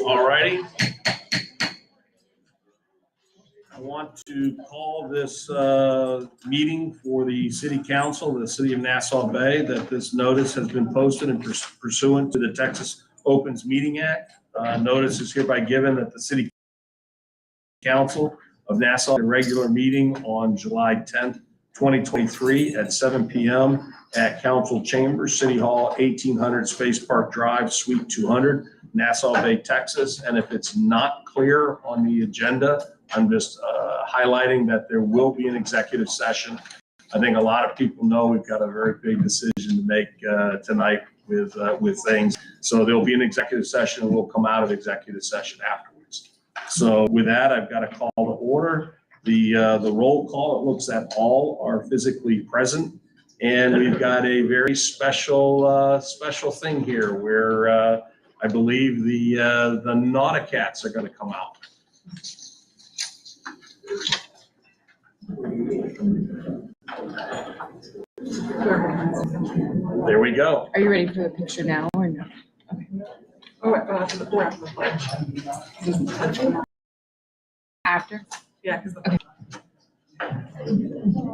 All righty. I want to call this meeting for the City Council of the City of Nassau Bay, that this notice has been posted and pursuant to the Texas Opens Meeting Act. Notice is hereby given that the City Council of Nassau, a regular meeting on July 10th, 2023 at 7 p.m. at Council Chambers, City Hall, 1800 Space Park Drive, Suite 200, Nassau Bay, Texas. And if it's not clear on the agenda, I'm just highlighting that there will be an executive session. I think a lot of people know we've got a very big decision to make tonight with things. So there'll be an executive session and we'll come out of executive session afterwards. So with that, I've got a call to order. The roll call, it looks at all are physically present. And we've got a very special thing here where I believe the Nauticats are going to come out. There we go. Are you ready for the picture now or no? Okay. Oh, we're after the pledge. After? Yeah, because Okay.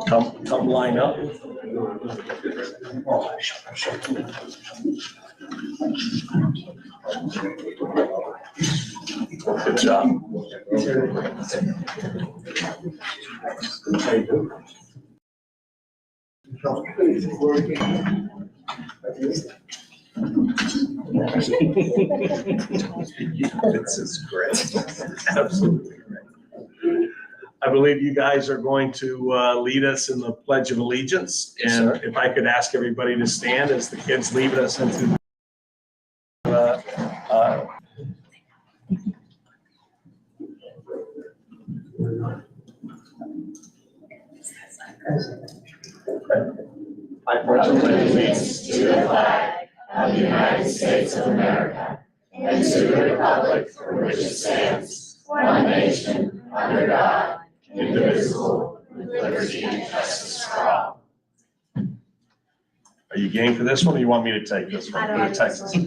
Come line up. Good job. This is great. Absolutely great. I believe you guys are going to lead us in the Pledge of Allegiance. And if I could ask everybody to stand as the kids lead us into I pledge allegiance to the flag of the United States of America and to the republic for which it stands, one nation, under God, indivisible, with liberty and justice for all. Are you game for this one, or you want me to take this one for the Texas? Okay,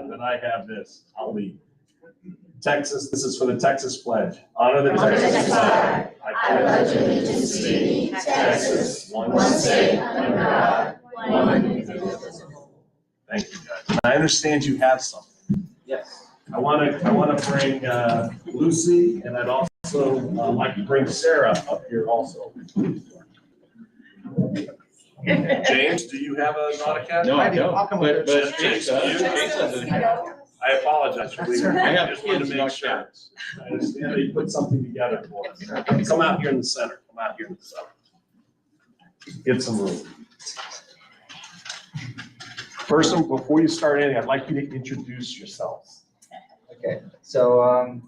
then I have this. I'll lead. Texas, this is for the Texas Pledge. Honor the Texas flag. I pledge allegiance to thee, Texas, one state, under God, one indivisible. Thank you, guys. I understand you have something. Yes. I want to bring Lucy, and I'd also like to bring Sarah up here also. James, do you have a Nauticat? No, I don't. But James, I apologize. I just wanted to make sure. I understand that you put something together for us. Come out here in the center. Come out here in the center. Get some room. First, before you start anything, I'd like you to introduce yourselves. Okay, so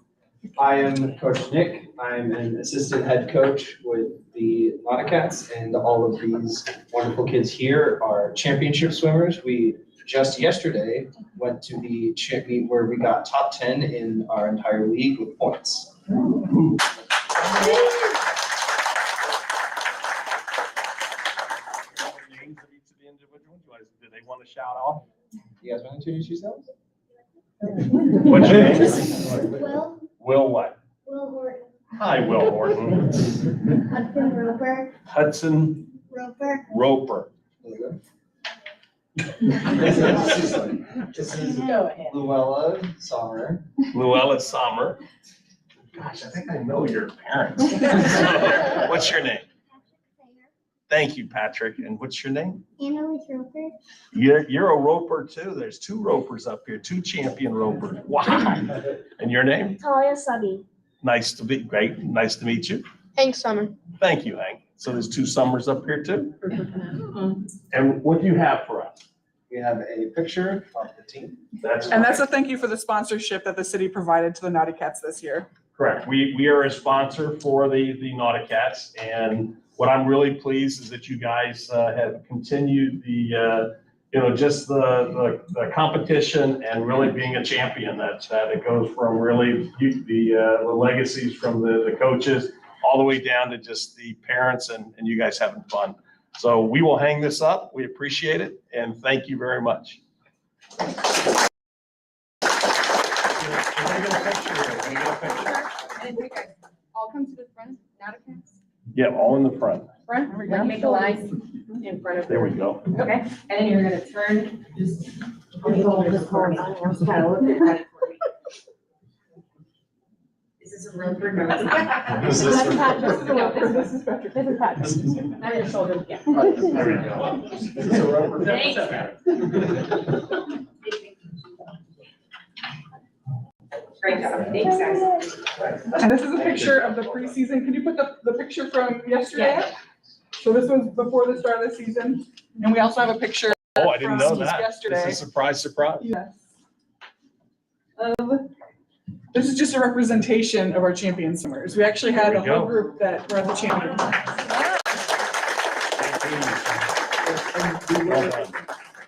I am Coach Nick. I'm an assistant head coach with the Nauticats, and all of these wonderful kids here are championship swimmers. We just yesterday went to the champion where we got top 10 in our entire league with points. Names of each of the individuals. Do they want to shout out? You guys want to introduce yourselves? What's your name? Will. Will what? Will Horton. Hi, Will Horton. Hudson Roper. Hudson Roper. Roper. Go ahead. Luella Sommer. Luella Sommer. Gosh, I think I know your parents. What's your name? Thank you, Patrick. And what's your name? Annalie Roper. You're a roper too. There's two ropers up here, two champion ropers. Wow. And your name? Talia Subby. Nice to meet. Great. Nice to meet you. Hank Summer. Thank you, Hank. So there's two Summers up here too. And what do you have for us? We have a picture of the team. And that's a thank you for the sponsorship that the city provided to the Nauticats this year. Correct. We are a sponsor for the Nauticats, and what I'm really pleased is that you guys have continued the just the competition and really being a champion. That it goes from really the legacies from the coaches all the way down to just the parents and you guys having fun. So we will hang this up. We appreciate it and thank you very much. Can I get a picture here? Can I get a picture? All come to the front, not a cast. Yeah, all in the front. Front, we're gonna make a line in front of. There we go. Okay, and then you're gonna turn, just. Hold this for me. Kind of look at it for me. Is this a real for no? Is this for- This is Patrick. This is Patrick. Not your shoulder, yeah. There we go. Is this a rubber? Thanks. Great job, thanks guys. And this is a picture of the preseason. Can you put the picture from yesterday? Yeah. So this was before the start of the season. And we also have a picture. Oh, I didn't know from that. Yesterday. This is surprise, surprise. Yes. This is just a representation of our champion swimmers. We actually had There a we whole go. group that were at the champion. Well done.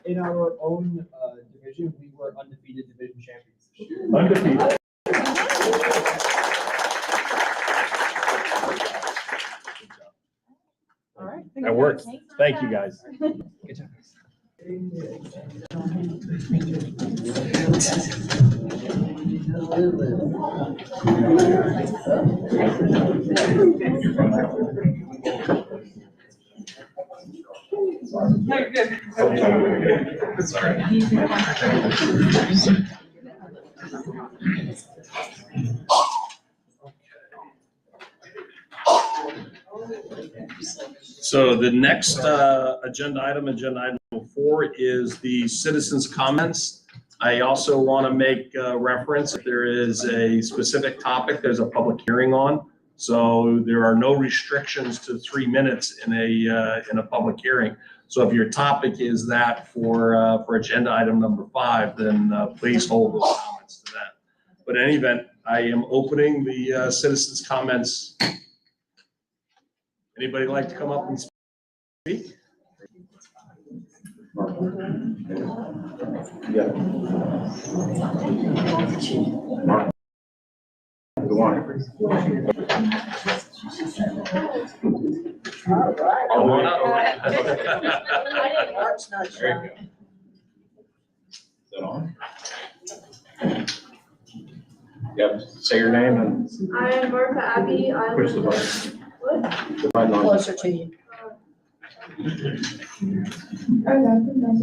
In our own division, we were undefeated division champions this year. Undefeated. All right. That works. Thank you, guys. Good job. No, good. Sorry. So the next agenda item 4, is the citizens' comments. I also want to make reference, if there is a specific topic, there's a public hearing on. So there are no restrictions to 3 minutes in a public hearing. So if your topic is that for agenda item number 5, then please hold those comments to that. But in any event, I am opening the citizens' comments. Anybody like to come up and speak? Come on up. There you go. Is that on? Yep, say your name and I am Martha Abbey. I push the live button. What? The button on. Closer to you.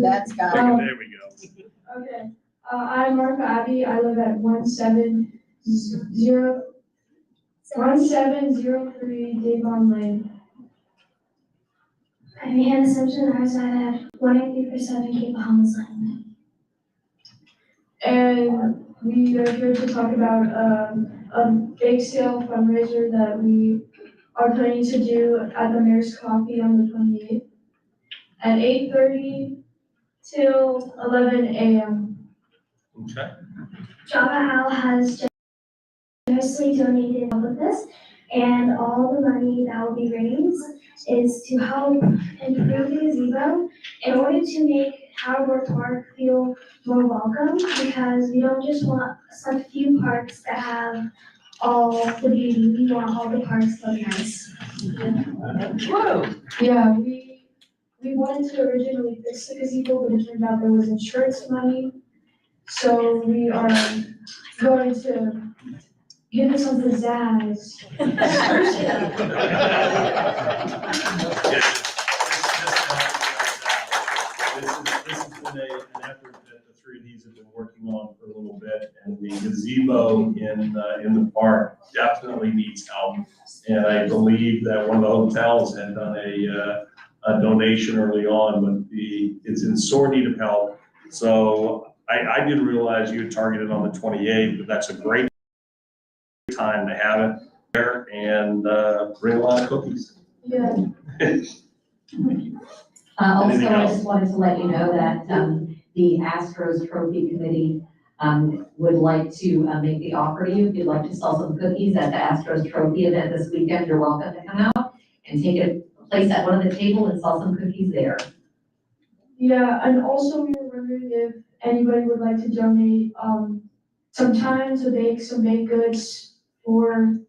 That's got it. There we go. Okay. I'm Martha Abbey. I live at 1703 Devon Lane. I'm Hannah Simpson. I reside at 18347 Cape Bahamas Lane. And we are here to talk about a bake sale fundraiser that we are planning to do at the Mayor's Coffee on the 28th at 8:30 till 11 a.m. Okay. Java Al has generously donated all of this, and all the money that will be raised is to help improve the gazebo in order to make Harbor Park feel more welcome, because we don't just want some few parks that have all the beauty, we want all the parks to look nice. Yeah, we wanted to originally fix the gazebo, but it turned out there was insurance money. So we are going to give it some pizzazz. This has been an effort that the 3 of these have been working on for a little bit, and the gazebo in the park definitely needs help. And I believe that one of the hotels had done a donation early on, but it's in sore need of help. So I didn't realize you had targeted on the 28th, but that's a great time to have it there and bring a lot of cookies. Yeah. Also, Anything I else? just wanted to let you know that the Astros Trophy Committee would like to make the offer to you. If you'd like to sell some cookies at the Astros Trophy event this weekend, you're welcome to come out and take a place at one of the table and sell some cookies there. Yeah, and also we were wondering if anybody would like to donate some time to bake some baked goods for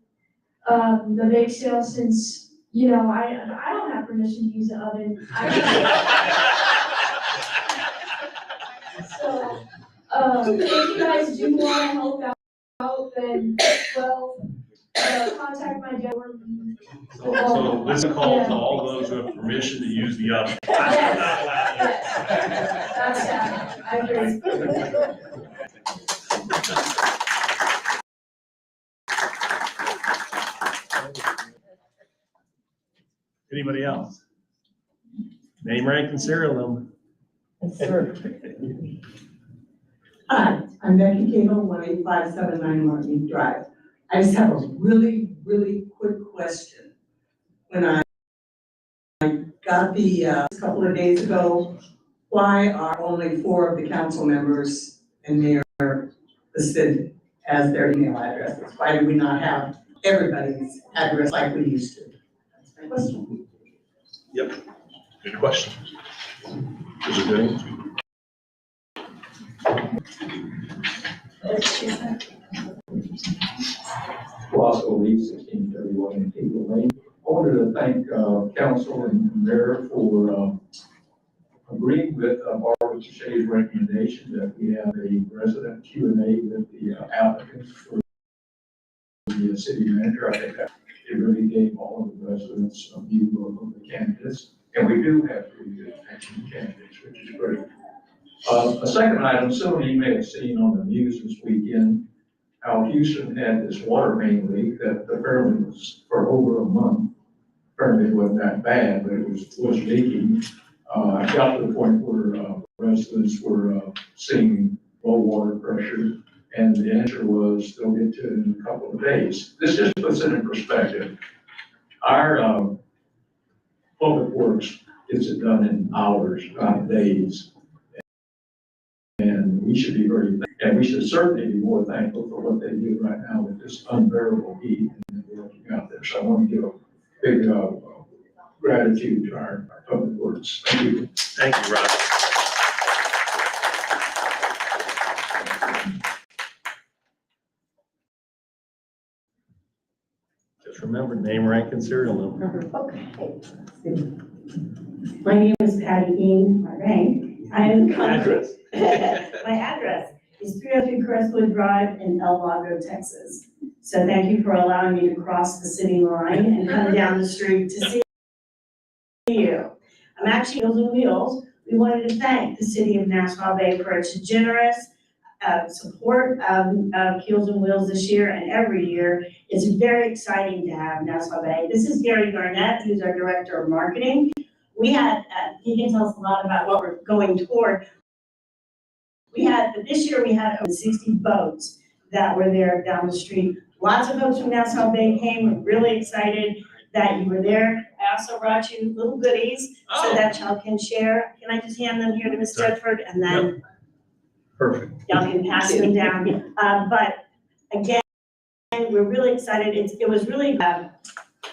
the bake sale, since you know, I don't have permission to use the oven. So, if you guys do want to help out, then, well, contact my donor. So this is a call to all those who have permission to use the oven. Yes. That's that, I agree. Anybody else? Name, rank, and serial number. Yes, sir. Hi, I'm Becky Cagle, 18579 Martin Drive. I just have a really, really quick question. When I got the, a couple of days ago, why are only 4 of the council members and mayor listed as their email addresses? Why do we not have everybody's address like we used to? That's my question. Good question. Is it good? Roscoe Lee, 1631 Eagle Lane. I wanted to thank council and mayor for agreeing with Barbara Shay's recommendation that we have a resident Q&A with the applicants for the city manager. I think that it really gave all of the residents a view of the candidates. And we do have pretty good excellent candidates, which is great. A second item, some of you may have seen on the news this weekend how Houston had this water main leak that apparently was for over a month. Apparently it wasn't that bad, but it was leaking. It got to the point where residents were seeing low water pressure, and the answer was they'll get to it in a couple of days. This just puts it in perspective. Our public works gets it done in hours, not days. And we should be and we should certainly be more thankful for what they do right now with this unbearable heat and working out there. So I want to give a big gratitude to our public works. Thank you. Thank you, Rob. Just remember, name, rank, and serial number. Okay. My name is Patty Dean, my rank. I am. Address. My address is 303 Crestwood Drive in El Lago, Texas. So thank you for allowing me to cross the city line and come down the street to see you. I'm actually Wheels and Wheels. We wanted to thank the city of Nassau Bay for its generous support of Keels and Wheels this year and every year. It's very exciting to have Nassau Bay. This is Gary Garnett, who's our director of marketing. We had, he can tell us a lot about what we're going toward. This year we had over 60 boats that were there down the street. Lots of folks from Nassau Bay came. We're really excited that you were there. I also brought you little goodies so that y'all can share. Can I just hand them here to Ms. Tedford and then Perfect. y'all can pass them down. But again, we're really excited. It was really,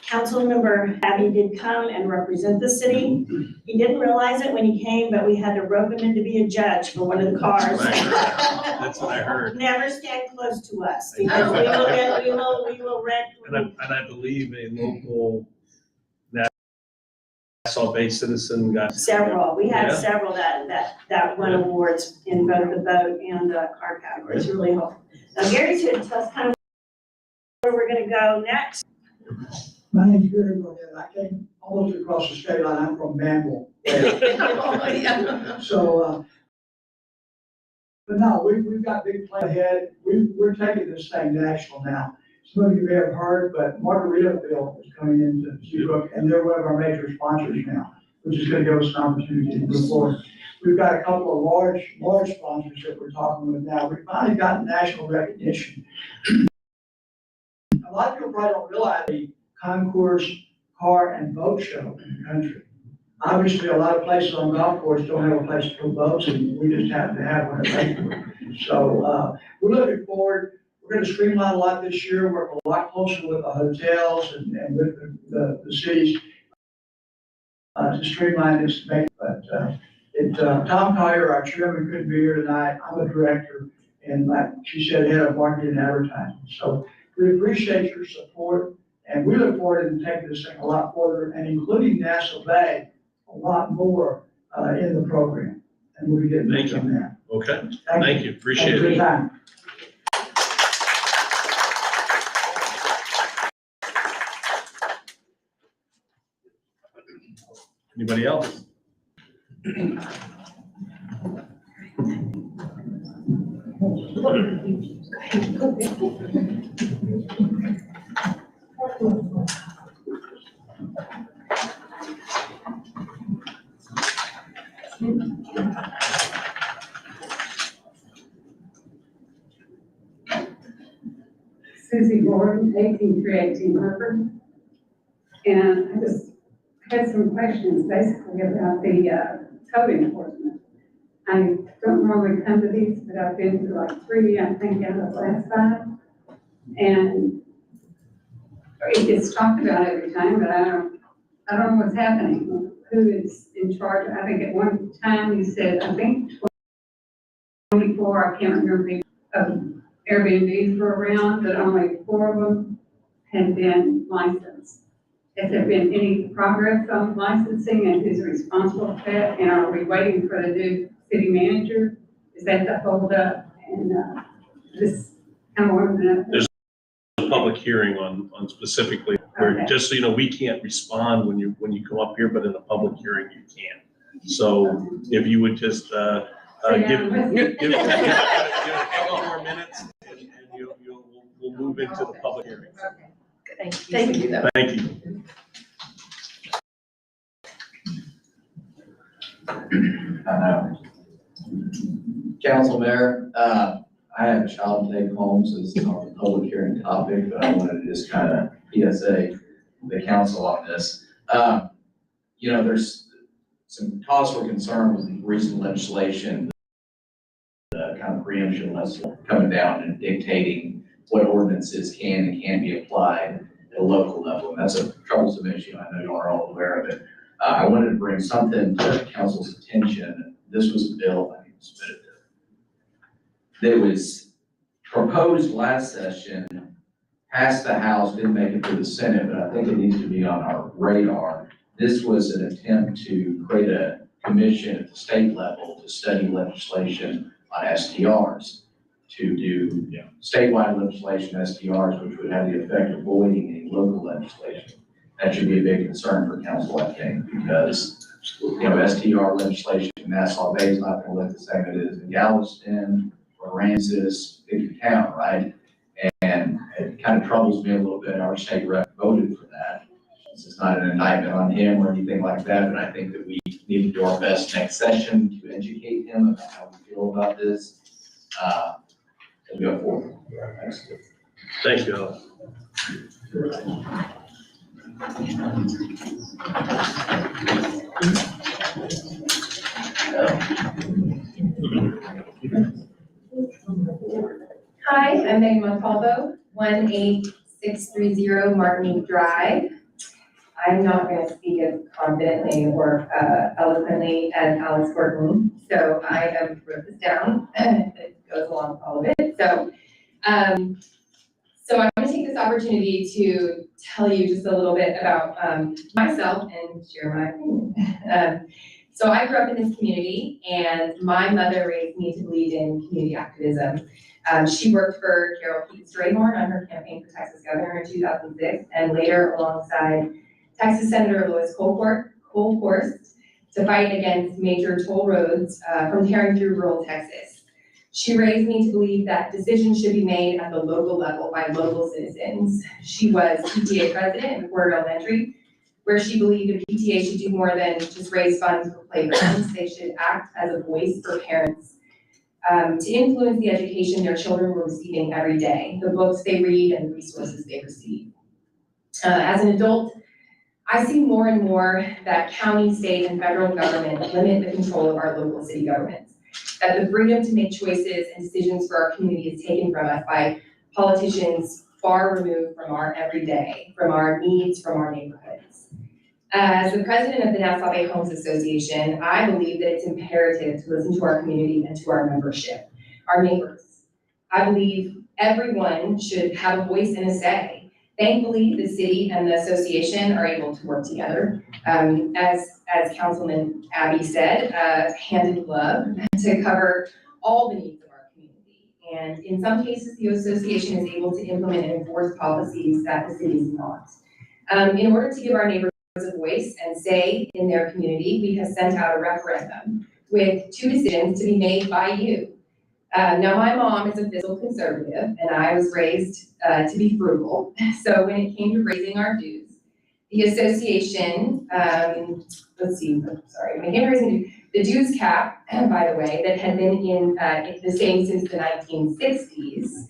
council member Abby did come and represent the city. He didn't realize it when he came, but we had to rope him in to be a judge for one of the cars. That's what I heard. Never stand close to us because we will rent. And I believe a local Nassau Bay citizen got. Several. We had Yeah. several that won awards in both the boat and the car categories. Really helpful. Now Gary's here to tell us kind of where we're going to go next. My name's Gary Garnett. I came almost across the state line. I'm from Manville. So, but no, we've got big plans ahead. We're taking this thing national now. Some of you may have heard, but Margaritaville is coming into Seabrook, and they're one of our major sponsors now, which is going to give us an opportunity to move forward. We've got a couple of large sponsors that we're talking with now. We've finally gotten national recognition. A lot of people probably don't realize the concourse car and boat show in the country. Obviously, a lot of places on golf courses don't have a place to put boats, and we just happen to have one at Lakewood. So we're looking forward. We're going to streamline a lot this year, work a lot closer with the hotels and with the cities to streamline this. But Tom Collier, our chairman, couldn't be here tonight. I'm a director, and like she said, head of marketing and advertising. So we appreciate your support, And we look forward to taking this thing a lot further and including Nassau Bay a lot more in the program. And we'll be getting Thank on that. Okay, thank you, appreciate Thanks for your it. time. Anybody else? Susie Gordon, 18318 Harper. And I just had some questions basically about the code enforcement. I don't normally come to these, but I've been to like 3, I think, out of the last 5. And it gets talked about every time, but I don't know what's happening. Who is in charge? I think at one time you said, I think 24, I can't remember the Airbnbs were around, but only 4 of them had been licensed. Has there been any progress on licensing and who's responsible for that? And are we waiting for the new city manager? Is that the holdup? And this kind of wanted to know. There's a public hearing on specifically, where, Okay. just so you know, we can't respond when you come up here, but in a public hearing, you can. So if you would just, give a couple more minutes and we'll move into the public hearing. Thank you. Thank you. Council Mayor, I have a child take home, so this is not a public hearing topic, but I wanted to just kind of PSA the council on this. You know, there's some cause for concern with recent legislation, the kind of preemption list coming down and dictating what ordinances can and can't be applied at a local level. And that's a troublesome issue. I know you are all aware of it. I wanted to bring something to council's attention. This was a bill, I think it was submitted that was proposed last session, passed the House, didn't make it through the Senate, but I think it needs to be on our radar. This was an attempt to create a commission at the state level to study legislation on STRs, to do statewide legislation STRs, which would have the effect of avoiding any local legislation. That should be a big concern for council, I think, because, you know, STR legislation in Nassau Bay is not going to look the same as it is in Galveston or Aransas, big town, right? And it kind of troubles me a little bit. Our state rep voted for that. This is not an indictment on him or anything like that, but I think that we need to do our best next session to educate him about how we feel about this as we go forward. Thanks. Thank you. Hi, I'm Megan Montalvo, 18630 Martin Drive. I'm not going to speak as confidently or eloquently as Alex Gordon, so I have wrote this down. It goes along with all of it. So I'm going to take this opportunity to tell you just a little bit about myself and share my opinion. So I grew up in this community, and my mother raised me to believe in community activism. She worked for Carol Keith Strayhorn on her campaign for Texas governor in 2006, and later alongside Texas Senator Louis Kolkhorst to fight against major toll roads from tearing through rural Texas. She raised me to believe that decisions should be made at the local level by local citizens. She was PTA president in Fort Elementary, where she believed a PTA should do more than just raise funds for playgrounds. They should act as a voice for parents to influence the education their children were receiving every day, the books they read and the resources they receive. As an adult, I see more and more that county, state, and federal government limit the control of our local city governments, that the freedom to make choices and decisions for our community is taken from us by politicians far removed from our everyday, from our needs, from our neighborhoods. As the president of the Nassau Bay Homes Association, I believe that it's imperative to listen to our community and to our membership, our neighbors. I believe everyone should have a voice and a say Thankfully, the city and the association are able to work together. As Councilman Abby said, hand in glove to cover all the needs of our community. And in some cases, the association is able to implement and enforce policies that the city is not. In order to give our neighbors a voice and say in their community, we have sent out a referendum with 2 decisions to be made by you. Now, my mom is a fiscal conservative, and I was raised to be frugal. So when it came to raising our dues, the association, when it came to raising the dues cap, by the way, that had been in the same since the 1960s,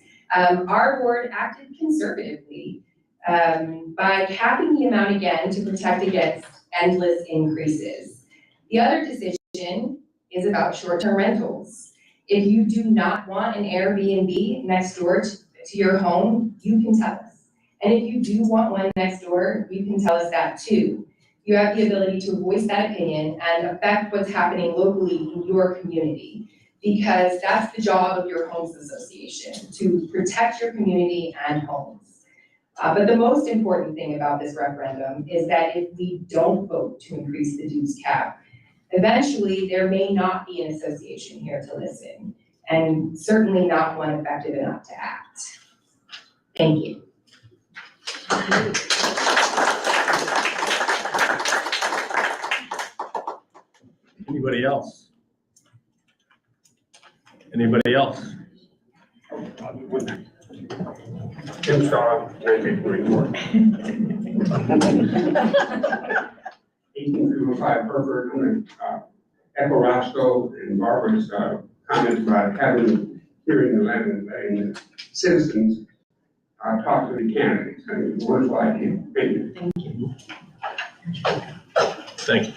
our board acted conservatively by capping the amount again to protect against endless increases. The other decision is about short-term rentals. If you do not want an Airbnb next door to your home, you can tell us. And if you do want one next door, you can tell us that too. You have the ability to voice that opinion and affect what's happening locally in your community, because that's the job of your homes association, to protect your community and homes. But the most important thing about this referendum is that if we don't vote to increase the dues cap, eventually there may not be an association here to listen, and certainly not one effective enough to act. Thank you. Anybody else? Anybody else? Tim Shaw, 1944. 1805 Hereford. I'm going to echo Roscoe and Barbara's comments about having hearing the land and letting the citizens talk to the candidates. I mean, wonderful idea. Thank you. Thank you.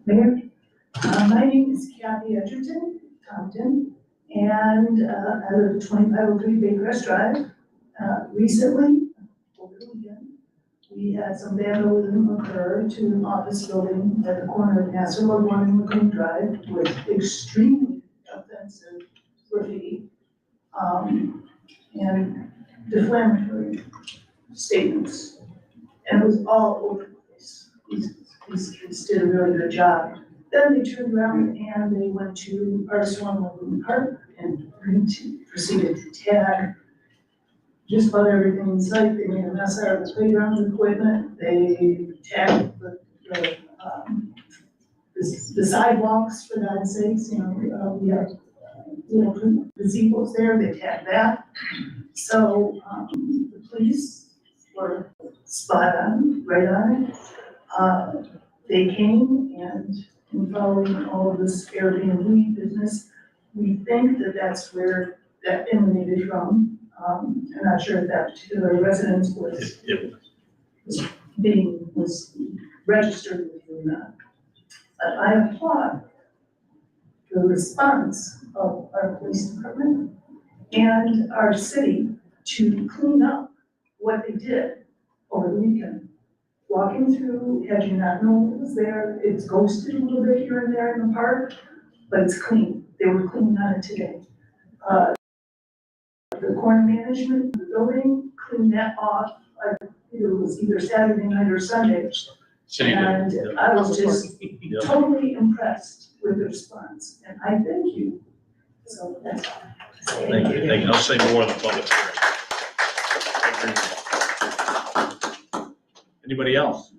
Mayor, my name is Kathy Edgerton, Compton, and I live at 2503 Bay Crest Drive. Recently, over the weekend, we had some vandalism occur to an office building at the corner of Nassau Road 1 and Lagoon Drive with extremely offensive graffiti and defamatory statements. And it was all over the place. These kids did a really good job. Then they turned around and they went to Artist One Lagoon Park and proceeded to tag just about everything in sight. They made a mess out of the playground equipment. They tagged the sidewalks, for God's sakes. You know, we have little gazebos there. They tagged that. So the police were spot on, right on it. They came and in following all of this Airbnb business, we think that that's where that emanated from. I'm not sure if that particular residence was registered with you or not. But I applaud the response of our police department and our city to clean up what they did over the weekend. Walking through, had you not known it was there, it's ghosted a little bit here and there in the park, but it's clean. They were cleaning on it today. The corner management of the building cleaned that off. It was either Saturday night or Sunday. And I was just totally impressed with the response, and I thank you. So that's all. Thank you. Thank you. I'll say more in the public hearing. Anybody else?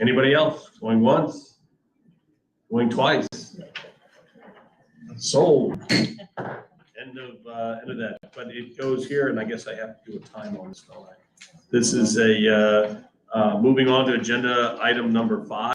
Anybody else? Going once? Going twice? Sold. End of that. But it goes here, and I guess I have to do a time on this, don't I? This is moving on to agenda item number 5,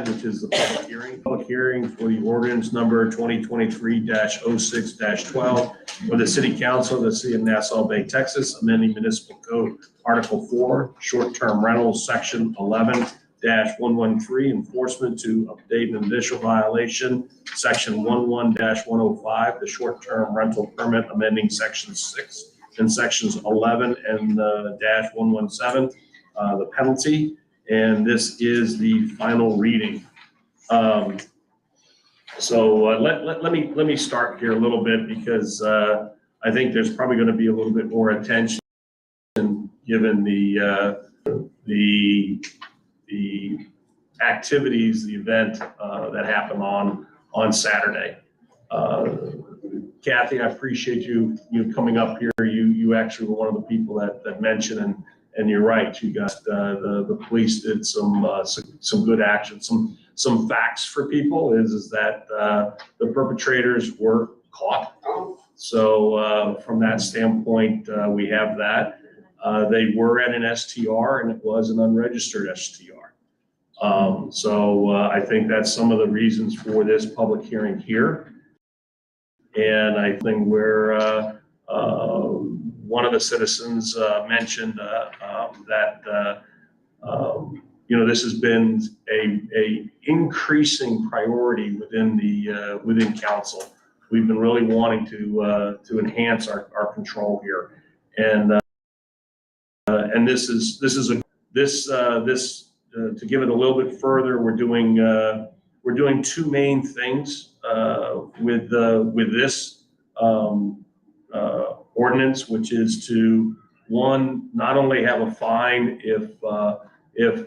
which is the public hearing. Public hearing for the ordinance number 2023-06-12 for the City Council of the City of Nassau Bay, Texas, amending Municipal Code Article 4, Short-Term Rentals, Section 11-113, enforcement to update an initial violation, Section 11-105, the short-term rental permit, amending Section 6 and Sections 11 and -117, the penalty, and this is the final reading. Let me start here a little bit because I think there's probably going to be a little bit more attention given the activities, the event that happened on Saturday. Kathy, I appreciate you coming up here. You actually were one of the people that mentioned, and you're right. You guys, the police did some good action. Some facts for people is that the perpetrators were caught. So from that standpoint, we have that. They were at an STR, and it was an unregistered STR. I think that's some of the reasons for this public hearing here. And I think where one of the citizens mentioned that this has been a increasing priority within council. We've been really wanting to enhance our control here, and this to give it a little bit further, we're doing two main things with this ordinance, which is to, one, not only have a fine if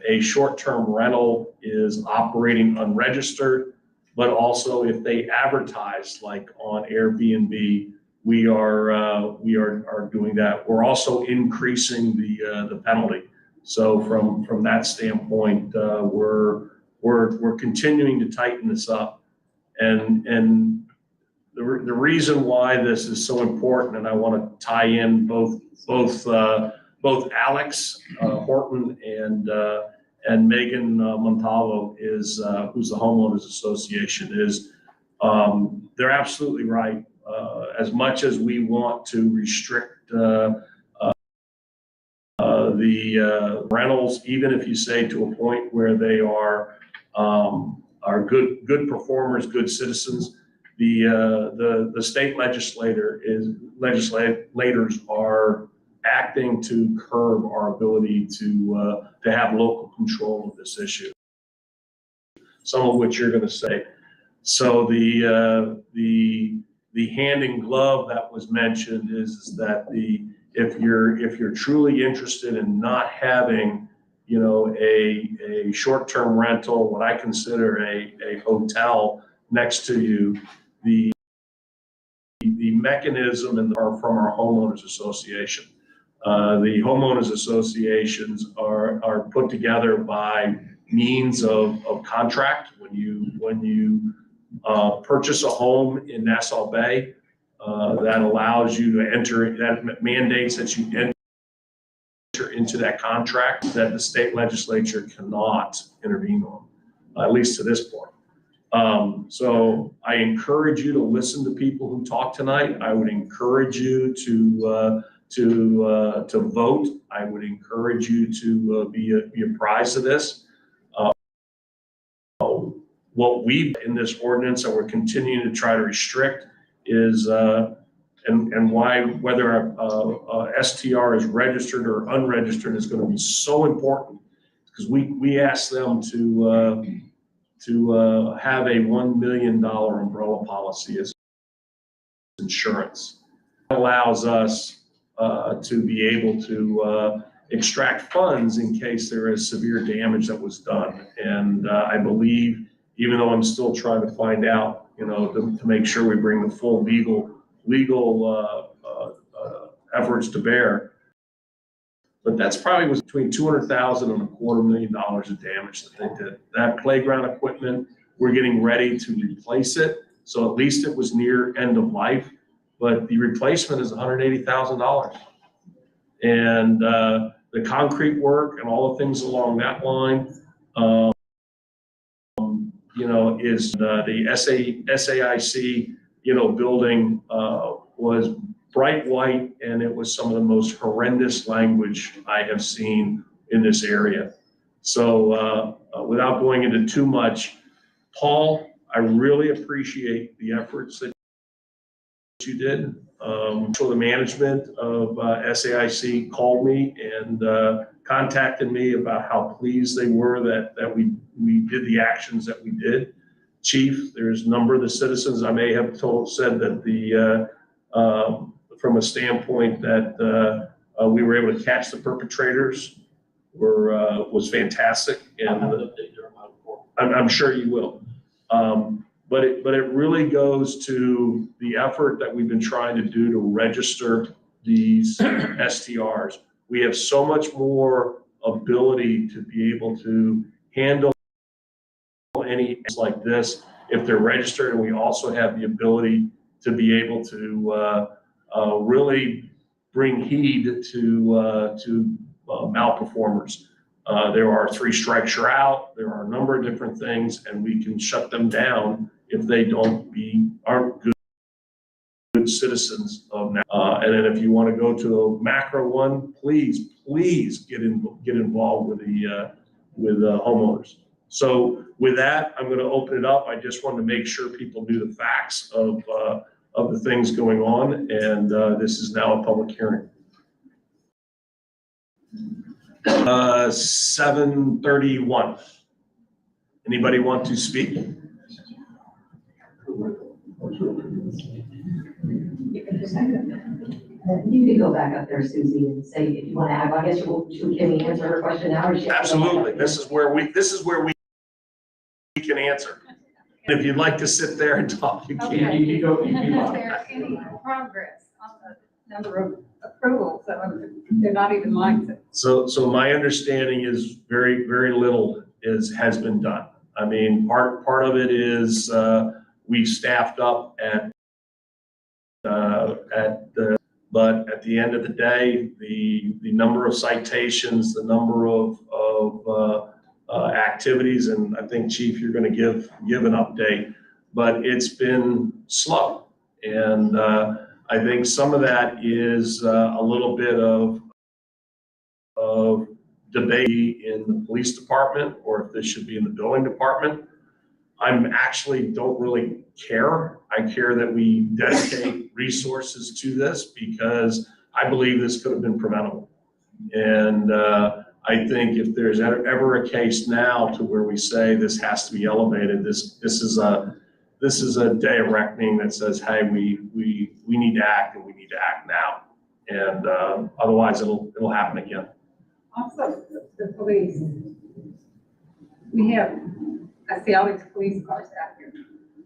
a short-term rental is operating unregistered, but also if they advertise like on Airbnb, we are doing that. We're also increasing the penalty. So from that standpoint, we're continuing to tighten this up, and the reason why this is so important, and I want to tie in both Alex Horton and Megan Montalvo is who's the homeowners association is they're absolutely right. As much as we want to restrict the rentals, even if you say to a point where they are good performers, good citizens, the state legislators are acting to curb our ability to have local control of this issue. Some of which you're going to say. So the hand in glove that was mentioned is that if you're truly interested in not having, a short-term rental, what I consider a hotel next to you, the mechanism from our homeowners association. The homeowners associations are put together by means of contract. When you purchase a home in Nassau Bay, that allows you to enter, that mandates that you enter into that contract that the state legislature cannot intervene on, at least to this point. So I encourage you to listen to people who talk tonight. I would encourage you to vote. I would encourage you to be apprised of this. What we in this ordinance and we're continuing to try to restrict is and why whether a STR is registered or unregistered is going to be so important, because we ask them to have a $1 million umbrella policy as insurance. It allows us to be able to extract funds in case there is severe damage that was done. And I believe, even though I'm still trying to find out, to make sure we bring the full legal efforts to bear, but that's probably was between $200,000 and $250,000 of damage that they did. That playground equipment, we're getting ready to replace it. So at least it was near end of life, but the replacement is $180,000. And the concrete work and all the things along that line, is the SAIC, building was bright white, and it was some of the most horrendous language I have seen in this area. So without going into too much, Paul, I really appreciate the efforts that you did. So the management of SAIC called me and contacted me about how pleased they were that we did the actions that we did. Chief, there's a number of the citizens I may have said that from a standpoint that we were able to catch the perpetrators was fantastic, and I'm sure you will. But it really goes to the effort that we've been trying to do to register these STRs. We have so much more ability to be able to handle any like this if they're registered, and we also have the ability to be able to really bring heed to malperformers. There are 3 strikes you're out. There are a number of different things, and we can shut them down if they aren't good citizens of now. And then if you want to go to a macro one, please get involved with the homeowners. So with that, I'm going to open it up. I just wanted to make sure people knew the facts of the things going on, and this is now a public hearing. 7:31. Anybody want to speak? You could go back up there, Susie, and say if you want to add. I guess can we answer her question now? Or Absolutely. This is where we can answer. And if you'd like to sit there and talk, you can. Okay. You go. Is there any progress on the number of approvals? They're not even like it. So my understanding is very, very little has been done. I mean, part of it is we've staffed up but at the end of the day, the number of citations, the number of activities, and I think Chief, you're going to give an update, but it's been slow. And I think some of that is a little bit of debate in the police department, or if this should be in the building department. I'm actually don't really care. I care that we dedicate resources to this because I believe this could have been preventable. And I think if there's ever a case now to where we say this has to be elevated, this is a day of reckoning that says, hey, we need to act, and we need to act now. And otherwise it'll happen again. Also, the police. We have, I see all these police cars out here.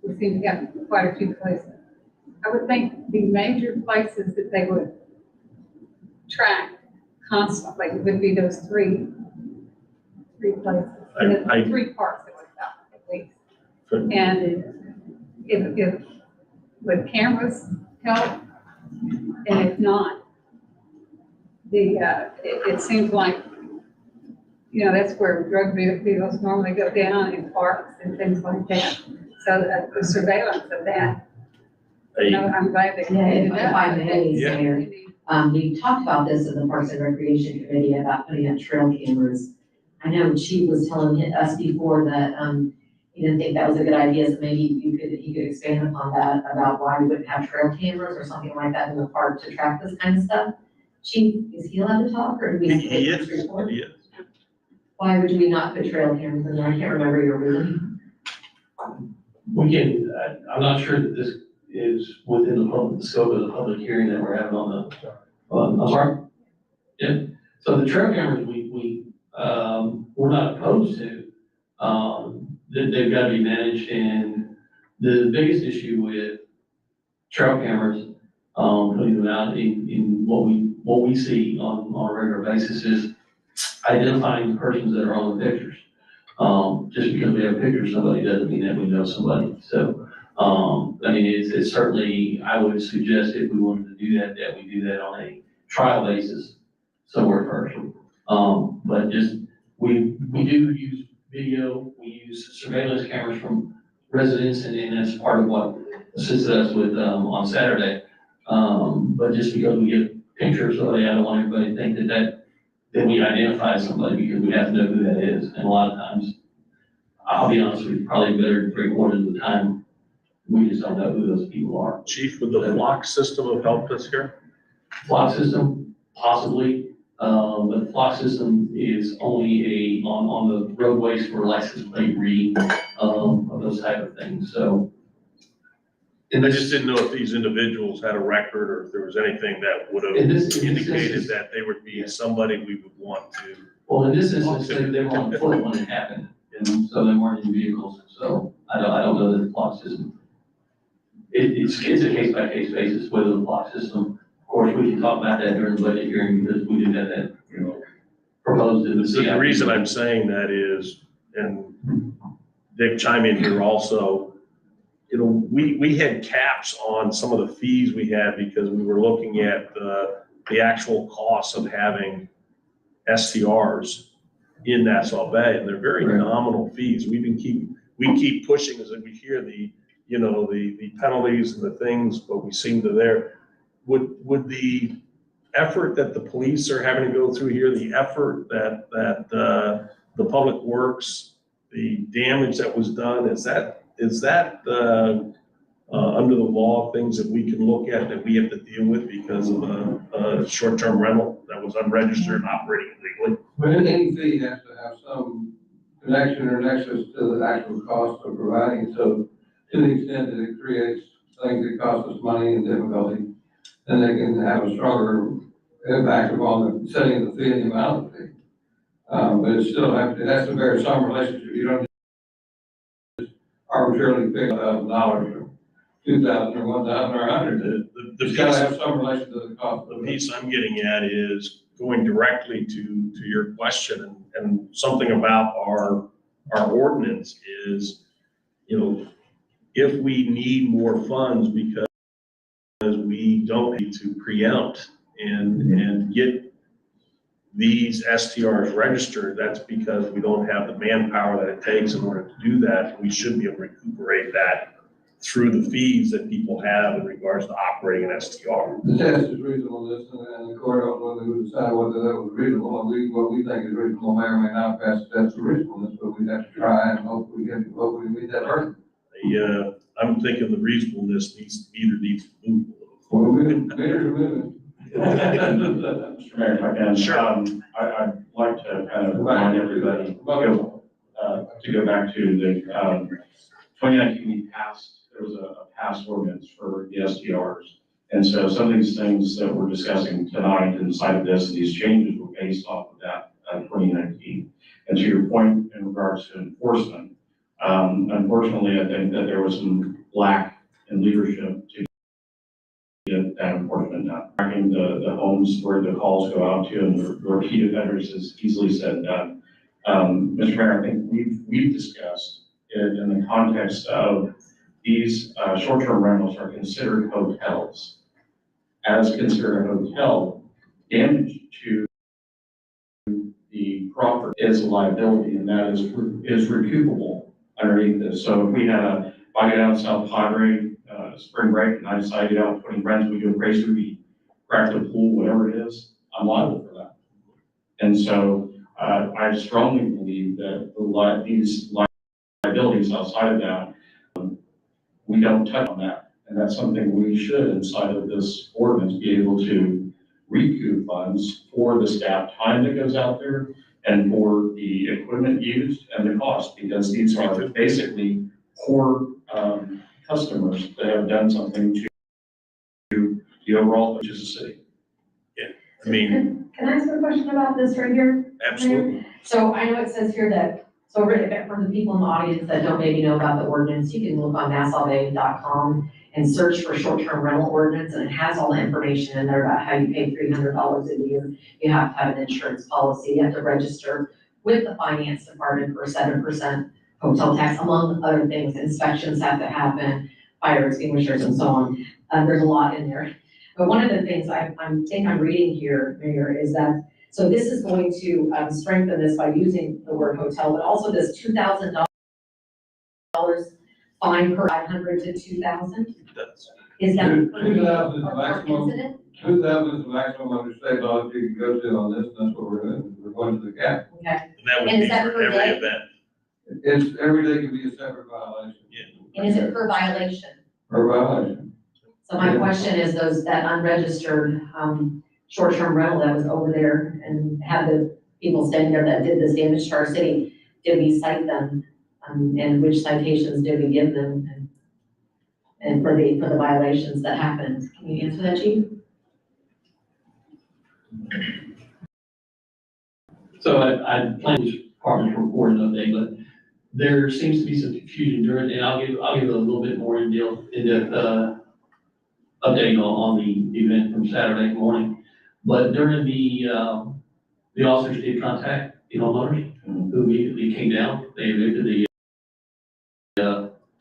We seem to have quite a few places. I would think the major places that they would track constantly would be those three places. Three parts that would stop at least. And if with cameras help, and if not, it seems like, that's where drug vehicles normally go down in parks and things like that. So the surveillance of that, I'm glad they did it. If I may, Mayor, we talked about this in the Parks and Recreation Committee about putting up trail cameras. I know Chief was telling us before that he didn't think that was a good idea, so maybe you could expand upon that about why we wouldn't have trail cameras or something like that in the park to track this kind of stuff. Chief, is he allowed to talk, or do we? He is. Why would we not put trail cameras in there? I can't remember your reason. I'm not sure that this is within the scope of the public hearing that we're having on I'm sorry? Yeah, so the trail cameras, we're not opposed to, they've got to be managed, and the biggest issue with trail cameras, putting them out in what we see on a regular basis is identifying the persons that are on the pictures. Just because we have a picture of somebody doesn't mean that we know somebody. So, I mean, it's certainly, I would suggest if we wanted to do that we do that on a trial basis somewhere first. But just, we do use video, we use surveillance cameras from residents, and that's part of what assisted us with, on Saturday. But just because we get pictures of somebody, I don't want everybody to think that we identify somebody, because we have to know who that is. And a lot of times, I'll be honest with you, probably better 3/4 of the time, We just don't know who those people are. Chief, would the flock system have helped us here? Flock system, possibly, but the flock system is only on the roadways for license plate reading, of those type of things, so. I just didn't know if these individuals had a record or if there was anything that would have In this indicated instance- that they would be somebody we would want to. Well, in this instance, they were on foot when it happened, and so they weren't in vehicles, so I don't know that the flock system. It's a case by case basis, whether the flock system, of course, we can talk about that during the budget hearing, because we did that, proposed in the CIP. The reason I'm saying that is, and Dick chime in here also, we had caps on some of the fees we had because we were looking at the actual costs of having STRs in Nassau Bay, and they're very nominal fees. We keep pushing as we hear the penalties and the things, but we seem to there. Would the effort that the police are having to go through here, the effort that the public works, the damage that was done, is that under the law, things that we can look at that we have to deal with because of a short-term rental that was unregistered and operating illegally? But any fee has to have some connection or nexus to the actual cost of providing it. So to the extent that it creates things that cost us money and difficulty, then they can have a stronger impact upon the setting of the fee and the amount of the fee. But it still has to bear some relationship. You don't just arbitrarily pick $1,000 or $2,000 or $1,000 or $100. It's got to have some relation to the cost. The piece I'm getting at is going directly to your question and something about our ordinance is, if we need more funds because we don't need to preempt and get these STRs registered, that's because we don't have the manpower that it takes in order to do that. We should be able to recuperate that through the fees that people have in regards to operating an STR. The test is reasonableness, and the court ultimately would decide whether that was reasonable, and what we think is reasonable may or may not pass the test of reasonableness, but we have to try and hopefully meet that hurdle. I'm thinking the reasonableness needs to move a Well, little. Mr. Mayor, if I can. Sure. I'd like to kind of remind everybody, to go back to the, 2019, we passed, there was a past ordinance for the STRs. And so some of these things that we're discussing tonight inside of this, these changes were based off of that 2019. And to your point in regards to enforcement, unfortunately, I think that there was some lack in leadership to get that enforcement done. Tracking the homes where the calls go out to and the repeat offenders is easily said and done. Mr. Mayor, I think we've discussed it in the context of these short-term rentals are considered hotels. As considered a hotel, damage to the property is a liability, and that is recoupable underneath this. So if I go down South Padre, spring break, and I decide to get out putting rents, we do a crazy, we crack the pool, whatever it is, I'm liable for that. And so I strongly believe that these liabilities outside of that, we don't touch on that. And that's something we should, inside of this ordinance, be able to recoup funds for the staff time that goes out there and for the equipment used and the cost, because these are basically poor customers that have done something to the overall, which is the city. Yeah, I mean. Can I ask a question about this right here? Absolutely. So I know it says here that, so for the people in the audience that don't maybe know about the ordinance, you can look on NassauBay.com and search for short-term rental ordinance, and it has all the information in there about how you pay $300 a year. You have to have an insurance policy, you have to register with the finance department for 7% hotel tax, among other things. Inspections have to happen, fire extinguishers and so on. There's a lot in there. But one of the things I'm reading here, Mayor, is that, so this is going to strengthen this by using the word hotel, but also this $2,000 fine per 500 to 2,000? Is that? 2,000 is the maximum. Incident? 2,000 is the maximum under state law that you can go to on this, and that's what we're doing. We're going to the cap. Okay. And that would And be is that for per every day? event. It's, every day can be a separate violation. And is it per violation? or violation. So my question is that unregistered, short-term rental that was over there and had the people standing there that did this damage to our city, did we cite them? And which citations did we give them? And for the violations that happened? Can you answer that, Chief? So I plan this department's report another day, but there seems to be some confusion during, and I'll give a little bit more in-depth update on the event from Saturday morning. But during the officers did contact the homeowners who immediately came down. They evicted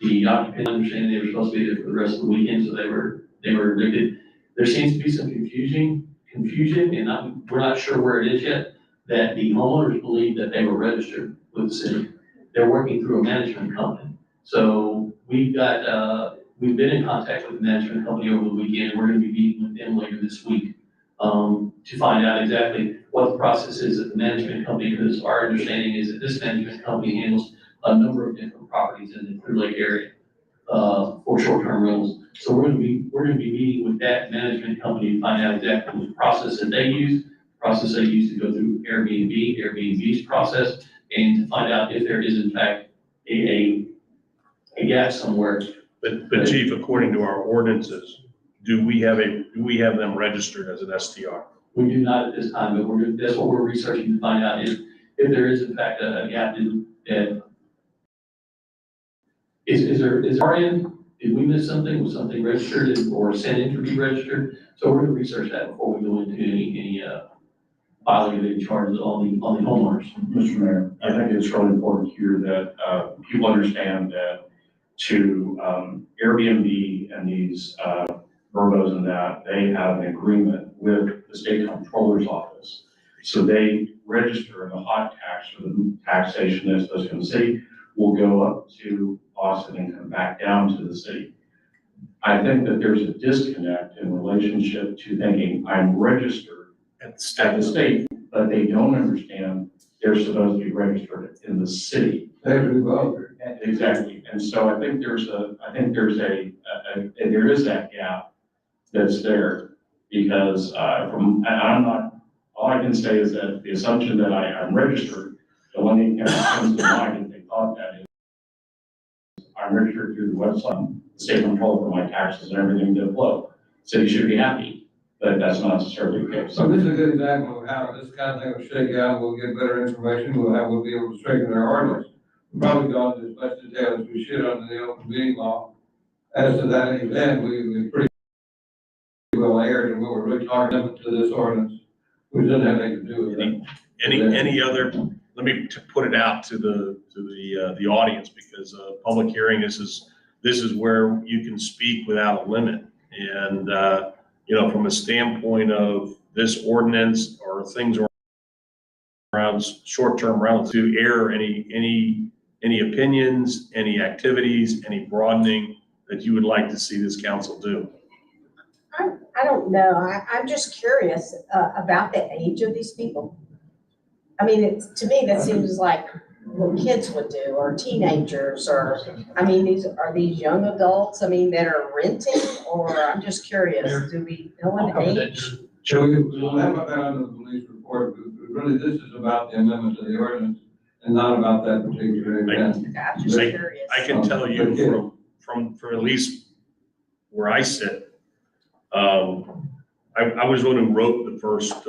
the occupant, understanding they were supposed to be there for the rest of the weekend, so they were evicted. There seems to be some confusion, and we're not sure where it is yet, that the homeowners believe that they were registered with the city. They're working through a management company. So we've been in contact with the management company over the weekend. We're gonna be meeting with them later this week to find out exactly what the process is at the management company, because our understanding is that this management company handles a number of different properties in the Clear Lake area for short-term rentals. So we're gonna be meeting with that management company to find out exactly the process that they use, process they use to go through Airbnb's process, and to find out if there is in fact a gap somewhere. But Chief, according to our ordinances, do we have them registered as an STR? We do not at this time, but that's what we're researching to find out if there is in fact a gap that is our end, did we miss something? Was something registered or sent in to be registered? So we're gonna research that before we go into any filing of any charges on the homeowners. Mr. Mayor, I think it's really important here that people understand that to Airbnb and these Verbos and that, they have an agreement with the state comptroller's office. So they register the hot tax or the taxation that's supposed to the city will go up to Austin and come back down to the city. I think that there's a disconnect in relationship to thinking I'm registered at the state, but they don't understand they're supposed to be registered in the city. Exactly. And so I think there is that gap that's there because all I can say is that the assumption that I'm registered, the one thing that comes to mind if they thought that is I'm registered through the website, the state control for my taxes and everything to flow. City should be happy, but that's not necessarily the case. So this is a good example of how this kind of thing will shake out. We'll get better information. We'll be able to strengthen our ordinance. We've probably gone into as much detail as we should under the open meeting law. As to that event, we pretty well aired, and we were really talking to this ordinance, which doesn't have anything to do with it. Any other, let me put it out to the audience, because a public hearing, this is where you can speak without a limit. And, from a standpoint of this ordinance or things around short-term rentals, to air any opinions, any activities, any broadening that you would like to see this council do? I don't know. I'm just curious about the age of these people. I mean, to me, that seems like what kids would do, or teenagers, or, are these young adults, that are renting, or I'm just curious, do we know an age? So we'll have that under the police report, but really this is about the amendment to the ordinance and not about that particular event. I'm just curious. I can tell you from at least where I sit, I was the one who wrote the first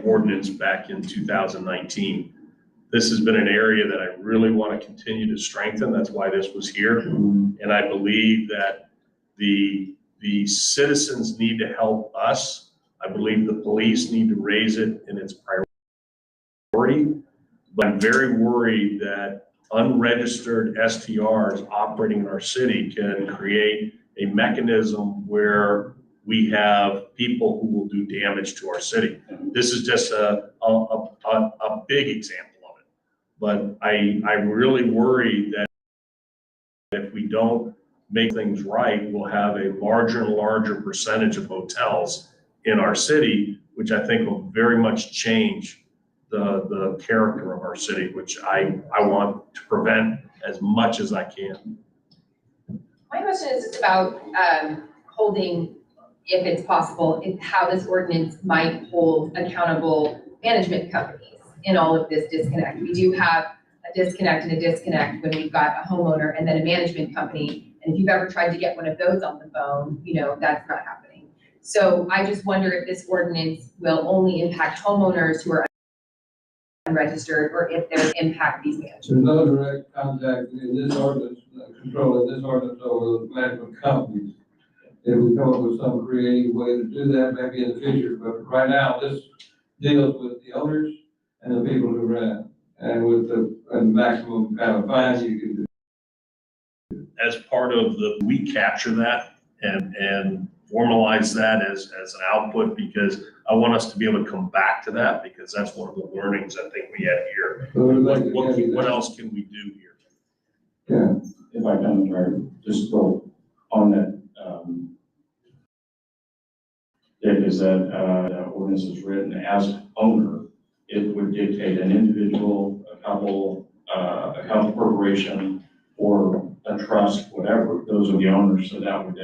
ordinance back in 2019. This has been an area that I really want to continue to strengthen. That's why this was here. And I believe that the citizens need to help us. I believe the police need to raise it in its priority. But I'm very worried that unregistered STRs operating in our city can create a mechanism where we have people who will do damage to our city. This is just a big example of it. But I'm really worried that if we don't make things right, we'll have a larger and larger percentage of hotels in our city, which I think will very much change the character of our city, which I want to prevent as much as I can. My question is just about, holding, if it's possible, how this ordinance might hold accountable management companies in all of this disconnect. We do have a disconnect and a disconnect when we've got a homeowner and then a management company. And if you've ever tried to get one of those on the phone, you know, that's not happening. So I just wonder if this ordinance will only impact homeowners who are unregistered, or if they'll impact these managers. There's no direct contact in this ordinance, control in this ordinance over the management companies. If we come up with some creative way to do that, maybe in the future, but right now, this deals with the owners and the people who rent, and with the maximum kind of fines you can do. As part of we capture that and formalize that as an output, because I want us to be able to come back to that, because that's one of the learnings I think we had here. What else can we do here? Yeah. If I can, Mayor, just go on that, is that, that ordinance is written as owner, it would dictate an individual, a couple corporation, or a trust, whatever, those are the owners, so that would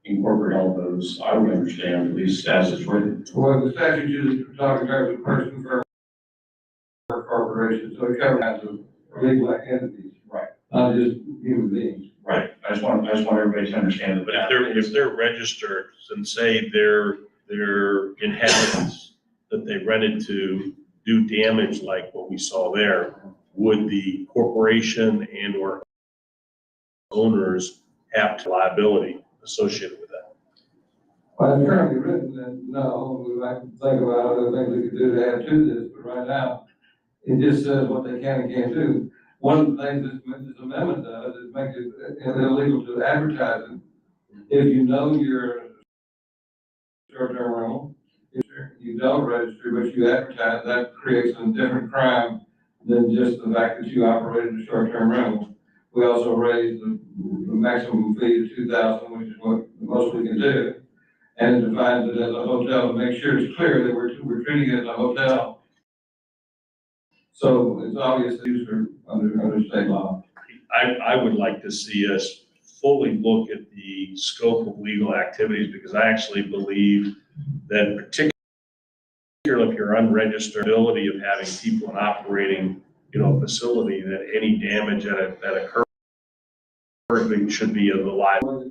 incorporate all those, I would understand, at least as it's written. Well, the statute is talking about a person, firm, or corporation, so it covers legal entities. Right. Not just human beings. Right, I just want everybody to understand that. But if they're registered and say their inhabitants that they rented to do damage like what we saw there, would the corporation and or owners have liability associated with that? Well, it's currently written that, no, we might think about other things we could do to add to this, but right now, it just says what they can and can't do. One of the things this amendment does is make it illegal to advertise it. If you know you're a short-term rental, if you don't register, but you advertise, that creates a different crime than just the fact that you operated a short-term rental. We also raised the maximum fee to $2,000, which is what the most we can do. And it defines it as a hotel to make sure it's clear that we're treating it as a hotel. So it's obvious that these are under state law. I would like to see us fully look at the scope of legal activities, because I actually believe that particularly if you're unregistered, ability of having people and operating, a facility, that any damage that occurs should be of the liability.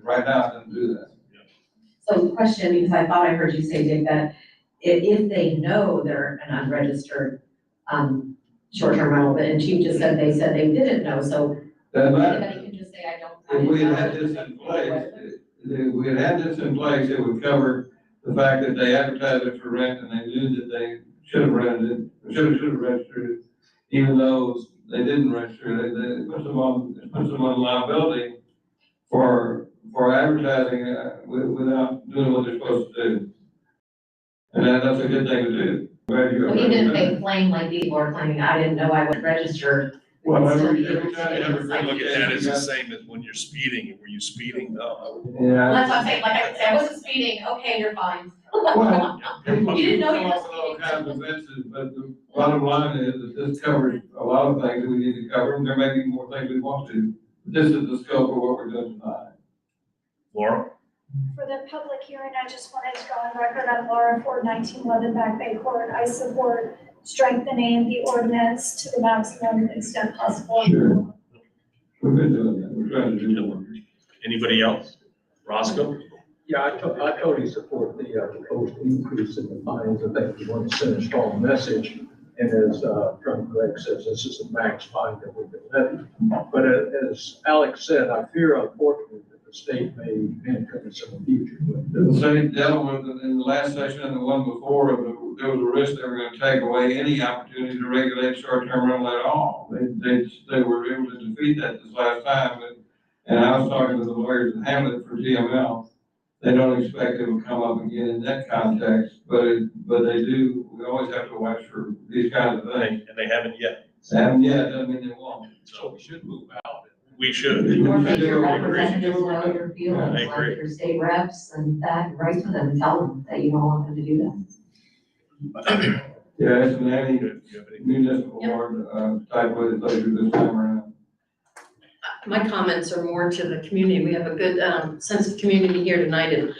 Right now, it doesn't do that. So question, because I thought I heard you say, Dick, that if they know they're an unregistered, short-term rental, but and Chief just said they didn't know, so anybody can just say, I don't. If we had this in place, if we had this in place, it would cover the fact that they advertised it for rent and they knew that they should have rented it, should have registered it, even though they didn't register it. It puts them on liability for advertising without doing what they're supposed to do. And that's a good thing to do. Even if they claim like people are claiming, I didn't know I would register. Well, every Look at that as the same as when you're speeding. Were you speeding? No. Yeah. That's what I'm saying, like I would say, I wasn't speeding, okay, you're fine. Well, people You didn't know you come were up with all kinds of offenses, but the bottom line is that this covers a lot of things that we need to cover, and there may be more things we want to. This is the scope of what we're doing tonight. Laura? For the public hearing, I just wanted to go on record. I'm Laura Ford, 1911 Back Bay Court. I support strengthening the ordinance to the maximum extent possible. Sure. We've been doing that. We're trying to do more. Anybody else? Roscoe? Yeah, I totally support the proposed increase in the fines. I think we want to send a strong message. And as Trump Greg says, this is the max fine that we've been levying. But as Alex said, I fear unfortunately that the state may handcuff us in the future. The same dealt with in the last session and the one before, there was a risk they were going to take away any opportunity to regulate short-term rental at all. They were able to defeat that this last time, and I was talking to the lawyers in Hamlet for GML. They don't expect it will come up again in that context, but they do. We always have to watch for these kinds of things. And they haven't yet. They haven't yet, doesn't mean they won't. So we should move out. We should. Or make your representatives know your feelings, I agree. like your state reps, and that, write to them and tell them that you don't want them to do that. Yeah, it's an municipal board type legislature this time around. My comments are more to the community. We have a good sense of community here tonight, and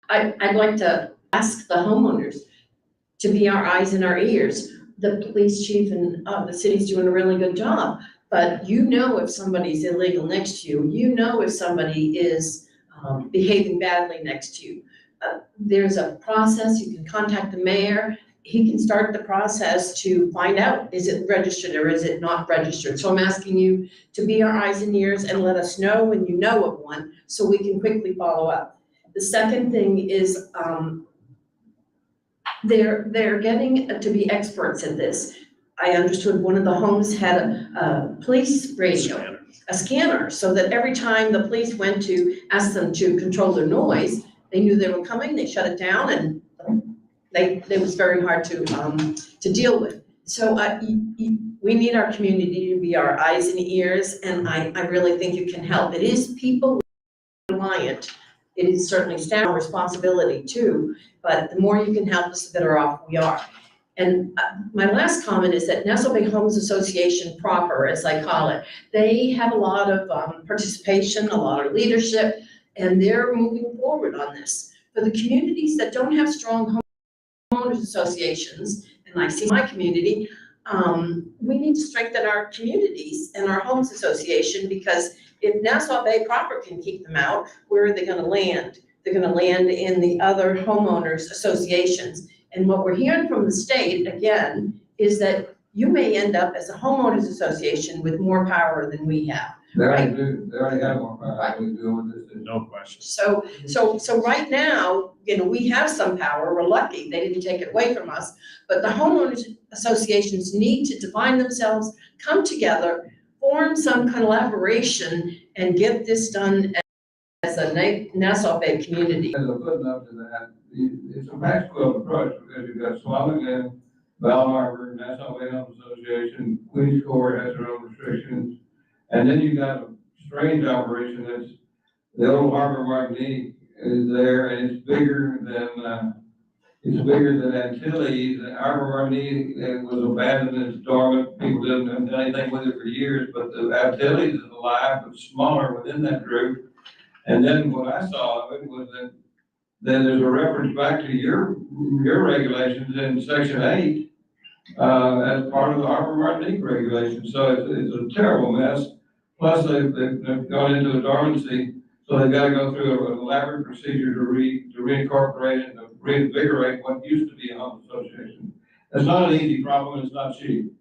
I'd like to ask the homeowners to be our eyes and our ears. The police chief and the city's doing a really good job, but you know if somebody's illegal next to you, you know if somebody is behaving badly next to you. There's a process. You can contact the mayor. He can start the process to find out, is it registered or is it not registered? So I'm asking you to be our eyes and ears and let us know when you know of one so we can quickly follow up. The second thing is they're getting to be experts in this. I understood one of the homes had a police radio, a scanner, so that every time the police went to ask them to control their noise, they knew they were coming, they shut it down, and it was very hard to deal with. So we need our community to be our eyes and ears, and I really think you can help. It is people reliant. It is certainly staff responsibility too, but the more you can help us, the better off we are. And my last comment is that Nassau Bay Homes Association proper, as I call it, they have a lot of participation, a lot of leadership, and they're moving forward on this. For the communities that don't have strong homeowners associations, and I see my community, we need to strengthen our communities and our homes association, because if Nassau Bay proper can keep them out, where are they gonna land? They're gonna land in the other homeowners associations. And what we're hearing from the state, again, is that you may end up as a homeowners association with more power than we have. They already have more power. We deal with this. No question. So right now, we have some power. We're lucky. They didn't take it away from us. But the homeowners associations need to define themselves, come together, form some collaboration, and get this done as a Nassau Bay community. As a footnote to that, it's a patch club approach, because you've got Swallowden, Bell Harbor, Nassau Bay Homes Association, Queens Court has their own restrictions. And then you got a strange operation that's the old Harbor Martinique is there, and it's bigger than Antilles. The Harbor Martinique was abandoned, it's dormant, people didn't have anything with it for years, but the Antilles is alive, but smaller within that group. And then what I saw of it was that then there's a reference back to your regulations in section 8 as part of the Harbor Martinique regulation. So it's a terrible mess. Plus they've gone into the dormancy, so they've got to go through an elaborate procedure to reincorporate and to reinvigorate what used to be a home association. It's not an easy problem, it's not cheap.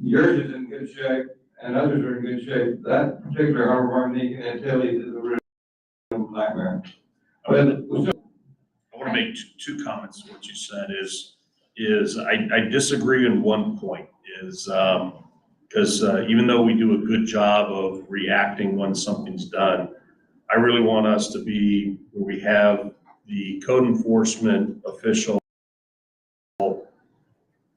Yours is in good shape and others are in good shape. That particular Harbor Martinique and Antilles is a real nightmare. I want to make two comments to what you said is I disagree in one point is because even though we do a good job of reacting when something's done, I really want us to be where we have the code enforcement official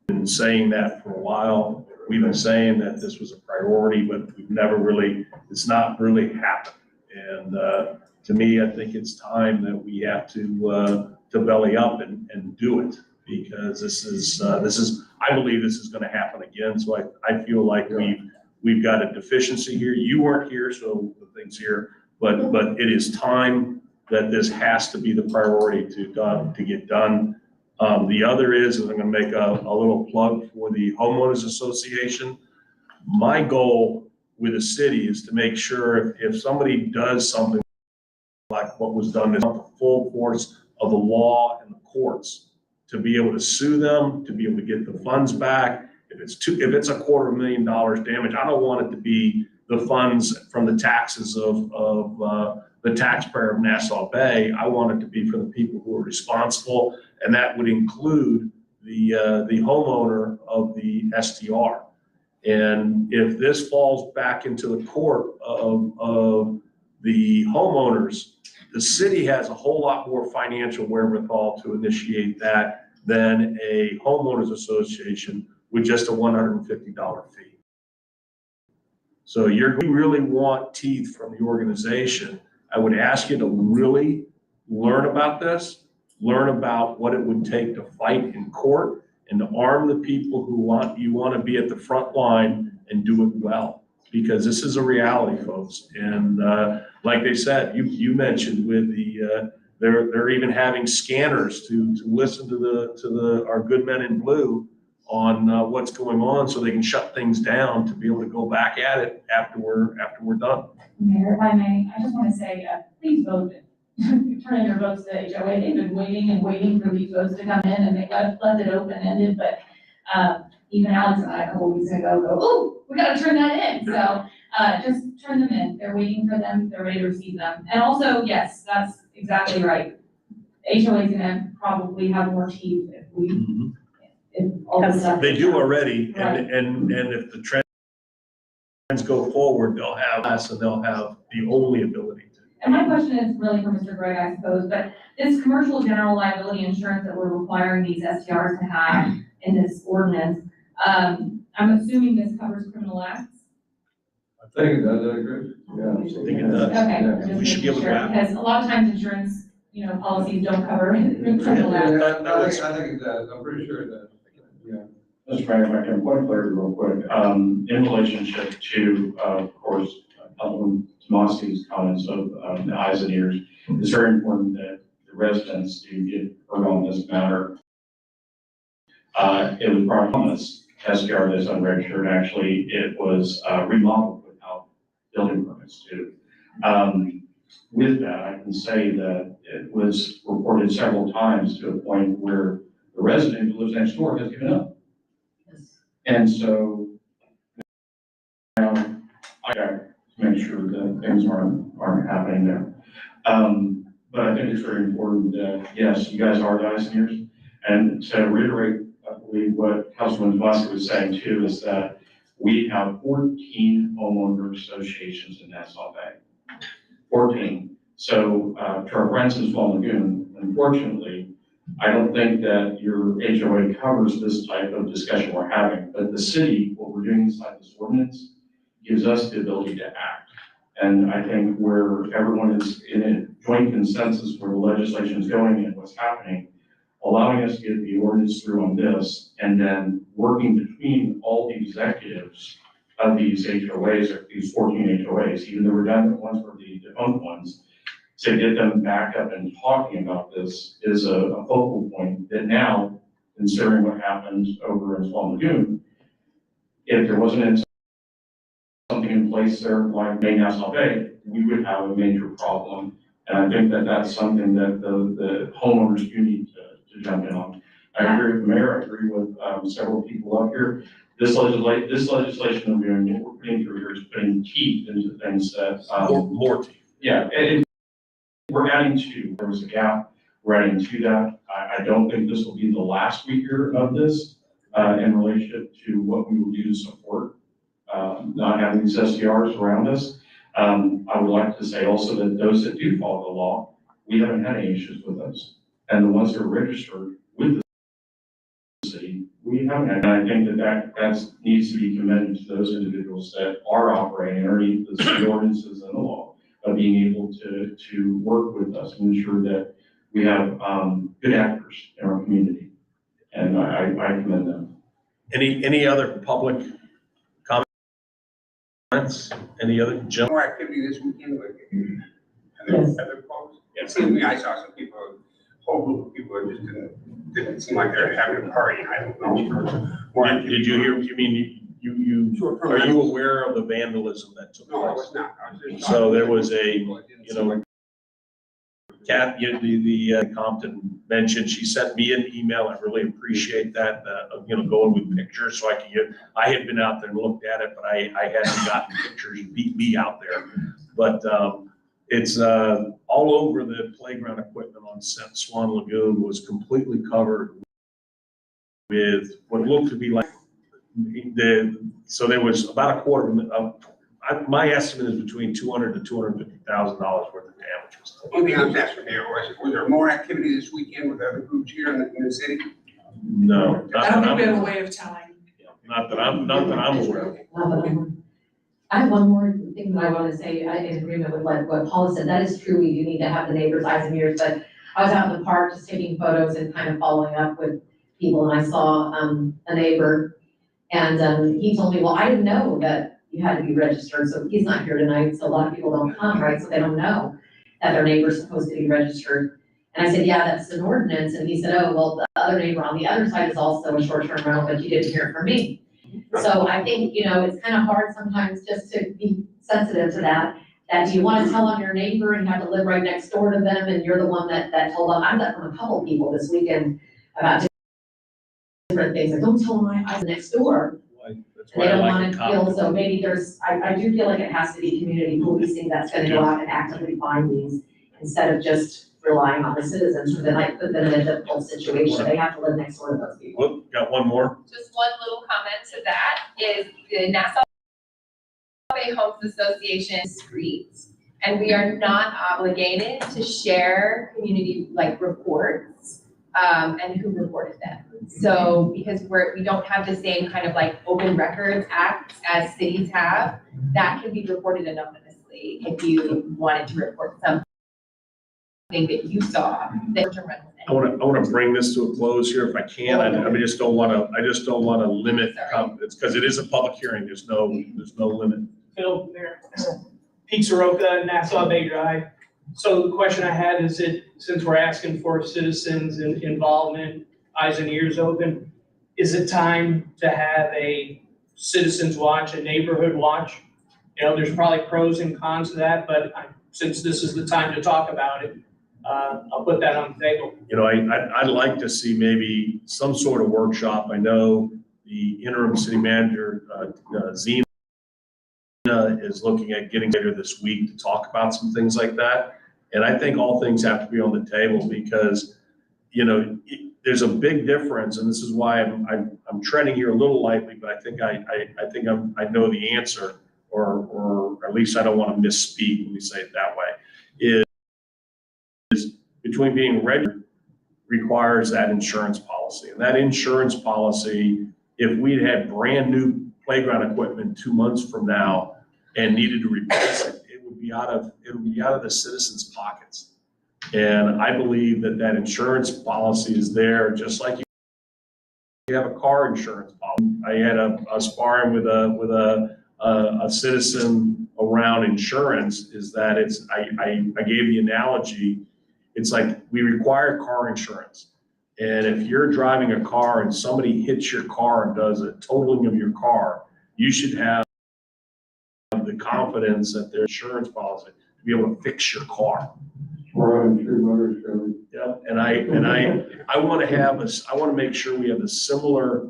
been saying that for a while. We've been saying that this was a priority, but it's not really happened. And to me, I think it's time that we have to belly up and do it, because this is I believe this is going to happen again. So I feel like we've got a deficiency here. You weren't here, so the thing's here, but it is time that this has to be the priority to get done. The other is I'm going to make a little plug for the homeowners association. My goal with the city is to make sure if somebody does something like what was done, is the full force of the law and the courts to be able to sue them, to be able to get the funds back. If it's $250,000 damage, I don't want it to be the funds from the taxes of the taxpayer of Nassau Bay. I want it to be for the people who are responsible, and that would include the homeowner of the STR. And if this falls back into the court of the homeowners, the city has a whole lot more financial wherewithal to initiate that than a homeowners association with just a $150 fee. So we really want teeth from the organization. I would ask you to really learn about this, learn about what it would take to fight in court, and to arm the people who you want to be at the front line and do it well. because this is a reality, folks. And like they said, you mentioned with the, they're even having scanners to listen to our good men in blue on what's going on, so they can shut things down to be able to go back at it after we're done. Mayor, if I may, I just want to say, please vote. Turn in your votes to HOA. They've been waiting and waiting for these votes to come in, and they left it open-ended, but even Alex and I a couple weeks ago go, oh, we gotta turn that in. So just turn them in. They're waiting for them. They're ready to receive them. And also, yes, that's exactly right. HOA is gonna probably have more teeth if we, if all the stuff. They do already, Right. and if the trends go forward, they'll have us, and they'll have the only ability to. And my question is really for Mr. Gregg, I suppose, but this commercial general liability insurance that we're requiring these STRs to have in this ordinance, I'm assuming this covers criminal acts? I think it does, I agree. Yeah. I think it does. Okay. Yeah. just We should making give it sure, back. because a lot of times insurance, policies don't cover criminal Yeah, acts. I think it does, I'm pretty sure it does. Yeah. Mr. Mayor, if I can point clarity real quick, in relationship to, of course, Councilman Tomasi's comments of the eyes and ears, it's very important that the residents do get heard on this matter. It was brought on this SDR that's unregistered, actually, it was remodeled without building permits too. With that, I can say that it was reported several times to a point where the resident who lives next door has given up. And so now I got to make sure that things aren't happening there. But I think it's very important that, yes, you guys are the eyes and ears. And to reiterate, I believe what Councilman Tomasi was saying too, is that we have 14 homeowner associations in Nassau Bay. 14. So to our friends in Small Lagoon, unfortunately, I don't think that your HOA covers this type of discussion we're having, but the city, what we're doing inside this ordinance, gives us the ability to act. And I think where everyone is in a joint consensus where the legislation is going and what's happening, allowing us to get the ordinance through on this, and then working between all the executives of these HOAs, or these 14 HOAs, even the redundant ones or the defunct ones, to get them back up and talking about this is a focal point that now, considering what happened over in Small Lagoon, if there wasn't something in place there like Main Nassau Bay, we would have a major problem. And I think that that's something that the homeowners do need to jump in on. I agree with the mayor, I agree with several people up here. This legislation that we're putting through here is putting teeth into things that. More teeth. Yeah, we're adding to, there was a gap, we're adding to that. I don't think this will be the last we hear of this in relationship to what we will do to support not having these SDRs around us. I would like to say also that those that do follow the law, we haven't had any issues with those. And the ones that are registered with the city, we haven't had. And I think that needs to be commended to those individuals that are operating underneath the city ordinances and the law, of being able to work with us and ensure that we have good actors in our community. And I commend them. Any other public comments? Any other gentlemen? More activity this weekend with Yes. other folks. It seemed to me, I saw some people, a whole group of people just didn't seem like they're having a party. I don't know. Did you hear, you mean, are you aware of the vandalism that took place? No, I was not. I was just So there was the Compton mentioned, she sent me an email. I really appreciate that, going with pictures so I had been out there and looked at it, but I hadn't gotten pictures, beat me out there. But it's all over the playground equipment on Swan Lagoon was completely covered with what looked to be like so there was about a quarter of my estimate is between $200,000 to $250,000 worth of damages. One thing I was asking there was there more activity this weekend with other groups here in the city? No. I don't think we have a way of telling. Not that I'm aware of. I have one more thing that I want to say in agreement with what Paula said. That is true. We do need to have the neighbors' eyes and ears, but I was out in the park just taking photos and kind of following up with people, and I saw a neighbor, and he told me, well, I didn't know that you had to be registered, so he's not here tonight, so a lot of people don't come, right, so they don't know that their neighbor's supposed to be registered. And I said, yeah, that's an ordinance, and he said, oh, well, the other neighbor on the other side is also a short-term rental, but you didn't hear it from me. So I think, you know, it's kind of hard sometimes just to be sensitive to that do you want to tell on your neighbor and have to live right next door to them, and you're the one that told them. I've got from a couple people this weekend about different things, like, don't tell my eyes next door. That's They why I don't like want the to feel, comment. so maybe I do feel like it has to be community policing that's gonna go out and actively find these, instead of just relying on the citizens, who then like put them in a difficult situation, they have to live next door to those people. Whoop, got one more? Just one little comment to that is the Nassau Bay Homes Association streets, and we are not obligated to share community like reports, and who reported them. So because we don't have the same kind of like open records act as cities have, that can be reported anonymously if you wanted to report something that you saw that I want to bring this to a close here if I can. I just don't want to limit, it's because it is a public hearing. There's no limit. Phil, there, Pete Soroka, Nassau Bay Drive. So the question I had is since we're asking for citizens involvement, eyes and ears open, is it time to have a citizens watch, a neighborhood watch? You know, there's probably pros and cons to that, but since this is the time to talk about it, I'll put that on the table. You know, I'd like to see maybe some sort of workshop. I know the interim city manager, Zena, is looking at getting later this week to talk about some things like that. And I think all things have to be on the table because, you know, there's a big difference, and this is why I'm treading here a little lightly, but I think I know the answer, or at least I don't want to misspeak when we say it that way. Is between being registered requires that insurance policy, and that insurance policy, if we'd had brand new playground equipment 2 months from now and needed to replace it, it would be out of the citizens' pockets. And I believe that insurance policy is there, just like you have a car insurance policy. I had a sparring with a citizen around insurance, is that I gave the analogy, it's like we require car insurance. And if you're driving a car and somebody hits your car and does a totaling of your car, you should have the confidence that their insurance policy to be able to fix your car. Yep, and I want to make sure we have a similar,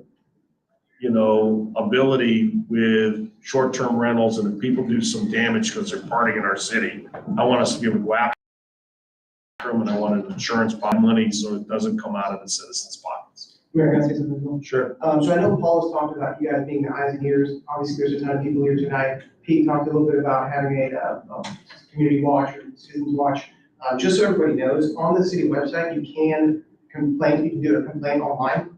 you know, ability with short-term rentals, and if people do some damage because they're partying in our city, I want us to be able to go after them, and I want an insurance money so it doesn't come out of the citizens' pockets. Mayor, can I say something as well? Sure. So I know Paul has talked about you guys being the eyes and ears. Obviously, there's a ton of people here tonight. Pete talked a little bit about having a community watch or citizens watch. Just so everybody knows, on the city website, you can complain. You can do a complaint online.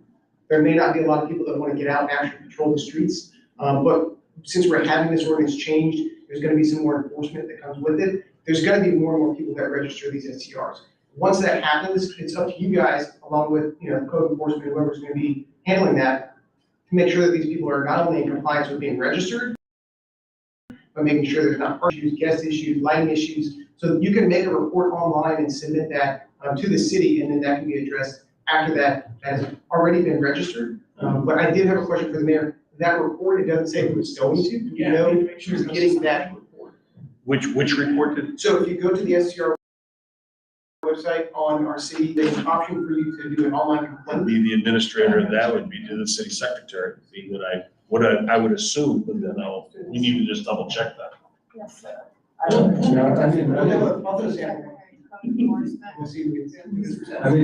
There may not be a lot of people that want to get out and actually patrol the streets, but since we're having this ordinance changed, there's going to be some more enforcement that comes with it. There's going to be more and more people that register these STRs. Once that happens, it's up to you guys, along with, you know, code enforcement, whoever's going to be handling that, to make sure that these people are not only in compliance with being registered, but making sure there's not park issues, guest issues, lighting issues. So you can make a report online and submit that to the city, and then that can be addressed after that has already been registered. But I did have a question for the mayor. That report, it doesn't say who it's going to. Do you know who's getting that report? Which report did? So if you go to the STR website on our city, there's an option for you to do an online complaint. Be the administrator, and that would be to the city secretary, be what I would assume, but then we need to just double check that. Yes, sir. I need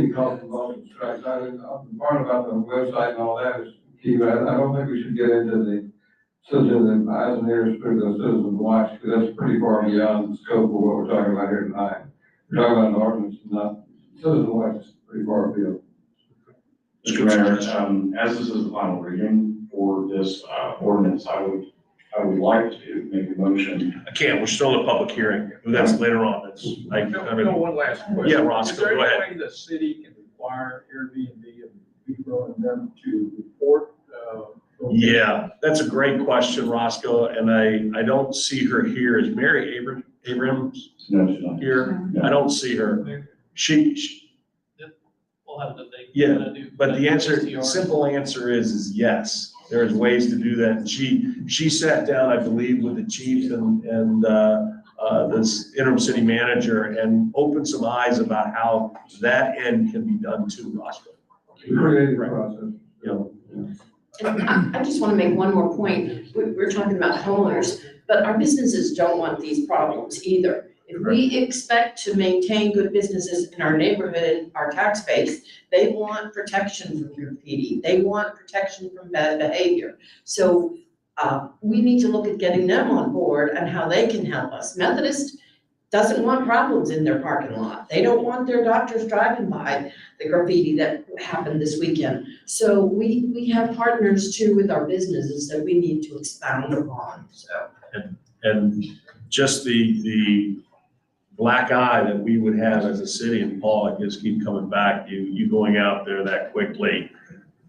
to call the motion strikes. The part about the website and all that is key, but I don't think we should get into the citizen eyes and ears for the citizen watch, because that's pretty far beyond the scope of what we're talking about here tonight. We're talking about an ordinance, not citizen watch, is pretty far afield. Mr. Mayor, as this is the final reading for this ordinance, I would like to make a motion. I can't, we're still in a public hearing. That's later on. One last question. Yeah, Ross, Is there go ahead. any way the city can require Airbnb and people and them to report Yeah, that's a great question, Roscoe, and I don't see her here. Is Mary Abrams No, she's not. here? I don't see her. She We'll have the thing. yeah, but the answer, simple answer is yes. There's ways to do that. And she sat down, I believe, with the chief and this interim city manager and opened some eyes about how that end can be done too, Roscoe. Creative process. And I just want to make one more point. We're talking about homeowners, but our businesses don't want these problems either. If we expect to maintain good businesses in our neighborhood, our tax base, they want protection from graffiti. They want protection from bad behavior. So we need to look at getting them on board and how they can help us. Methodist doesn't want problems in their parking lot. They don't want their doctors driving by the graffiti that happened this weekend. So we have partners too with our businesses that we need to expound upon, so. And just the black eye that we would have as a city, and Paul, I just keep coming back, you going out there that quickly.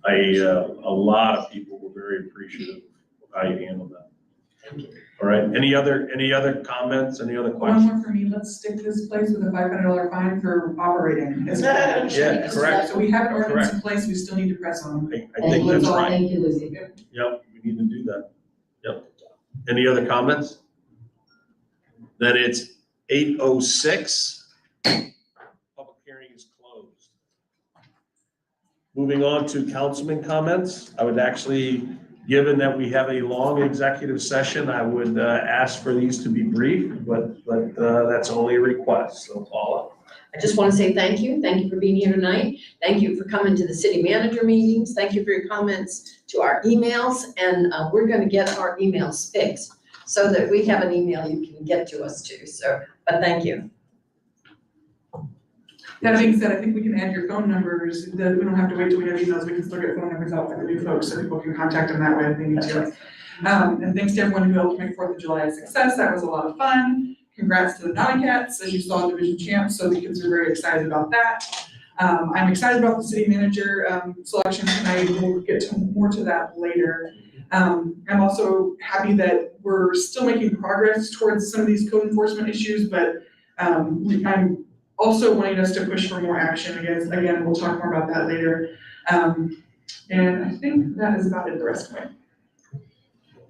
A lot of people were very appreciative of how you handled that. Thank you. All right, any other comments, any other One questions? more for me, let's stick this place with a $500 fine for operating. Yeah, correct. So we have an ordinance in place, we still need to press on. I think that's right. Thank you, Lucy. Yep, we need to do that. Yep. Any other comments? Then it's 8:06. Public hearing is closed. Moving on to councilman comments, I would actually, given that we have a long executive session, I would ask for these to be brief, but that's only a request. So Paula. I just want to say thank you. Thank you for being here tonight. Thank you for coming to the city manager meetings. Thank you for your comments to our emails. And we're going to get our emails fixed so that we have an email you can get to us too. So, but thank you. That being said, I think we can add your phone numbers, that we don't have to wait till we have emails, we can still get phone numbers out for the new folks so people can contact them that way if they need to. And thanks to everyone who helped make 4th of July a success. That was a lot of fun. Congrats to the Naughty Cats, as you saw division champs, so the kids are very excited about that. I'm excited about the city manager selection tonight. We'll get more to that later. I'm also happy that we're still making progress towards some of these code enforcement issues, but I'm also wanting us to push for more action. Again, we'll talk more about that later. And I think that is about it the rest of it.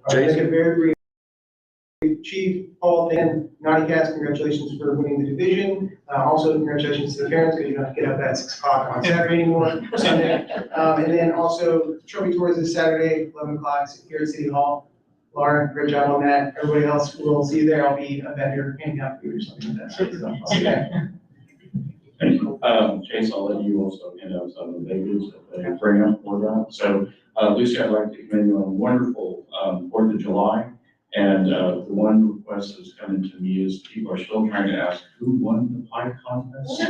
I'll make it very brief. Chief Paul, and Naughty Cats, congratulations for winning the division. Also, congratulations to the parents, because you don't have to get up at 6 o'clock on Saturday anymore, Sunday. And then also, trophy tours this Saturday, 11 o'clock here at City Hall. Laura, great job on that. Everybody else, we'll see you there. I'll be a vendor handing out food or something like that. So, okay. Thank you. Chase, I'll let you also hand out some of the babies that they bring up for that. So, Lucy, I'd like to commend you on a wonderful 4th of July. And the one request that's coming to me is people are still trying to ask who won the pie contest.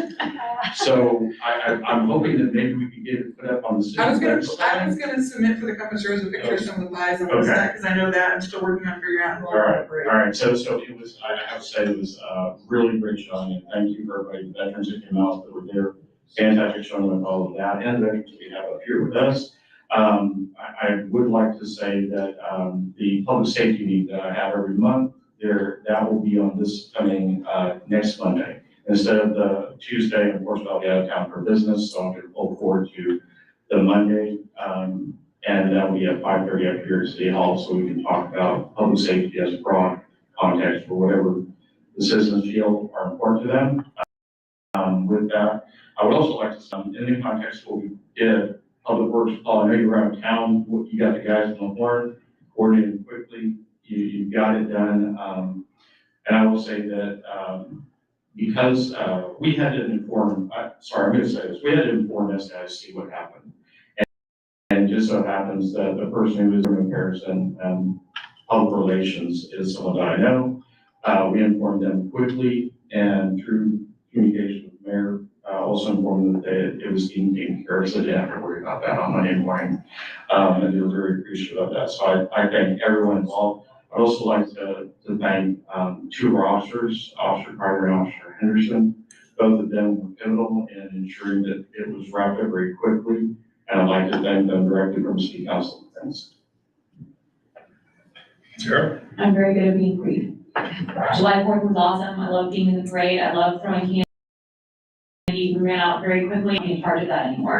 So I'm hoping that maybe we can get it put up on the city website. I was gonna submit for the couple shows with pictures of some of the pies and what's that, because I know that I'm still working on figuring out. All right. So it was, I have to say, it was really great showing, and thank you for everybody, the veterans that came out that were there. Fantastic showing with all of that, and the veterans we have up here with us. I would like to say that the public safety meet that I have every month, that will be on this coming next Monday. Instead of the Tuesday, of course, I'll be out of town for business, so I'm going to look forward to the Monday. And that will be at 5:30 up here at City Hall, so we can talk about public safety as a broad context for whatever the citizens feel are important to them. With that, I would also like to, in the context of what we did, Public Works, Paul, I know you were out of town, you got the guys on the horn, coordinated quickly, you got it done. And I will say that because we had to inform, I'm going to say this, we had to inform SIC what happened. And just so happens that the person who was doing comparison and public relations is someone that I know. We informed them quickly and through communication with the mayor, also informed them that it was being taken care of, so they didn't have to worry about that on Monday morning. And they were very appreciative of that. So I thank everyone involved. I'd also like to thank 2 of our officers, Officer Carter and Officer Henderson. Both of them were pivotal in ensuring that it was wrapped up very quickly. And I'd like to thank them directly from City Council. Thanks. Sure. I'm very good at being brief. July 4th was awesome. I love being in the parade. I love throwing candy. We ran out very quickly. I'm not in charge of that anymore.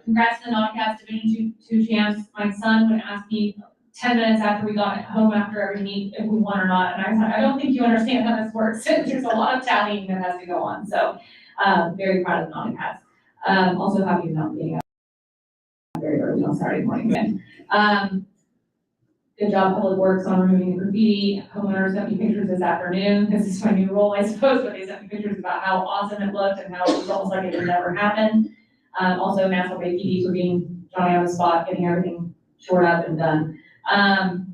Congrats to the non-cast Division 2 champs. My son would ask me 10 minutes after we got home after every meet if we won or not. And I was like, I don't think you understand how this works. There's a lot of tallying that has to go on. So very proud of the non-cast. Also happy about being out very early on Saturday morning. Good job, Public Works, on removing the graffiti. Homeowners sent me pictures this afternoon. This is my new role, I suppose, but they sent me pictures about how awesome it looked and how it was almost like it had never happened. Also, Nassau Bay PD for being Johnny on the spot, getting everything shored up and done. I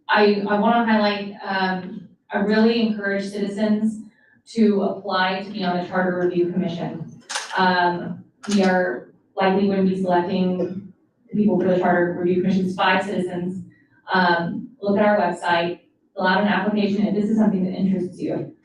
want to highlight, I really encourage citizens to apply to be on the Charter Review Commission. We are likely going to be selecting people for the Charter Review Commission, 5 citizens. Look at our website, fill out an application if this is something that interests you.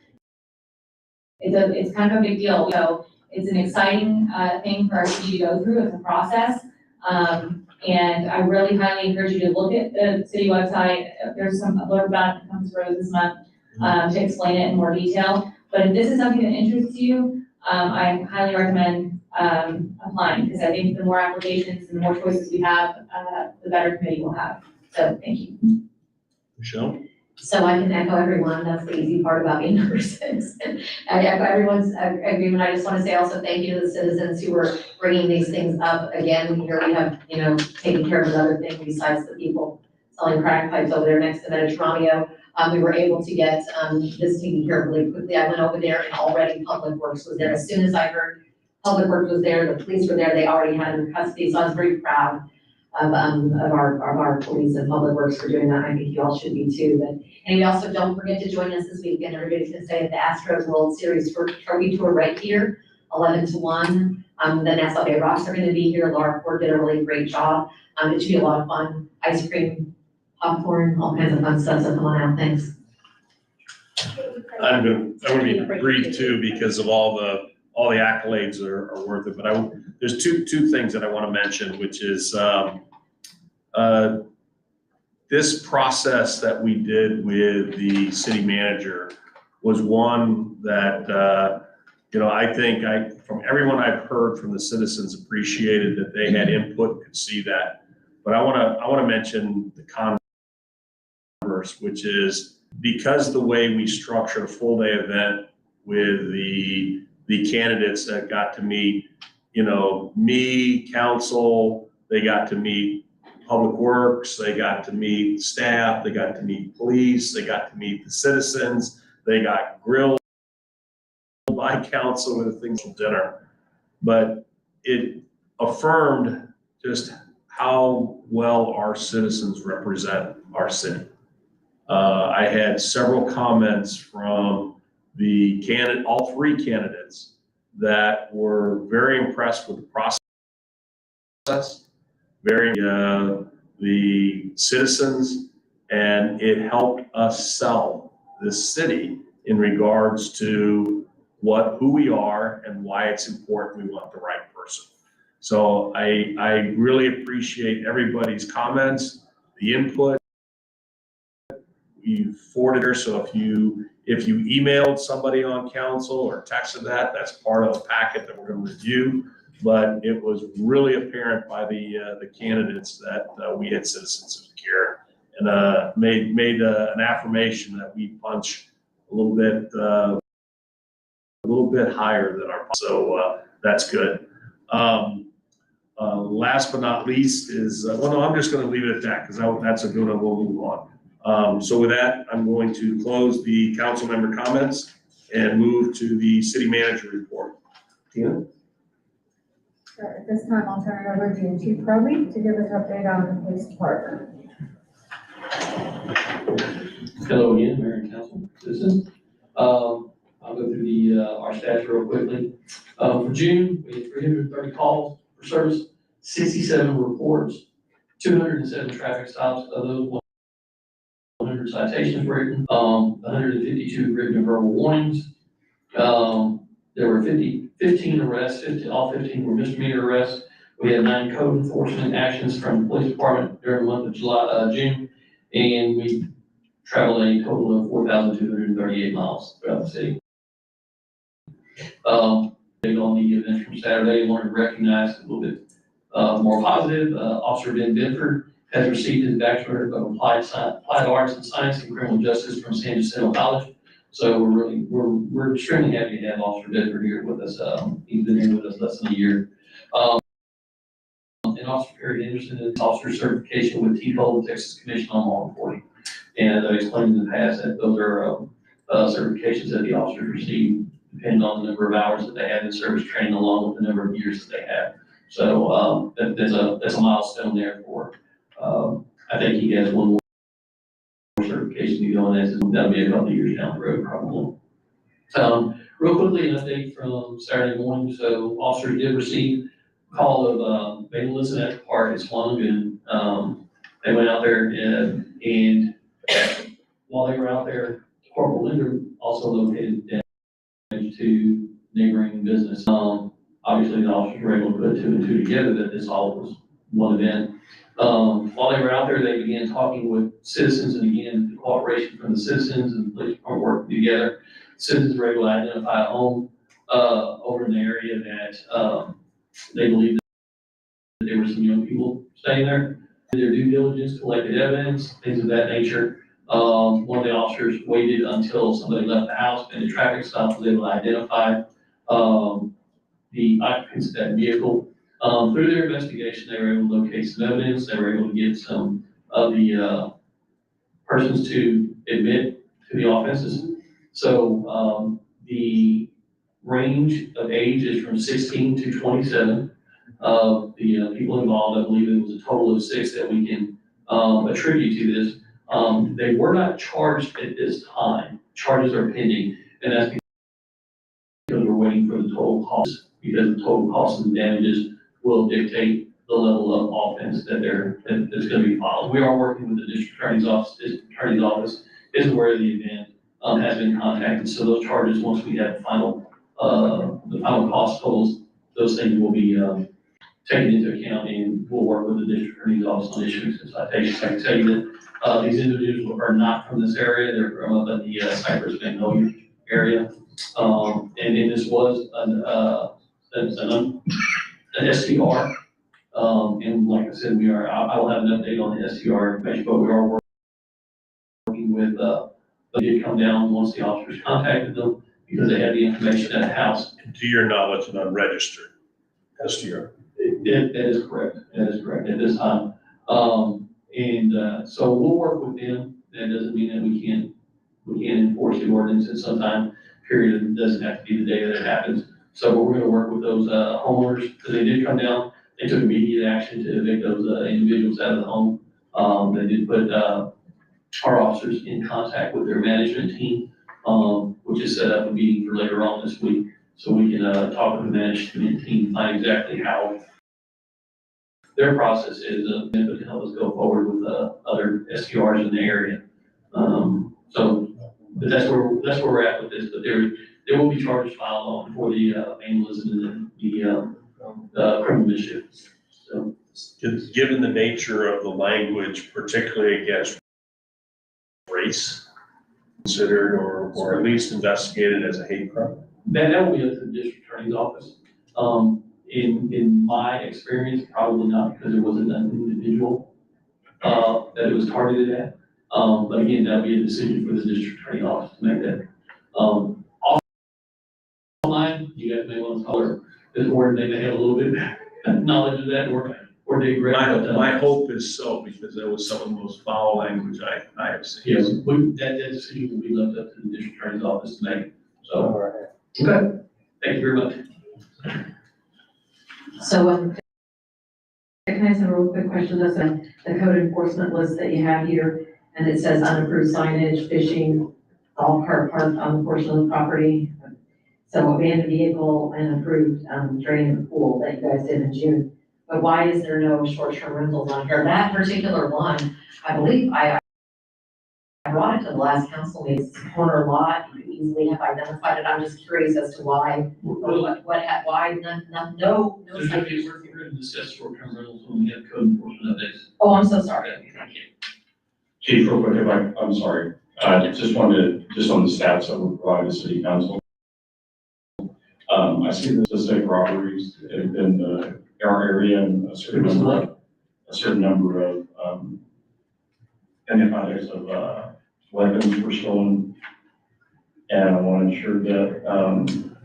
It's kind of a big deal. So it's an exciting thing for our city to go through. It's a process. And I really highly encourage you to look at the city website. There's some blurb about it that comes through this month to explain it in more detail. But if this is something that interests you, I highly recommend applying, because I think the more applications and the more choices we have, the better committee we'll have. So thank you. Michelle? So I can echo everyone, that's the easy part about being number 6. I echo everyone's agreement. I just want to say also thank you to the citizens who were bringing these things up. Again, here we have, taking care of another thing besides the people selling crack pipes over there next to Mediterranean. We were able to get this taken care of really quickly. I went over there and already Public Works was there. As soon as I heard Public Works was there, the police were there, they already had it in custody. So I was very proud of our police and Public Works for doing that. I think you all should be too. And we also don't forget to join us this weekend. Everybody's gonna stay at the Astros World Series Trophy Tour right here, 11 to 1. The Nassau Bay Rocks are gonna be here. Laura Ford did a really great job. It should be a lot of fun. Ice cream, popcorn, all kinds of fun stuff. So come on out. Thanks. I'm gonna be brief too, because of all the accolades are worth it. But there's two things that I want to mention, which is this process that we did with the city manager was one that I think from everyone I've heard from the citizens appreciated that they had input, could see that. But I want to mention the converse, which is because the way we structured a full day event with the candidates that got to meet, me, council, they got to meet Public Works, they got to meet staff, they got to meet police, they got to meet the citizens, they got grilled by council with a things for dinner. But it affirmed just how well our citizens represent our city. I had several comments from all 3 candidates that were very impressed with the process, the citizens, and it helped us sell this city in regards to who we are and why it's important we want the right person. So I really appreciate everybody's comments, the input. We forwarded her, so if you emailed somebody on council or texted that's part of the packet that we're going to review. But it was really apparent by the candidates that we had citizens who care, and made an affirmation that we punch a little bit higher than our. So that's good. Last but not least is I'm just going to leave it at that, because that's a good one. We'll move on. So with that, I'm going to close the council member comments and move to the city manager report. Tina? Sure. At this time, I'll turn it over to Chief Crowley to give us an update on the police department. Hello again, Mayor and Council, citizens. I'll go through our stats real quickly. For June, we had 330 calls for service, 67 reports, 207 traffic stops. Of those, 100 citations written, 152 written and verbal warnings. There were 15 arrests, all 15 were misdemeanor arrests, We had 9 code enforcement actions from the police department during the month of June, and we traveled a total of 4,238 miles throughout the city. Big on the events from Saturday, wanted to recognize a little bit more positive. Officer Ben Bedford has received his Bachelor of Applied Arts and Science in Criminal Justice from San Jacinto College. So we're extremely happy to have Officer Bedford here with us. He's been here with us less than a year. And Officer Perry Anderson is officer certification with TPOL, the Texas Commission on Law Enforcement. And as I explained in the past, that those are certifications that the officers receive depending on the number of hours that they have in service training along with the number of years that they have. So that's a milestone there for, I think he has one more certification to go on, that'll be a couple of years down the road probably. Real quickly, an update from Saturday morning. So officers did receive a call of vandalism at the park at Swan Lagoon. They went out there and while they were out there, Corporal Linder also located damage to neighboring business. Obviously, the officers were able to put 2 and 2 together that this all was one event. While they were out there, they began talking with citizens, and again, the cooperation from the citizens and the police department working together. Citizens were able to identify a home over in the area that they believed that there were some young people staying there. Did their due diligence, collected evidence, things of that nature. One of the officers waited until somebody left the house and the traffic stop was able to identify the occupants of that vehicle. Through their investigation, they were able to locate some evidence. They were able to get some of the persons to admit to the offenses. So the range of age is from 16 to 27. Of the people involved, I believe it was a total of 6 that we can attribute to this. They were not charged at this time. Charges are pending, and that's because we're waiting for the total cost, because the total cost of the damages will dictate the level of offense that's going to be filed. We are working with the district attorney's office. District attorney's office is aware of the event, has been contacted. So those charges, once we have the final cost totals, those things will be taken into account, and we'll work with the district attorney's office on issuing some citations. I can tell you that these individuals are not from this area. They're from up in the Cypress Magnolia area. And then this was an STR. And like I said, I will have an update on the STR information, but we are working with, they did come down once the officers contacted them because they had the information at the house. To your knowledge, an unregistered STR. That is correct. That is correct at this time. So we'll work with them. That doesn't mean that we can't enforce the ordinance at some time period. It doesn't have to be the day that it happens. So we're going to work with those homeowners because they did come down. They took immediate action to evict those individuals out of the home. They did put our officers in contact with their management team, which is set up a meeting for later on this week. So we can talk with the management team, find exactly how their process is, to help us go forward with other STRs in the area. But that's where we're at with this. But there will be charges filed on for the vandalism and the criminal mischief. So, given the nature of the language, particularly against race, considered or at least investigated as a hate crime? That will be up to the district attorney's office. In my experience, probably not, because it wasn't an individual that it was targeted at. But again, that'll be a decision for the district attorney's office to make that. Online, you guys may want to call her this morning, they may have a little bit of knowledge of that or they agree. My hope is so, because that was some of the most foul language I have seen. Yes, that decision will be left up to the district attorney's office to make. So, okay, thank you very much. So, can I ask a real quick question? That's the code enforcement list that you have here, and it says unapproved signage, fishing, golf cart parked on the portion of the property. So abandoned vehicle and approved draining the pool that you guys did in June. But why is there no short-term rentals on here? That particular one, I believe I brought it to the last council meeting, it's a corner lot, you could easily have identified it, I'm just curious as to why, or why no There's gonna be, we're gonna discuss short-term rentals when we have code enforcement updates. Oh, I'm so sorry. Thank you. Chief, real quick, I'm sorry, just wanted, just on the stats that were provided to city council. I see the statistic robberies in our area and a certain number of, identifiers of, weapons were stolen. And I want to ensure that,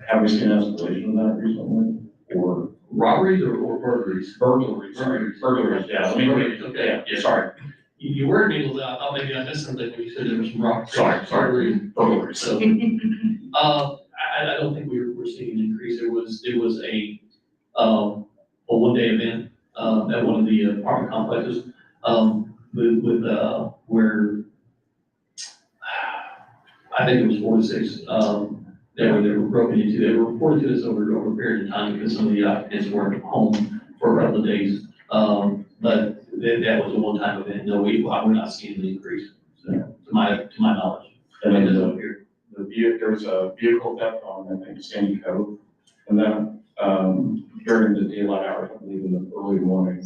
have we seen an escalation of that recently? Or Robberies or burglaries? burglaries, sorry, burglaries, yeah, let me, Okay. yeah, sorry. You were able to, I thought maybe I missed something when you said there was some robberies. Sorry, burglaries. So, I don't think we're seeing an increase. There was a one-day event, at one of the apartment complexes, where I think it was 4 to 6, they were broken into. They were reported to us over a period of time because some of the occupants weren't home for a couple of days. But that was a one-time event. No, we're not seeing an increase, so, to my knowledge. And then there was a vehicle theft on, I think, Sandy Cove. And then, during the daylight hours, I believe in the early morning,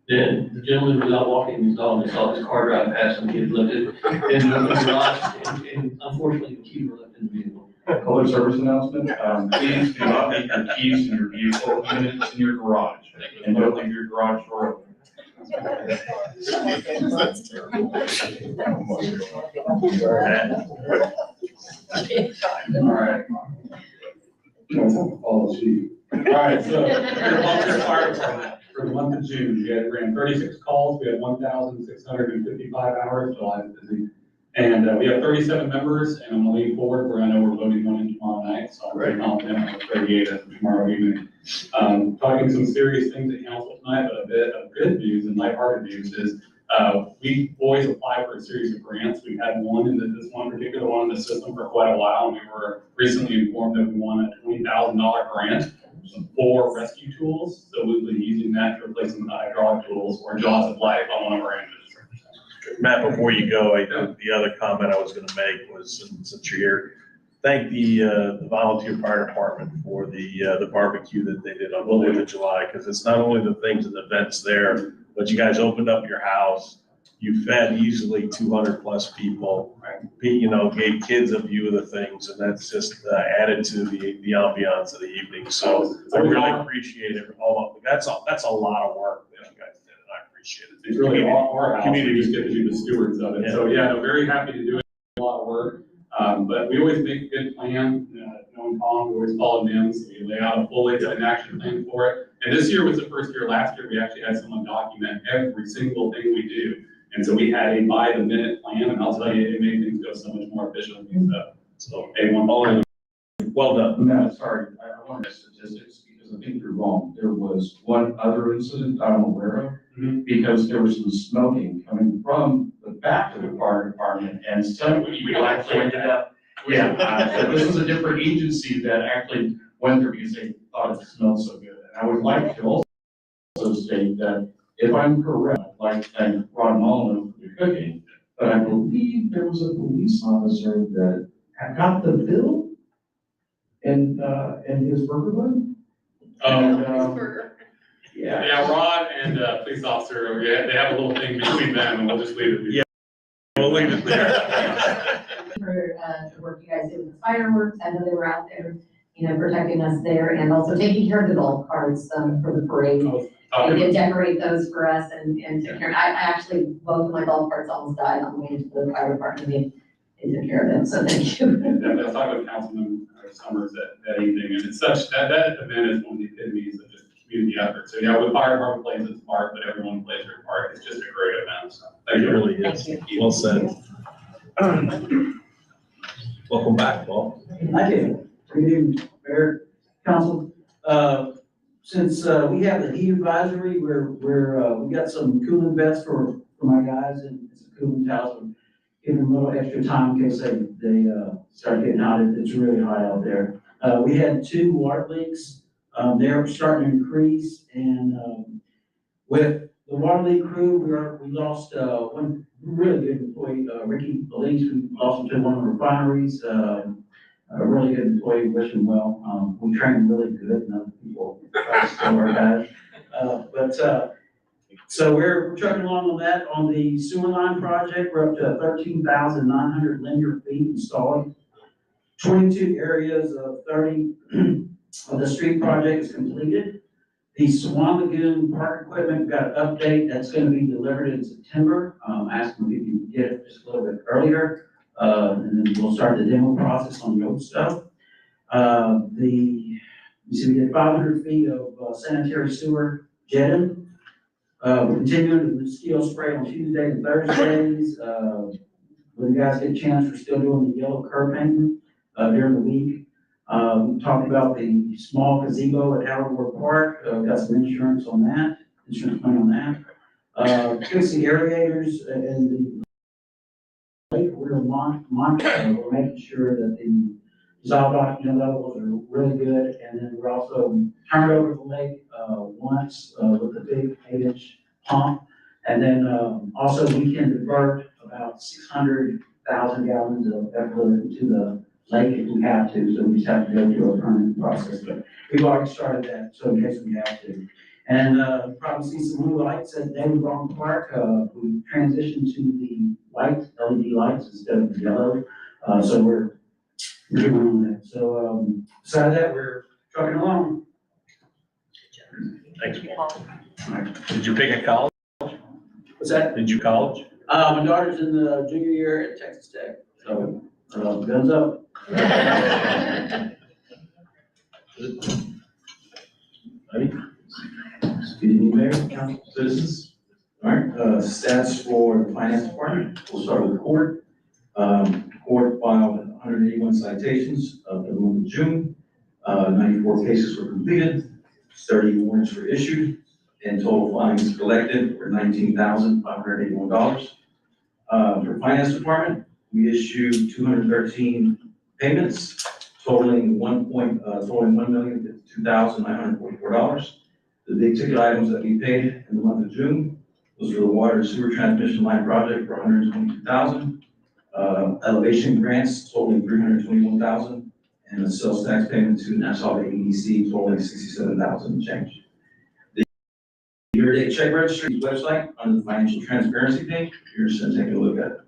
The gentleman was out walking his dog and saw his car drive past and he had left it in the garage, and unfortunately, the keys were left in the vehicle. public service announcement, please do not leave your keys in your vehicle, even if it's in your garage. And don't leave your garage door open. All right. All right, so your volunteer fire department for the month of June, we ran 36 calls, we had 1,655 hours, July is busy. And we have 37 members, and I'm leaning forward, where I know we're voting one in tomorrow night, so I'm very confident with 38 as of tomorrow evening. Talking some serious things at council tonight, but a bit of good news and lighthearted news is we always apply for a series of grants. We've had one in this one particular one in the system for quite a while, and we were recently informed that we won a $20,000 grant for rescue tools. So we'll be using that to replace some of the hydraulic tools or jaws of life on one of our engines. Matt, before you go, the other comment I was gonna make was, since you're here, thank the volunteer fire department for the barbecue that they did on the 4th of July, because it's not only the things and events there, but you guys opened up your house, you fed easily 200 plus people, you know, gave kids a view of the things, and that's just added to the ambiance of the evening. So I really appreciate it. That's a lot of work that you guys did, and I appreciate it. It's really our house, we just get to be the stewards of it. So yeah, no, very happy to do it, a lot of work. But we always make a good plan, knowing Tom, we always follow them, so we lay out a full and action plan for it. And this year was the first year. Last year, we actually had someone document every single thing we do. And so we had a by the minute plan, and I'll tell you, it made things go so much more efficiently. So, Well done. Matt, sorry, I want to statistics because I think you're wrong. There was one other incident I'm aware of, because there was some smoking coming from the back of the fire department, and so we actually ended up, so this was a different agency that actually went there because they thought it smelled so good. And I would like to also state that if I'm correct, I'd like to thank Ron Mullen for the cooking, but I believe there was a police officer that had got the bill and his burger bun. Yeah, Rod and police officer, they have a little thing between them, and we'll just leave it. Yeah, we'll leave it there. For the work you guys did with the fireworks, I know they were out there, you know, protecting us there, and also taking care of the golf carts for the parade. They did decorate those for us and take care. I actually, both of my golf carts almost died on the way to the fire department. They took care of them, so thank you. That's talking with Councilman Summers that evening, and it's such, that event is one of the epitomes of just community effort. So yeah, with fire department plays its part, but everyone plays their part. It's just a great event, so thank you. It really is. Well said. Welcome back, Paul. Thank you. Good evening, Mayor, Council. Since we have the heat advisory, we got some cooling vests for my guys, and it's a cooling towel, so give them a little extra time in case they start getting hot. It's really hot out there. We had 2 water leaks. They're starting to increase, and with the water leak crew, we lost one really good employee, Ricky Belize, who also to one of the refineries, a really good employee, wish him well. We train him really good, and other people try to steal our guys. So we're trucking along on that. On the sewer line project, we're up to 13,900 linear feet installed. 22 areas of 30 of the street project is completed. The Swan Lagoon Park equipment got an update that's going to be delivered in September. Asking if you can get it just a little bit earlier, and then we'll start the demo process on the old stuff. We did 500 feet of sanitary sewer jetting. We're continuing the mosquito spray on Tuesdays and Thursdays. When you guys get a chance, we're still doing the yellow curb painting during the week. We talked about the small gazebo at Howard Ward Park. Got some insurance on that, insurance money on that. Fixing aerators and the lake, we're monitoring, we're making sure that the dissolved oxygen levels are really good. And then we're also turned over the lake once with the big 8-inch pump. And then also we can divert about 600,000 gallons of effluent into the lake if we have to, so we just have to go through a permanent process, but we've already started that, so in case we have to. And probably see some blue lights at David Brown Park. We transitioned to the white LED lights instead of the yellow, so we're doing on that. So besides that, we're trucking along. Thanks, Paul. Did you pick a college? What's that? Did you college? My daughter's in the junior year at Texas Tech, so guns up. Good evening, Mayor, Council, citizens. All right, stats for the Finance Department. We'll start with the court. Court filed 181 citations for the month of June. 94 cases were completed, 30 warrants were issued, and total fines collected were $19,581. For Finance Department, we issued 213 payments totaling $1,052,944. The big ticket items that we paid in the month of June was for the water and sewer transmission line project for $122,000, elevation grants totaling $321,000, and a sales tax payment to Nassau Bay EDC totaling $67,000 and change. The year-to-date check registry website on the financial transparency page, you're just taking a look at it.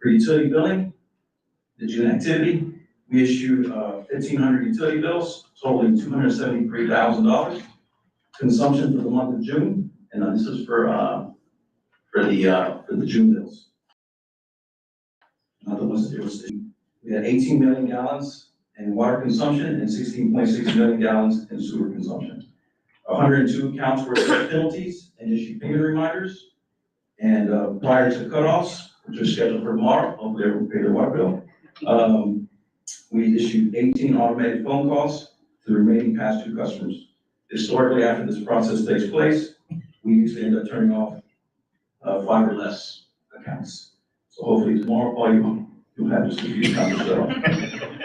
For utility billing, the June activity, we issued 1,500 utility bills totaling $273,000. Consumption for the month of June, and this is for the June bills. Not the ones that was. We had 18 million gallons in water consumption and 16.6 million gallons in sewer consumption. 102 accounts were penalties and issued payment reminders. And prior to cutoffs, which are scheduled for tomorrow, hopefully everyone will pay their water bill. We issued 18 automated phone calls to the remaining past due customers. Historically, after this process takes place, we usually end up turning off 5 or less accounts. So hopefully tomorrow, you'll have just a few accounts as well.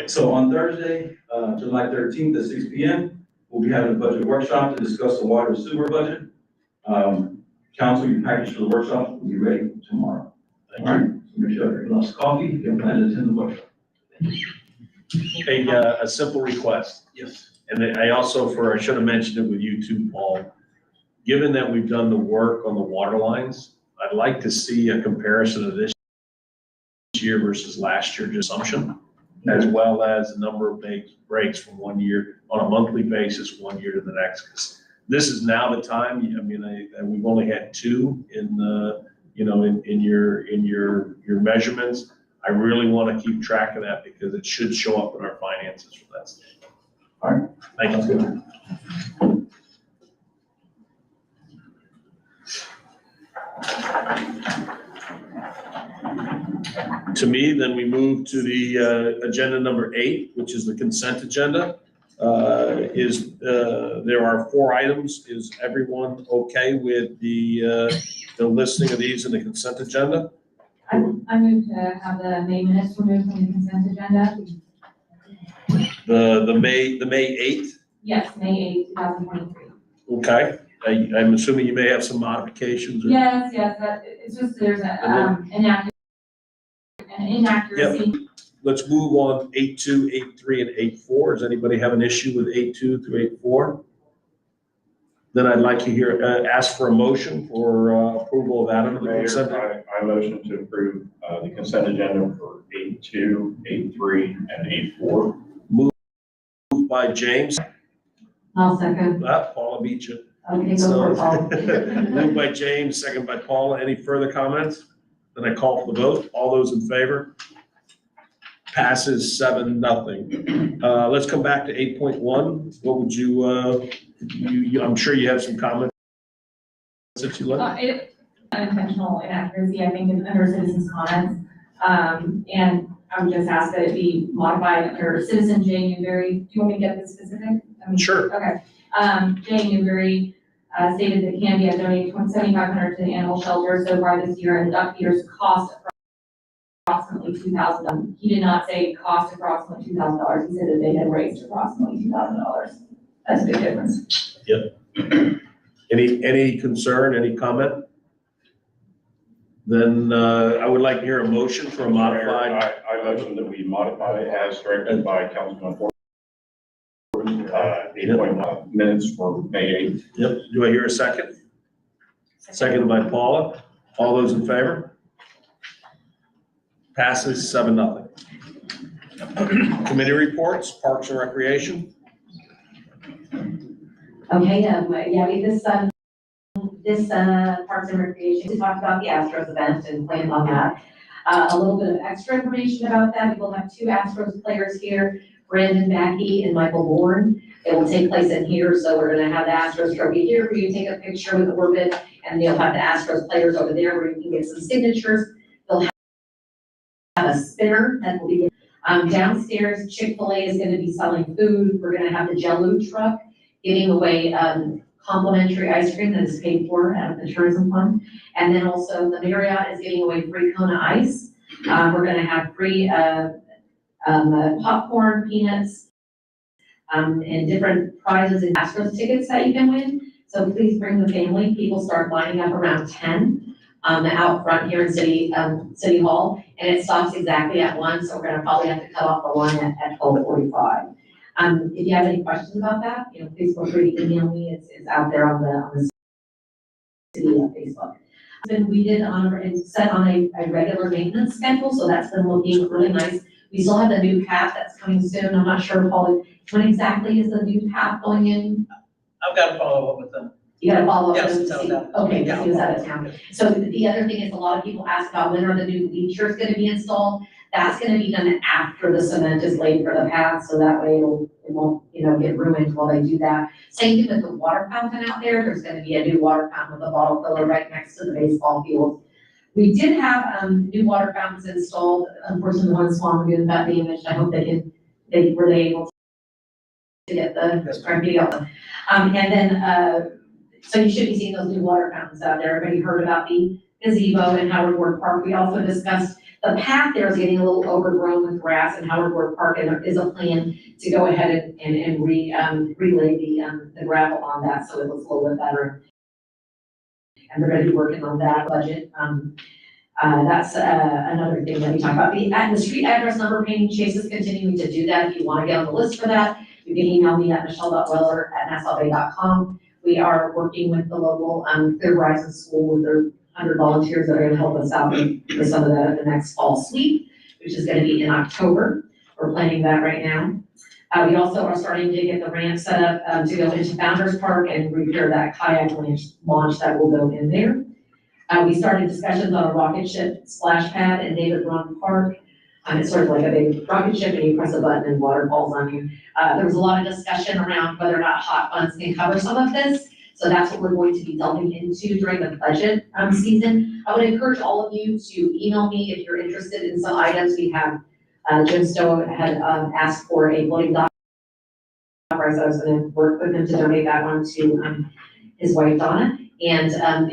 So on Thursday, July 13th at 6 p.m., we'll be having a budget workshop to discuss the water and sewer budget. Council, your package for the workshop will be ready tomorrow. All right, so make sure everyone loves coffee. You can plan to attend the workshop. A simple request. Yes. And I also, I should have mentioned it with you too, Paul. Given that we've done the work on the water lines, I'd like to see a comparison of this year versus last year consumption, as well as the number of breaks from 1 year on a monthly basis, 1 year to the next. 'Cause this is now the time. I mean, we've only had 2 in the, in your measurements. I really want to keep track of that because it should show up in our finances for that stage. All right. Thank you. To me, then we move to the agenda number 8, which is the consent agenda. There are 4 items. Is everyone okay with the listing of these in the consent agenda? I move to have the May minutes removed from the consent agenda. The May 8th? Yes, May 8th, 2023. Okay. I'm assuming you may have some modifications. Or... Yes, it's just, there's an inaccuracy. Yep. Let's move on 8.2, 8.3, and 8.4. Does anybody have an issue with 8.2 through 8.4? Then I'd like to hear, ask for a motion for approval of Adam. Mayor, I motion to approve the consent agenda for 8.2, 8.3, and 8.4. Moved by James. I'll second. Paula beat you. Okay, go for it, Paul. Moved by James, second by Paula. Any further comments? Then I call for the vote. All those in favor? Passes 7-0. Let's come back to 8.1. What would you, I'm sure you have some comments that you like. Unintentional inaccuracy, I think, is under citizens' comments. And I would just ask that it be modified under citizen Jay Newberry. Do you want me to get this specific? Sure. Okay. Jay Newberry stated that Candy had donated $7,500 to the animal shelter so far this year, and the duck feeders cost approximately $2,000. He did not say cost approximately $2,000. He said that they had raised approximately $2,000. That's a big difference. Yep. Any concern, any comment? Then I would like to hear a motion for a modified. I motion that we modify as directed by Councilman Ford. 8.1 minutes for May 8th. Yep. Do I hear a second? Second by Paula. All those in favor? Passes 7-0. Committee reports, Parks and Recreation. Okay, this Parks and Recreation, we talked about the Astros event and planned on that. A little bit of extra information about that. We will have 2 Astros players here, Brandon Mackey and Michael Bourne. It will take place in here, so we're gonna have the Astros trophy here for you to take a picture with the orbit, and they'll have the Astros players over there where you can get some signatures. They'll have a spinner that will be downstairs. Chick-fil-A is gonna be selling food. We're gonna have the Jell-O truck giving away complimentary ice cream that is paid for out of the tourism fund. And then also the Marriott is giving away free Kona ice. We're gonna have free popcorn, peanuts, and different prizes and Astros tickets that you can win. So please bring the family. People start lining up around 10 out front here in City Hall, and it stops exactly at 1, so we're gonna probably have to cut off the line at 12:45. If you have any questions about that, please feel free to email me. It's out there on the city Facebook. Then we did set on a regular maintenance schedule, so that's been looking really nice. We still have the new path that's coming soon. I'm not sure, Paul, when exactly is the new path going in? I've got to follow up with them. You gotta follow up Yes, with no them. doubt. Okay, Yeah, because he was I'll out of town. So the other thing is, a lot of people ask about when are the new bleachers gonna be installed? That's gonna be done after the cement is laid for the path, so that way it won't, get ruined while they do that. Same thing with the water fountain out there. There's gonna be a new water fountain with a bottle filler right next to the baseball field. We did have new water fountains installed. Unfortunately, the one in Swan Lagoon got damaged. I hope were they able to get the cranky out. And then so you should be seeing those new water fountains out there. Everybody heard about the gazebo in Howard Ward Park. We also discussed the path there is getting a little overgrown with grass in Howard Ward Park, and there is a plan to go ahead and relay the gravel on that so it looks a little bit better. And they're gonna be working on that budget. That's another thing that we talked about. The street address number painting, Chase is continuing to do that. If you want to get on the list for that, you can email me at michelle.weller@nassaubay.com. We are working with the local Clear Horizon School with their 100 volunteers that are going to help us out with some of the next fall sweep, which is going to be in October. We're planning that right now. We also are starting to get the ramp set up to go into Founders Park and repair that kayak launch that will go in there. We started discussions on a rocket ship splash pad in David Run Park. It's sort of like a big rocket ship, and you press a button and water falls on you. There was a lot of discussion around whether or not hot funds can cover some of this. So that's what we're going to be delving into during the budget season. I would encourage all of you to email me if you're interested in some items. We have, Jim Stowe had asked for a floating dock. I was going to work with him to donate that one to his wife Donna. And if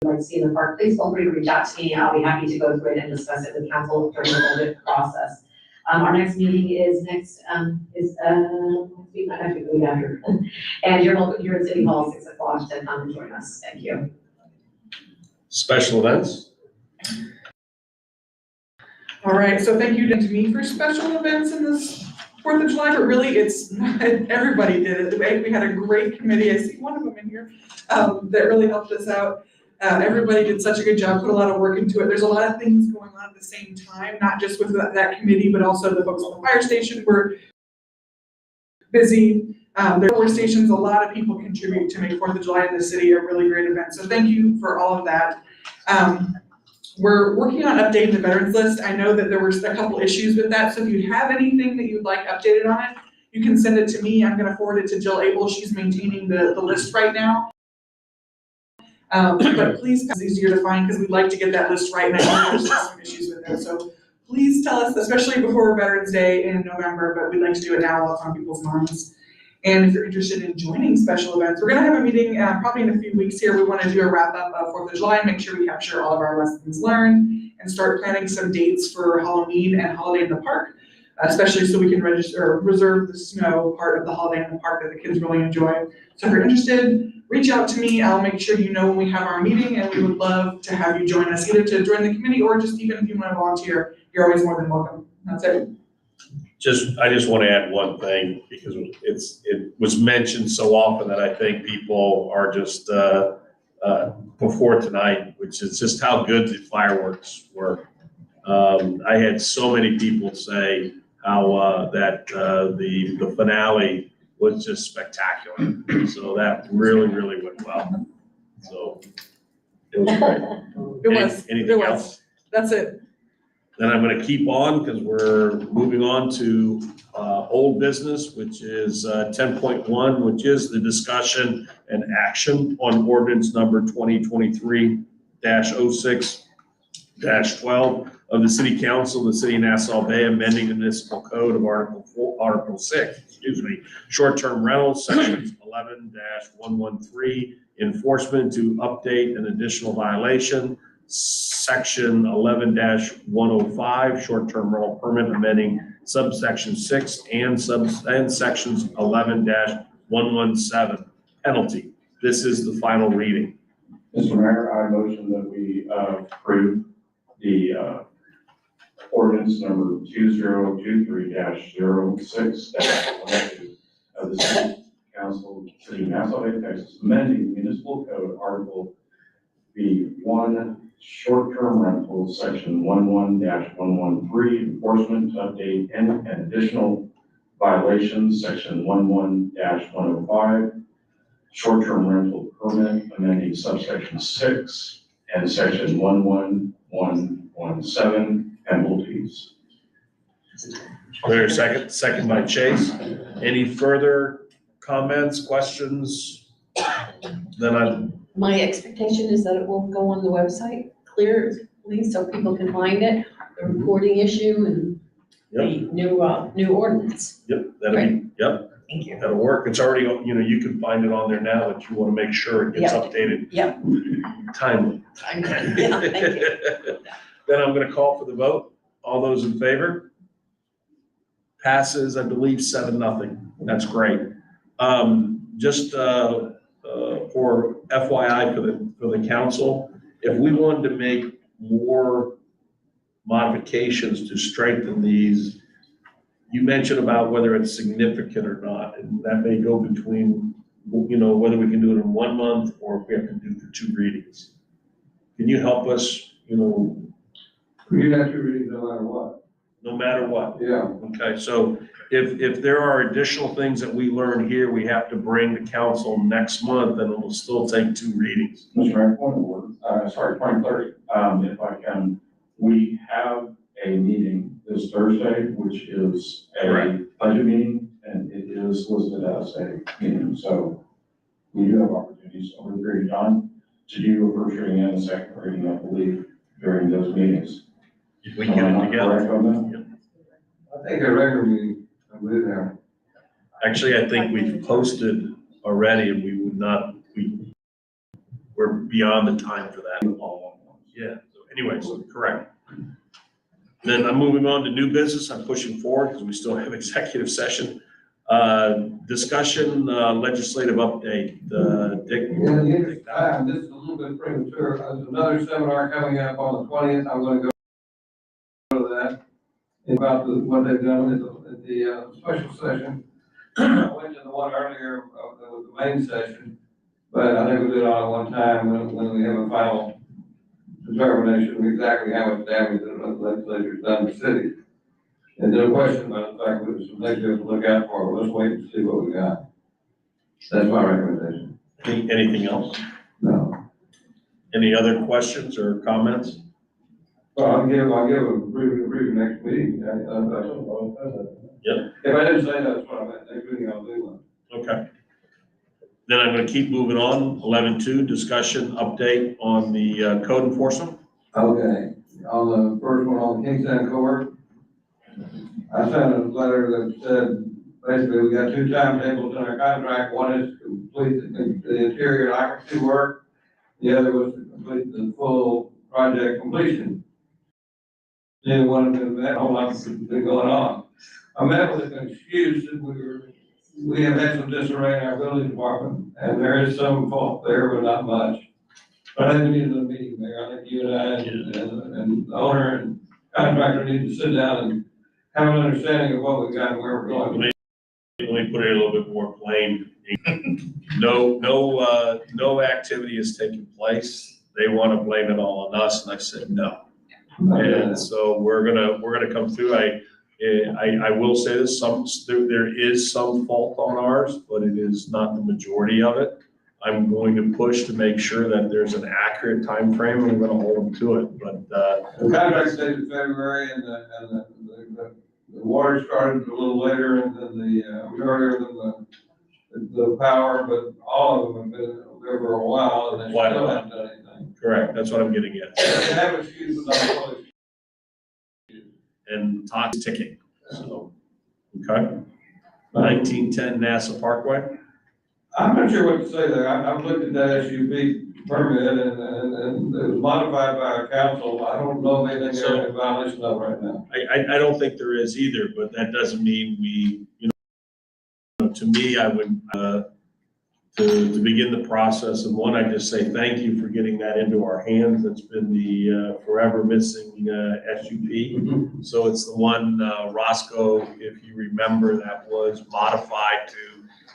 you'd like to see in the park, please feel free to reach out to me. I'll be happy to go through it and discuss it with council during the budget process. Our next meeting is next week, not next week, the week after. And you're at City Hall, 6 o'clock, to come and join us. Thank you. Special events? All right, so thank you to me for special events in this 4th of July, but really it's not, everybody did it. We had a great committee. I see one of them in here that really helped us out. Everybody did such a good job, put a lot of work into it. There's a lot of things going on at the same time, not just with that committee, but also the folks on the fire station were busy. There were stations, a lot of people contribute to make 4th of July in the city a really great event. So thank you for all of that. We're working on updating the veterans list. I know that there were a couple issues with that. So if you have anything that you'd like updated on it, you can send it to me. I'm gonna forward it to Jill Abel. She's maintaining the list right now. But please, it's easier to find because we'd like to get that list right now. There's some issues with that. So please tell us, especially before Veterans Day in November, but we'd like to do it now while it's on people's minds. And if you're interested in joining special events, we're gonna have a meeting probably in a few weeks here. We wanna do a wrap up of 4th of July and make sure we capture all of our lessons learned and start planning some dates for Halloween and Holiday in the Park, especially so we can register or reserve the snow part of the Holiday in the Park that the kids really enjoy. So if you're interested, reach out to me. I'll make sure you know when we have our meeting, and we would love to have you join us, either to join the committee or just even if you wanna volunteer, you're always more than welcome. That's it. I just want to add one thing, because it was mentioned so often that I think people are just, before tonight, which is just how good the fireworks were. I had so many people say how, that, the finale was just spectacular. So that really, really went well. So it was great. Anything else? That's it. Then I'm going to keep on because we're moving on to old business, which is 10.1, which is the discussion and action on ordinance number 2023-06-12 of the City Council of the City of Nassau Bay, amending the municipal code of Article 6, short-term rentals, sections 11-113, enforcement to update an additional violation, Section 11-105, short-term rental permit, amending subsection 6 and sections 11-117, penalty. This is the final reading. Mr. Mayor, I motion that we approve the ordinance number 2023-06-12 of the City Council, City of Nassau Bay, Texas, amending municipal code Article B1, short-term rental, section 11-113, enforcement to update and additional violations, section 11-105, short-term rental permit, amending subsection 6 and section 11117, penalties. There, second by Chase. Any further comments, questions? Then My expectation is that it will go on the website clearly so people can find it, the reporting issue and the new ordinance. Yep, Thank you. that'll work. It's already, you can find it on there now, but you want to make sure it gets updated. Yep. Timely. Yeah, thank you. Then I'm going to call for the vote. All those in favor? Passes, I believe, 7-0. That's great. Just for FYI for the council, if we wanted to make more modifications to strengthen these, you mentioned about whether it's significant or not, and that may go between, whether we can do it in 1 month or if we have to do the 2 readings. Can you help us, We have to read no matter what. No matter what? Yeah. Okay, so if there are additional things that we learn here, we have to bring to council next month, then it will still take 2 readings. Mr. Mayor, point of order, point 30, if I can, we have a meeting this Thursday, which is a budget meeting, and it is listed as a meeting. So we do have opportunities over the period of time to do a first reading and a second reading, I believe, during those meetings. If we get it together. I think a regular meeting, I'll be there. Actually, I think we've posted already and we're beyond the time for that. Yeah, so anyways, correct. Then I'm moving on to new business. I'm pushing forward because we still have executive session. Discussion, legislative update, Dick. I'm just a little bit premature. There's another seminar coming up on the 20th. I'm gonna go to that about what they've done at the special session. I went to the one earlier, that was the main session, but I think we'll do it all at one time when we have a final determination of exactly how much damage the legislature's done to cities. And there's a question about the fact that there's some things we have to look out for, but let's wait and see what we got. That's my recommendation. Anything else? No. Any other questions or comments? Well, I'll give a brief next meeting. Yep. If I didn't say that's what I meant, next meeting I'll do one. Okay. Then I'm gonna keep moving on. 11.2, discussion update on the code enforcement. Okay, on the first one on Kingston Court, I sent a letter that said, basically, we got two timetables in our contract. One is to complete the interior occupancy work. The other was to complete the full project completion. Neither one of them, that whole lot has been going on. I met with an excuse that we have had some disarray in our building department, and there is some fault there, but not much. But I think we need a meeting there. I think you and I and the owner and contractor need to sit down and have an understanding of what we got and where we're going. Let me put it a little bit more plain. No activity is taking place. They want to blame it all on us, and I said no. And so we're gonna come through. I will say this, there is some fault on ours, but it is not the majority of it. I'm going to push to make sure that there's an accurate time frame, and we're gonna hold them to it, but, the contract stays in February, and the water started a little later than earlier than the power, but all of them have been there for a while, and they still haven't done anything. correct, that's what I'm getting at. They have excuses, but not fully. And clock's ticking, so, okay. 1910 NASA Parkway. I'm not sure what to say there. I've looked at that SUV permit and it was modified by our council. I don't know if anything they're in violation of right now. I don't think there is either, but that doesn't mean we, to me, I would, to begin the process, and one, I just say thank you for getting that into our hands. That's been the forever missing SUP. So it's the one, Roscoe, if you remember, that was modified to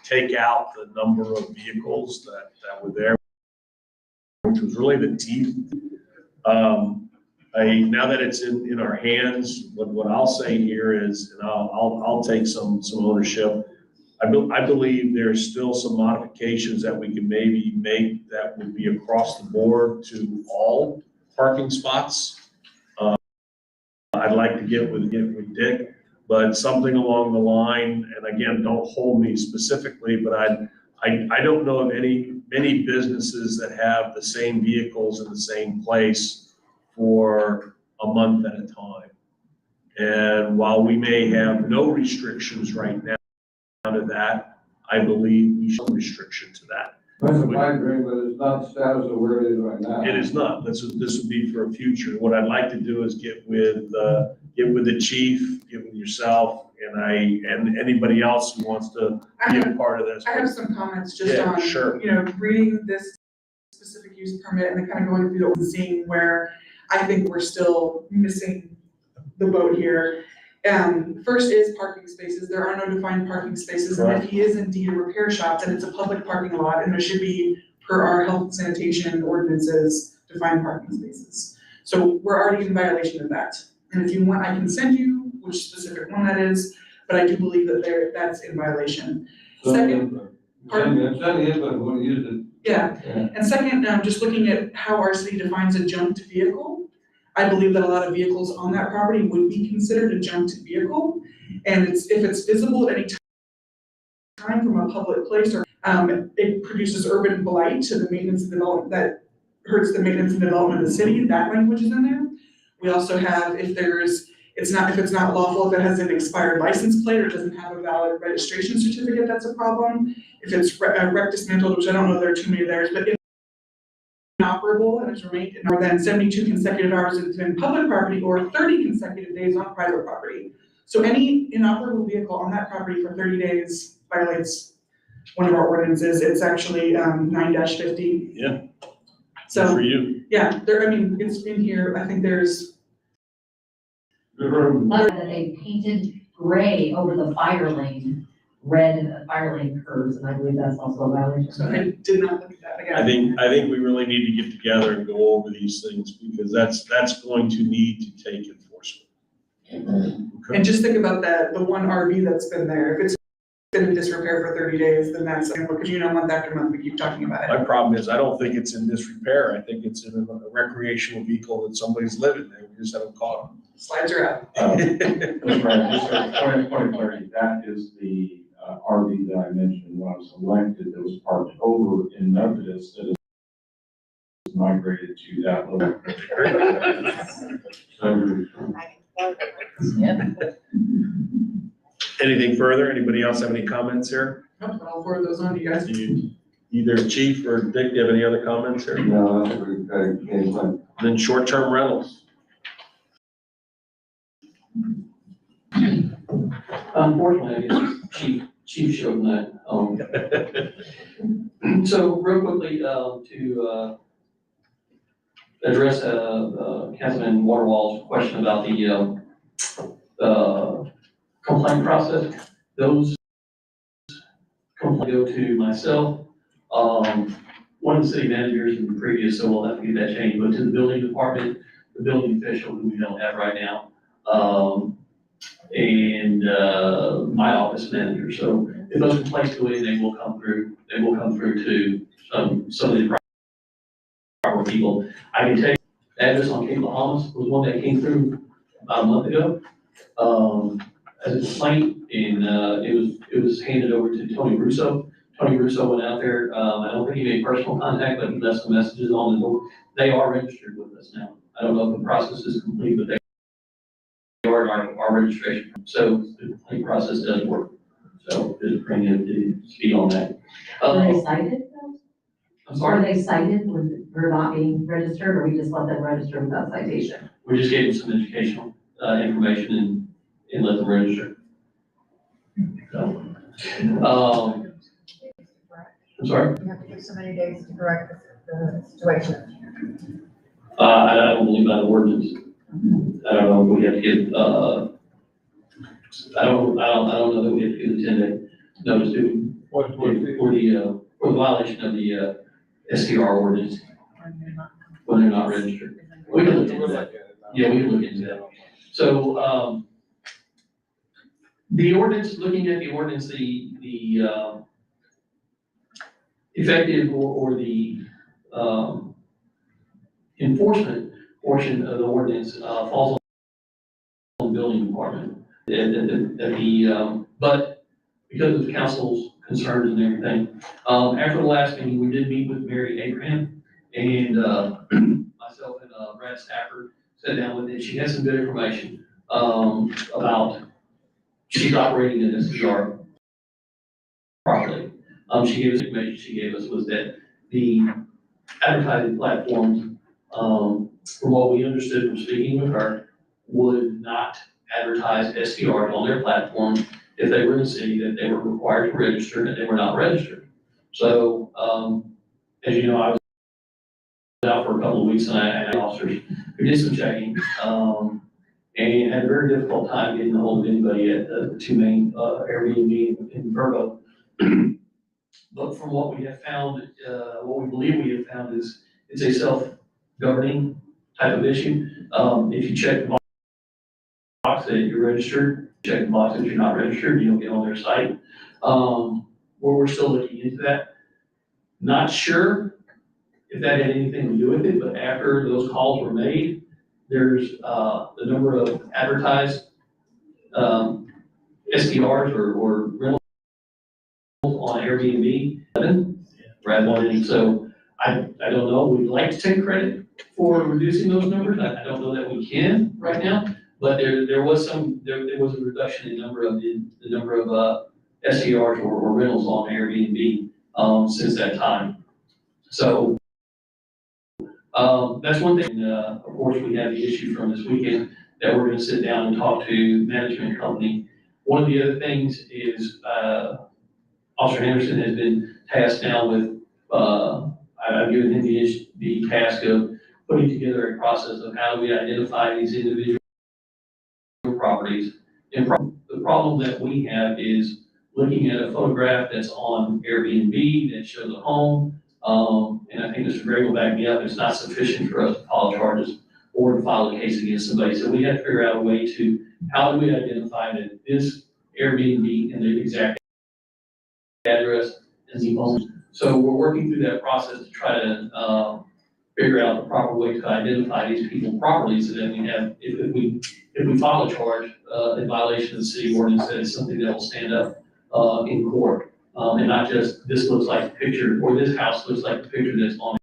take out the number of vehicles that were there, which was really the teeth. Now that it's in our hands, what I'll say here is, and I'll take some ownership. I believe there's still some modifications that we can maybe make that would be across the board to all parking spots. I'd like to get with Dick, but something along the line, and again, don't hold me specifically, but I don't know of many businesses that have the same vehicles in the same place for a month at a time. And while we may have no restrictions right now to that, I believe we should have restriction to that. That's a pipe dream, but it's not the status of where it is right now. It is not. This would be for a future. What I'd like to do is get with the chief, get with yourself, and anybody else who wants to be a part of this. I have some comments just on, sure. Reading this specific use permit and then kind of going through the scene where I think we're still missing the boat here. First is parking spaces. There are no defined parking spaces. Correct. And if he is indeed a repair shop, then it's a public parking lot, and there should be, per our health and sanitation ordinances, defined parking spaces. So we're already in violation of that. And if you want, I can send you which specific one that is, but I do believe that that's in violation. Second, Send the input when you use it. yeah. And second, just looking at how our city defines a junked vehicle, I believe that a lot of vehicles on that property would be considered a junked vehicle. And if it's visible at any time from a public place, or it produces urban blight to the maintenance and development, that hurts the maintenance and development of the city, that language is in there. We also have, if it's not lawful, if it has an expired license plate or doesn't have a valid registration certificate, that's a problem. If it's wrecked, dismantled, which I don't know there are too many there, but if inoperable and has remained more than 72 consecutive hours in public property or 30 consecutive days on private property. So any inoperable vehicle on that property for 30 days violates one of our ordinances. It's actually 9-50. Yeah. So, Good for you. yeah, I mean, it's in here. I think there's. That they painted gray over the fire lane, red fire lane curves, and I believe that's also a violation. So I did not look at that again. I think we really need to get together and go over these things because that's going to need to take enforcement. And just think about that, the one RV that's been there. If it's been in disrepair for 30 days, then that's, because month after month, we keep talking about it. My problem is I don't think it's in disrepair. I think it's in a recreational vehicle that somebody's living there. We just haven't caught them. Slides are out. That's right, just for point of clarity, that is the RV that I mentioned when I was elected, that was parked over in Methodist, that is migrated to that location. Anything further? Anybody else have any comments here? Nope, I'll forward those on to you guys. Either Chief or Dick, do you have any other comments here? No, I think we've got a game plan. Then short-term rentals. Unfortunately, I guess Chief showed that. So real quickly, to address Councilman Waterwall's question about the complaint process, those complaints go to myself, one of the city managers in the previous, so we'll have to get that changed, but to the building department, the building official who we don't have right now, and my office manager. So if those complaints go in, they will come through to some of the proper people. I can tell you, the address on Cape Bahamas was one that came through about a month ago, as a complaint, and it was handed over to Tony Russo. Tony Russo went out there, I don't think he made personal contact, but he left some messages on the door. They are registered with us now. I don't know if the process is complete, but they are our registration. So the complaint process does work. So just bring it to speed on that. Were they cited? I'm sorry? Were they cited for not being registered, or we just let them register without citation? We just gave them some educational information and let them register. So, I'm sorry? You have to give so many days to correct the situation. I don't believe that ordinance. I don't know if we have to give, I don't know that we have to give the 10-day notice to, for the violation of the STR ordinance when they're not registered. We can look into that. Yeah, we can look into that. So, the ordinance, looking at the ordinance, the effective or the enforcement portion of the ordinance falls on the building department. But because of the council's concerns and everything, after the last meeting, we did meet with Mary Abraham, and myself and Brad Stafford sat down with her. She has some good information about she's operating an SDR properly. She gave us information she gave us was that the advertising platforms, from what we understood from speaking with her, would not advertise SDRs on their platform if they were in the city that they were required to register and they were not registered. So, as you know, I was out for a couple of weeks and I had officers who did some checking, and had a very difficult time getting a hold of anybody at the two main Airbnb in Verbo. But from what we have found, what we believe we have found is it's a self-governing type of issue. If you check the box that you're registered, check the box that you're not registered, you don't get on their site. Where we're still looking into that. Not sure if that had anything to do with it, but after those calls were made, there's the number of advertised SDRs or rentals on Airbnb, rather than, so I don't know, we'd like to take credit for reducing those numbers. I don't know that we can right now, but there was a reduction in the number of SDRs or rentals on Airbnb since that time. So That's one thing. Of course, we have the issue from this weekend that we're gonna sit down and talk to management company. One of the other things is, Officer Henderson has been tasked now with, I've given him the task of putting together a process of how we identify these individual properties. And the problem that we have is looking at a photograph that's on Airbnb that shows a home. And I think Mr. Gray will back me up, it's not sufficient for us to file charges or to file a case against somebody. So we have to figure out a way to, how do we identify that this Airbnb and the exact address and the home. So we're working through that process to try to figure out the proper way to identify these people properly so that we have, if we file a charge in violation of the city ordinance, that is something that will stand up in court. And not just, this looks like the picture, or this house looks like the picture that's on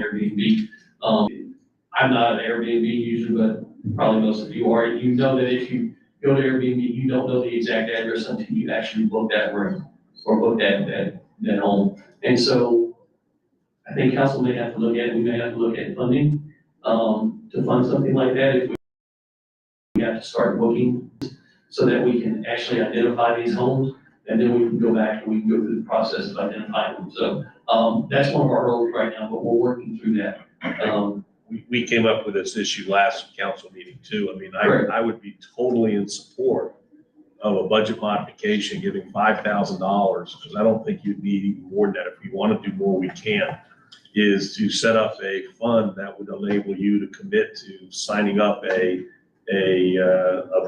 Airbnb. I'm not an Airbnb user, but probably most of you are. You know that if you go to Airbnb, you don't know the exact address until you actually book that room or book that home. And so I think council may have to look at, we may have to look at funding to fund something like that if we have to start booking so that we can actually identify these homes, and then we can go back and we can go through the process of identifying them. So that's one of our roles right now, but we're working through that. We came up with this issue last council meeting too. I mean, Correct. I would be totally in support of a budget modification, giving $5,000, because I don't think you'd need even more than that. If we want to do more, we can, is to set up a fund that would enable you to commit to signing up a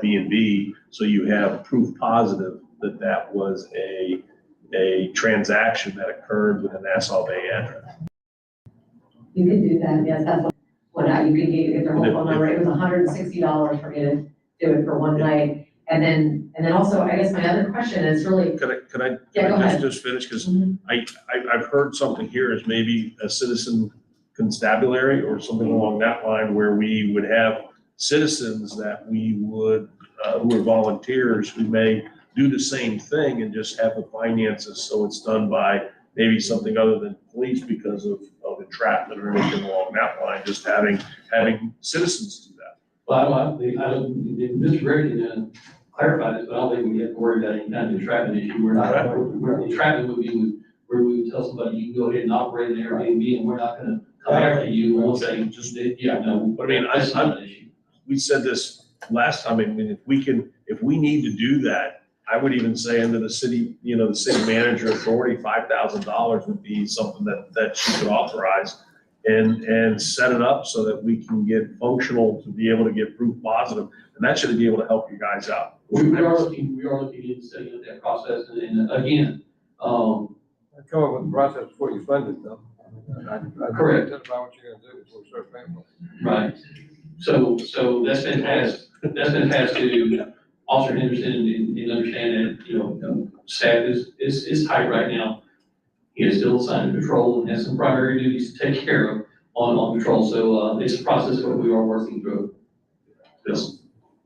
B&B, so you have proof positive that that was a transaction that occurred with a Nassau Bay address. You could do that, yes, that's what you could get their whole phone number. It was $160 for me to do it for one night. And then also, I guess my other question is really. Could I Yeah, go ahead. just finish? Because I've heard something here is maybe a citizen constabulary or something along that line, where we would have citizens that we would, who are volunteers, who may do the same thing and just have the finances, so it's done by maybe something other than police because of entrapment or anything along that line, just having citizens do that. Well, I don't, Mr. Gray can clarify this, but I don't think we have to worry about any kind of entrapment issue. We're not, entrapment would be where we would tell somebody, you can go ahead and operate an Airbnb and we're not gonna come after you. We'll say, yeah, no. But I mean, that's not an issue. We said this last time, I mean, if we need to do that, I would even say under the city, the city manager authority, $5,000 would be something that she could authorize and set it up so that we can get functional to be able to get proof positive, and that should be able to help you guys out. We are looking into setting up that process, and again, come up with the process before you fund it, though. Correct. Identify what you're gonna do before you start paying for it. right. So that's been passed to Officer Henderson and understand that, staff is tight right now. He is still assigned to patrol and has some primary duties to take care of on patrol. So, it's a process that we are working through. Yes.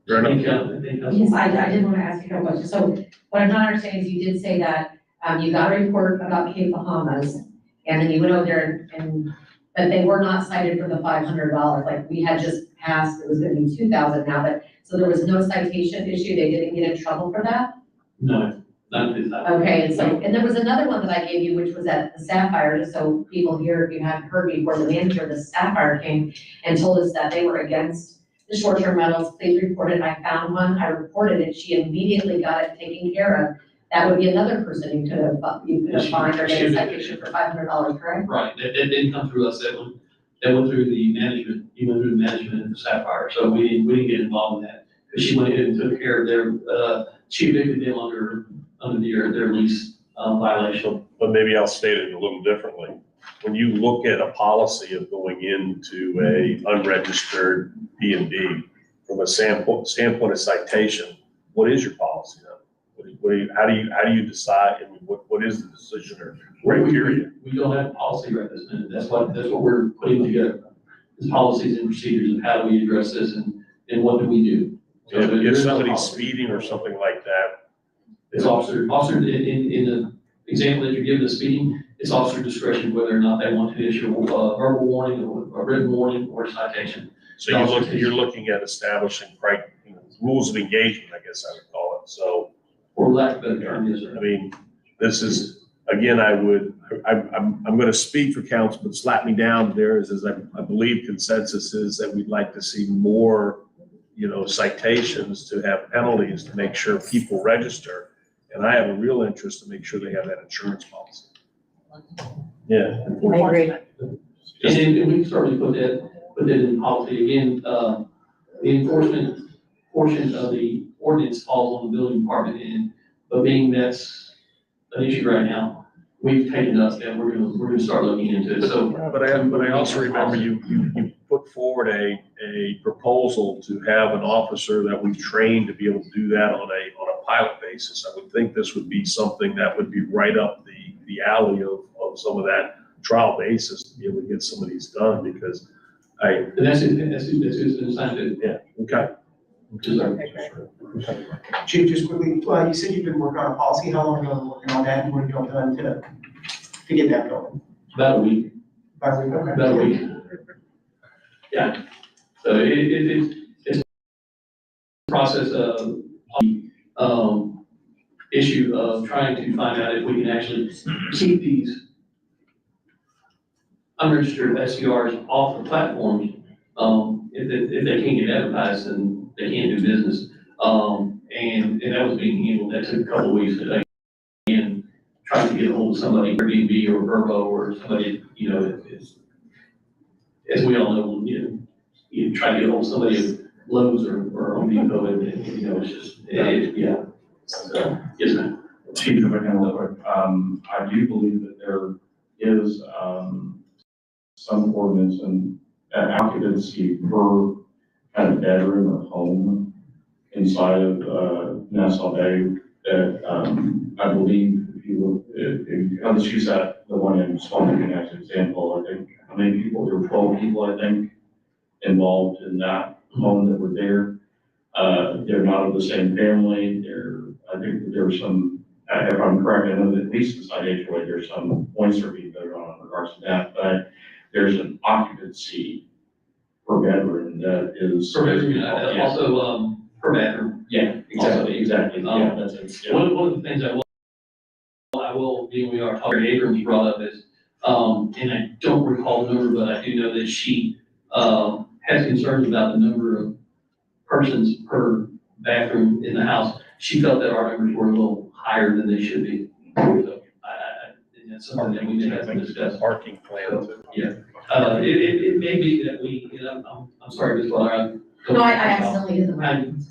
Yes, I did want to ask you a question. So what I'm not understanding is you did say that, you got a report about Cape Bahamas, and then you went over there and that they were not cited for the $500, like we had just passed, it was gonna be $2,000 now, but, so there was no citation issue, they didn't get in trouble for that? No, none of this. Okay, and so, and there was another one that I gave you, which was at the Sapphire, just so people here, if you haven't heard before, the manager of the Sapphire came and told us that they were against the short-term rentals, please report it. I found one, I reported it, she immediately got it taken care of. That would be another person you could have fined or get a citation for $500, correct? Right, that didn't come through us, that went through the management, of the Sapphire, so we didn't get involved in that. Because she went ahead and took care of their, she evicted them under their lease violation. But maybe I'll state it a little differently. When you look at a policy of going into a unregistered B&B from a standpoint of citation, what is your policy then? How do you decide, and what is the decision or criteria? We don't have a policy right this minute. That's what we're putting together. Is policies and procedures of how do we address this and what do we do? So If somebody's speeding or something like that. It's officer, in the example that you're giving, the speeding, it's officer discretion whether or not they want to issue a verbal warning or a written warning or a citation. So you're looking at establishing rules of engagement, I guess I would call it. So, For lack of a better term, yes, sir. I mean, this is, again, I'm going to speak for council, but slap me down there is I believe consensus is that we'd like to see more, citations, to have penalties, to make sure people register. And I have a real interest to make sure they have that insurance policy. Yeah. I agree. And then we can certainly put that in policy. Again, the enforcement portion of the ordinance falls on the building department, but being that's an issue right now, we've taken up that we're gonna start looking into it. So, but I also remember you put forward a proposal to have an officer that we train to be able to do that on a pilot basis. I would think this would be something that would be right up the alley of some of that trial basis to be able to get some of these done, because and that's assigned to. Yeah, okay. Chief, just quickly, you said you've been working on a policy. How long have you been working on that? And what have you all done to get that going? About a week. About a week, okay. About a week. Yeah. So it's a process of issue of trying to find out if we can actually keep these unregistered SDRs off the platforms. If they can't get advertised, then they can't do business. And that was being handled. That took a couple of weeks today. And trying to get a hold of somebody, Airbnb or Verbo or somebody, as we all know, you try to get a hold of somebody at Lowe's or Home Depot, and it's just, yeah. So, yes, ma'am. Chief, if I can real quick, I do believe that there is, some ordinance and occupancy per kind of bedroom or home inside of, Nassau Bay that, I believe if you look, I'll just use the one in Swampy as an example. I think, how many people, there were 12 people, I think, involved in that home that were there. They're not of the same family. I think that there were some, if I'm correct, I know that at least inside HOA, there's some points that are being voted on in regards to that, but there's an occupancy per bedroom that is. Per bedroom, also, per bathroom. Yeah, exactly. Yeah, that's it. Yeah. One of the things I will, being we are talking, Abrams brought up is, and I don't recall the number, but I do know that she, has concerns about the number of persons per bathroom in the house. She felt that our numbers were a little higher than they should be. So, and that's something that we did have to discuss. Parking plan. So, yeah. It may be that we, I'm sorry, Ms. Waller. No, I accidentally hit the button.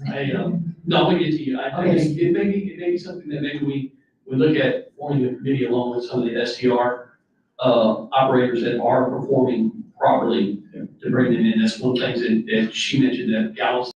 No, I'm gonna get to you. Okay. It may be something that maybe we look at forming a committee along with some of the STR operators that are performing properly to bring them in. That's one of the things that she mentioned, that Galveston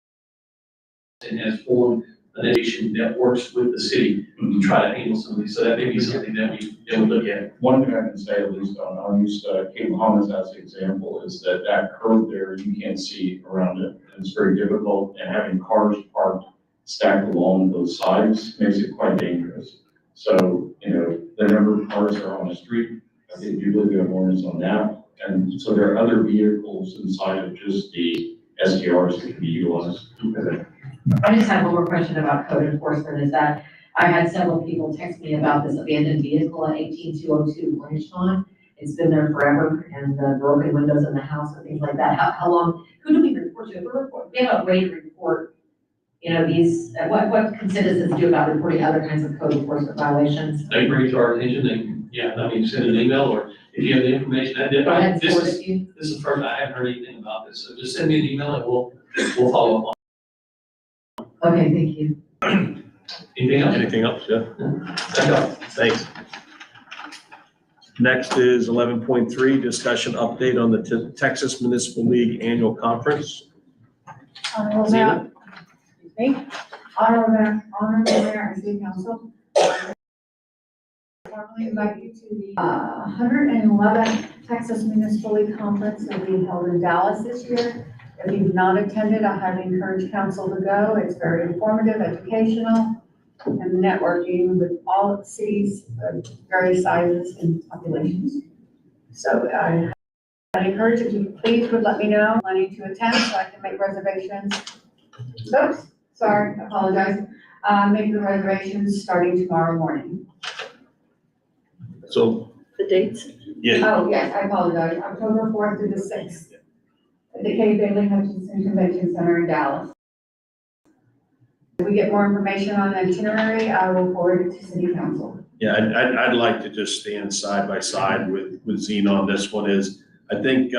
has formed an education that works with the city to try to handle some of these. So that may be something that we would look at. One thing I can say, at least I'll use Cape Bahamas as an example, is that curve there, you can't see around it. It's very difficult, and having cars parked stacked along those sides makes it quite dangerous. So, the number of cars that are on the street, I think you believe we have ordinance on that. And so there are other vehicles inside of just the STRs that can be utilized. I just have one more question about code enforcement, is that I had several people text me about this abandoned vehicle at 18202 Blanchton. It's been there forever, and the broken windows in the house and things like that. How long, who do we report to? We have a way to report, these, what can citizens do about reporting other kinds of code enforcement violations? They bring it to our attention, send an email, or if you have the information, Go ahead and forward it to you. This is the first, I haven't heard anything about this, so just send me an email and we'll follow up on it. Okay, thank you. Anything else? Anything else? Yeah. That's all. Thanks. Next is 11.3, discussion update on the Texas Municipal League Annual Conference. Honorable Mayor, Honorable Mayor and City Council. Formally invite you to the 111th Texas Municipal League Conference that will be held in Dallas this year. If you've not attended, I highly encourage council to go. It's very informative, educational. and networking with all of the cities of various sizes and populations. So I'd encourage if you please would let me know, planning to attend so I can make reservations. Oops, sorry, I apologize. Make the reservations starting tomorrow morning. So, The dates? yeah, Oh, yes, I apologize. October 4th through the 6th at the Kay Bailey Hutchinson Convention Center in Dallas. If we get more information on the itinerary, I will forward it to City Council. yeah, I'd like to just stand side by side with Zena on this one is, I think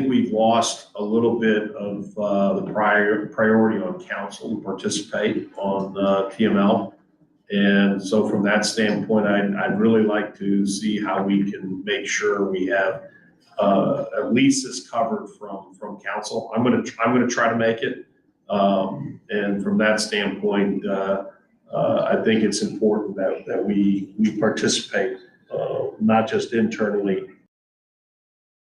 we've lost a little bit of the priority on council to participate on TML. And so from that standpoint, I'd really like to see how we can make sure we have at least this covered from council. I'm gonna try to make it. And from that standpoint, I think it's important that we participate, not just internally,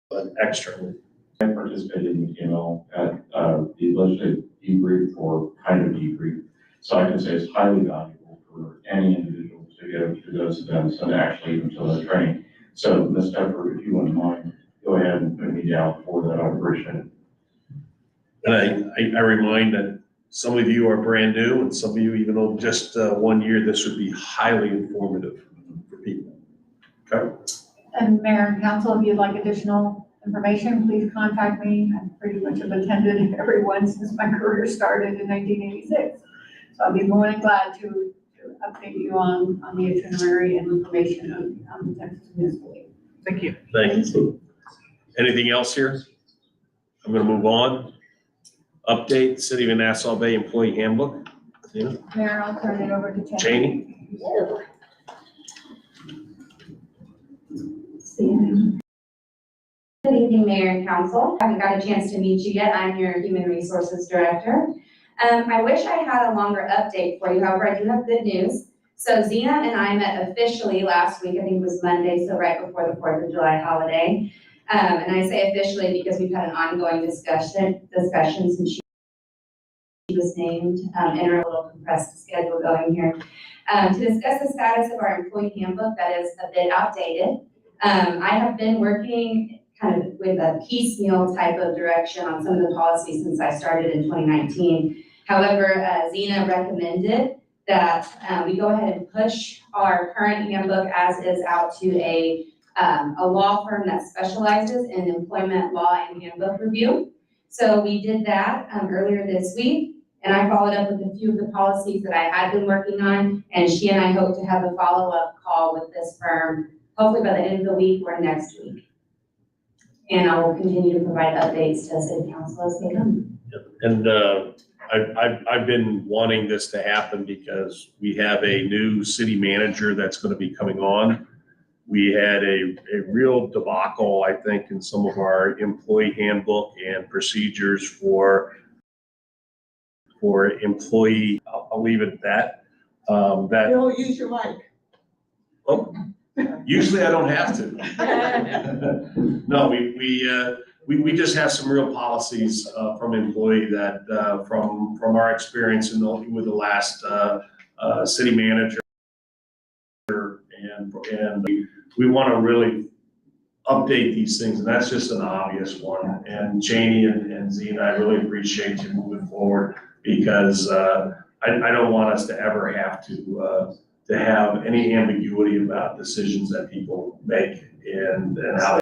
but externally. I participated in TML at the legislative debrief or kind of debrief. So I can say it's highly valuable for any individual to go to those events and actually even to the training. So Ms. Tepper, if you wouldn't mind, go ahead and put me down for that. I appreciate it. And I remind that some of you are brand new and some of you, even though just 1 year, this would be highly informative for people. Okay? And Mayor and Council, if you'd like additional information, please contact me. I pretty much have attended everyone since my career started in 1986. So I'll be more than glad to update you on the itinerary and information on the Texas Municipal League. Thank you. Thank you. Anything else here? I'm gonna move on. Update, City of Nassau Bay Employee Handbook. Yeah. Mayor, I'll turn it over to Cheney. Good evening, Mayor and Council. I haven't got a chance to meet you yet. I'm your Human Resources Director. I wish I had a longer update for you. However, I do have good news. So Zena and I met officially last week. I think it was Monday, so right before the 4th of July holiday. And I say officially because we've had an ongoing discussion since she was named in our little compressed schedule going here. To discuss the status of our employee handbook that is a bit outdated. I have been working kind of with a piecemeal type of direction on some of the policies since I started in 2019. However, Zena recommended that we go ahead and push our current handbook as is out to a law firm that specializes in employment law and handbook review. So we did that earlier this week, and I followed up with a few of the policies that I had been working on, and she and I hope to have a follow-up call with this firm, hopefully by the end of the week or next week. And I will continue to provide updates to City Council as they come. And I've been wanting this to happen because we have a new city manager that's going to be coming on. We had a real debacle, I think, in some of our employee handbook and procedures for employee. I'll leave it at that. Bill, use your mic. Oh, usually I don't have to. No, we just have some real policies from employee that from our experience with the last city manager, and we want to really update these things, and that's just an obvious one. And Janie and Zena, I really appreciate you moving forward because I don't want us to ever have to have any ambiguity about decisions that people make and how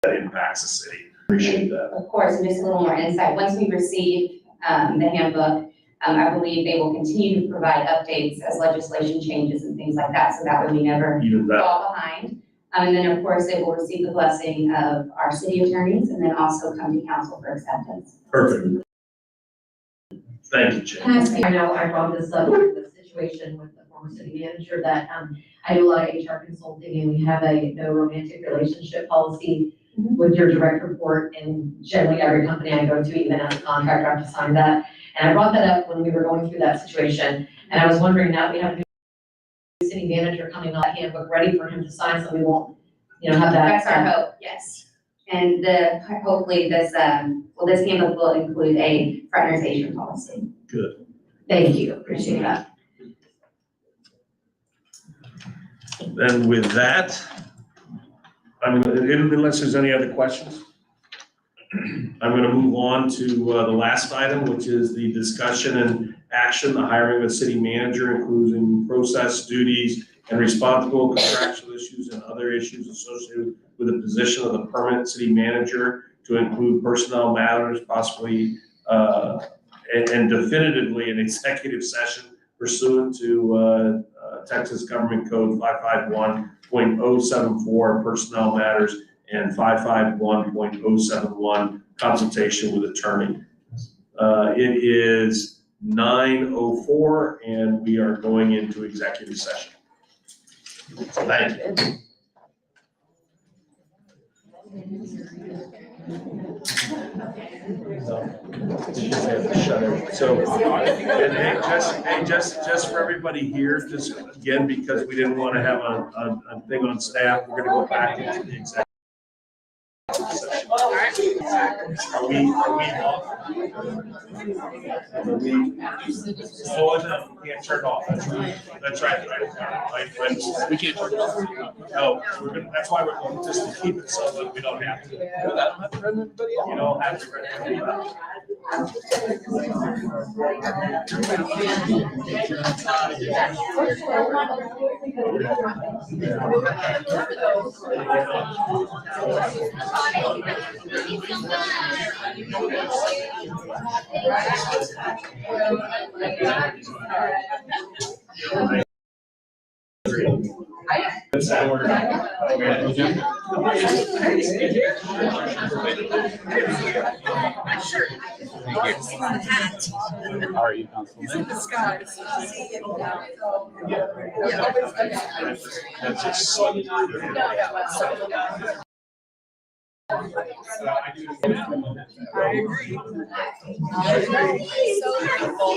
that impacts the city. Appreciate that. Of course, and just a little more insight. Once we receive the handbook, I believe they will continue to provide updates as legislation changes and things like that, so that way we never fall behind. And then, of course, they will receive the blessing of our city attorneys and then also come to council for acceptance. Perfect. Thank you, Jane. I know I brought this up in the situation with the former city manager that I do a lot of HR consulting, and we have a no romantic relationship policy with your direct report, and generally every company I go to, even as a contractor, I have to sign that. And I brought that up when we were going through that situation, and I was wondering, now we have a new city manager coming on that handbook ready for him to sign, so we won't, have that. That's our hope, yes. And hopefully this handbook will include a fraternization policy. Good. Thank you, appreciate that. And with that, unless there's any other questions, I'm going to move on to the last item, which is the discussion and action, the hiring of a city manager, including process, duties, and responsible contractual issues and other issues associated with the position of the permanent city manager, to include personnel matters, possibly and definitively an executive session pursuant to Texas Government Code 551.074 personnel matters and 551.071 consultation with attorney. It is 9:04 and we are going into executive session. Thank you. So, and just for everybody here, just again, because we didn't want to have a thing on staff, we're going to go back into the executive session. Are we off? Oh, no, we can't turn it off. That's right. We can't turn it off. No, that's why we're going just to keep it so that we don't have to. You don't have to. How are you, Councilman? In disguise. That's just I agree. So grateful.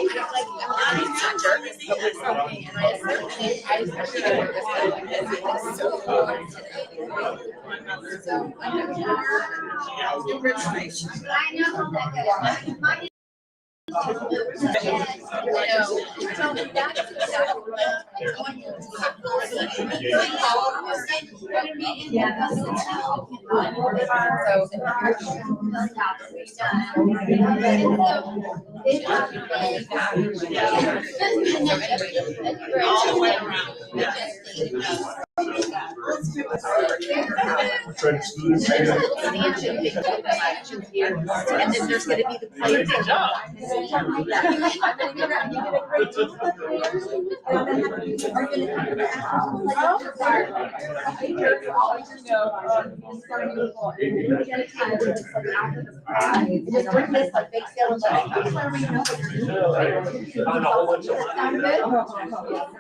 And then there's gonna be the play. Good job.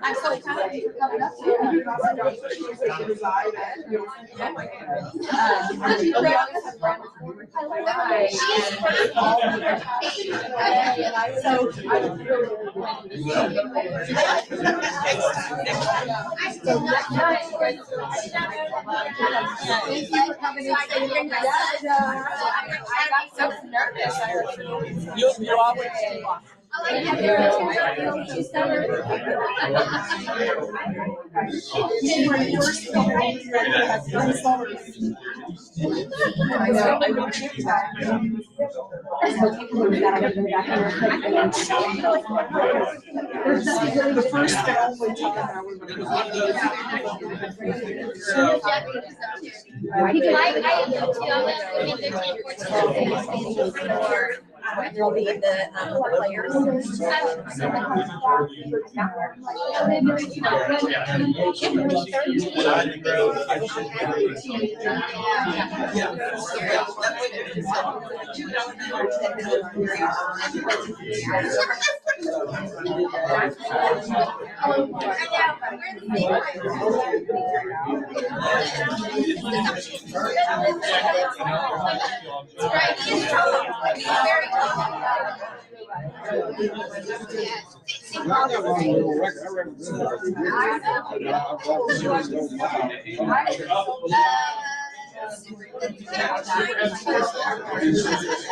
I'm so excited you're coming up here. I got so nervous. You always do. You'll be the players.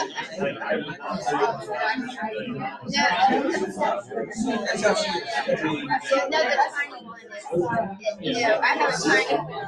I have a tiny one.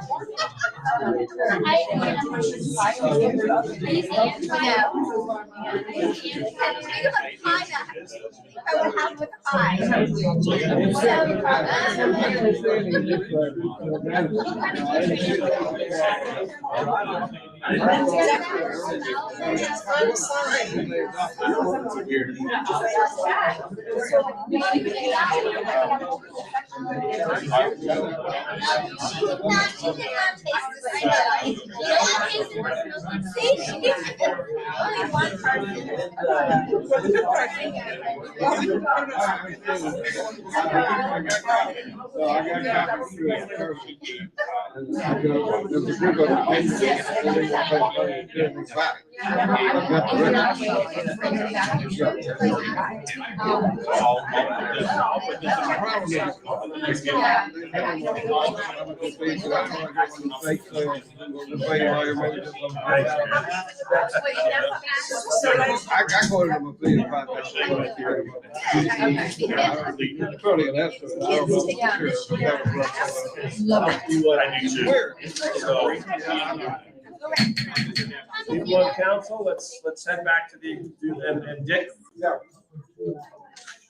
People on council, let's head back to and Dick.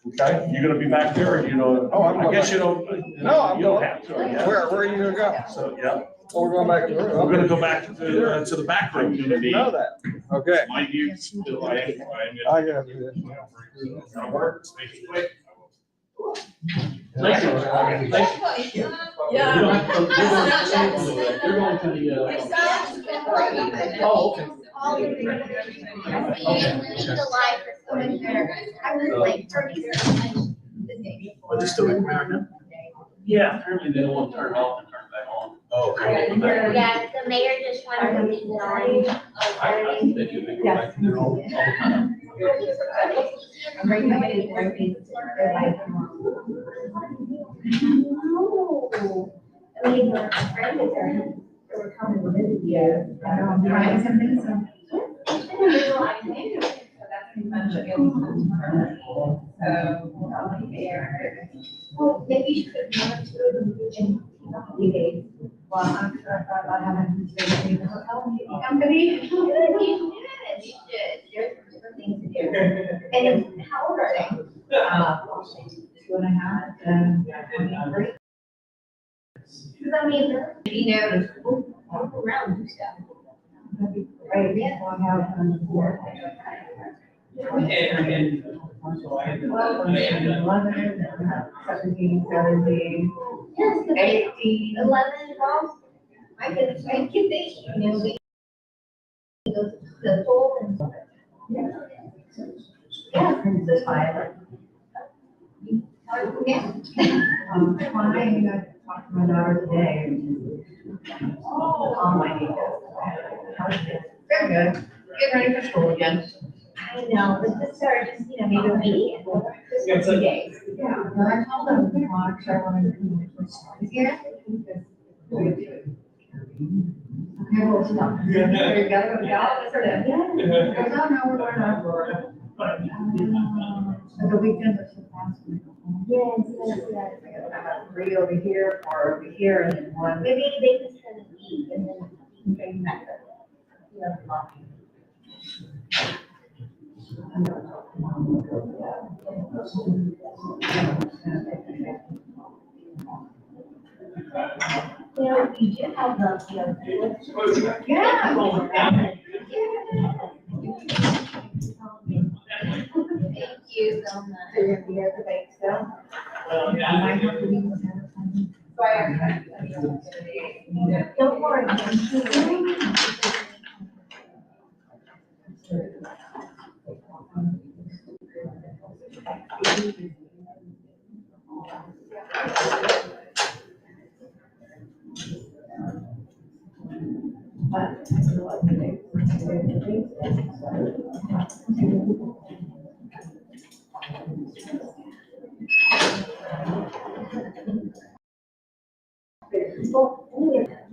Okay, you gonna be back there, or you know? Oh, I'm I guess you don't. No, I'm You don't going. have to. Yeah. Where are you gonna go? So, yeah. Oh, we're going back to the room. We're gonna go back to the back room. You know that. Okay. My view, still, I am. I gotta do this. Thank you. Thank you. Yeah. You don't have to- They're going to the, oh, okay. Are they still recording right now? Yeah, apparently they don't want to turn it off and turn it back on. Oh, okay. Yeah, the mayor just wanted to leave it on. I think they do, they go back to their own all the time. I mean, my friend was there, they were coming to visit you. Right, something, so. Well, maybe you should put one or two of them in a days. Well, I'm sure about having to stay in the hotel company. You should. There's different things to do. And how old are they? 2.5 and 23. Because I mean, you know, walk around and stuff. That'd be great. Yeah. Well, 11, 17, 17, yes, 18. 11, 12. I could think, you know, we go to the pool and. Yeah, Princess Violet. Yeah. Fine, I talked to my daughter today. Oh, my goodness. Very good. Get ready for school again. I know, but this are just, you know, maybe a week, just 2 days. Yeah, no, I told them, March, I wanted to. Yeah. Okay, well, stop. You gotta go to the office or that? Yeah. I don't know, we're going to Florida. The weekend or something. Yes, yes. I gotta have 3 over here, 4 over here, and then 1. Maybe they can spend a week and then you can bring back the, you know, the lot. You know, you do have the, you know. Yeah. Thank you so much. You're gonna be there for bake sale? I might have to leave them. Don't worry.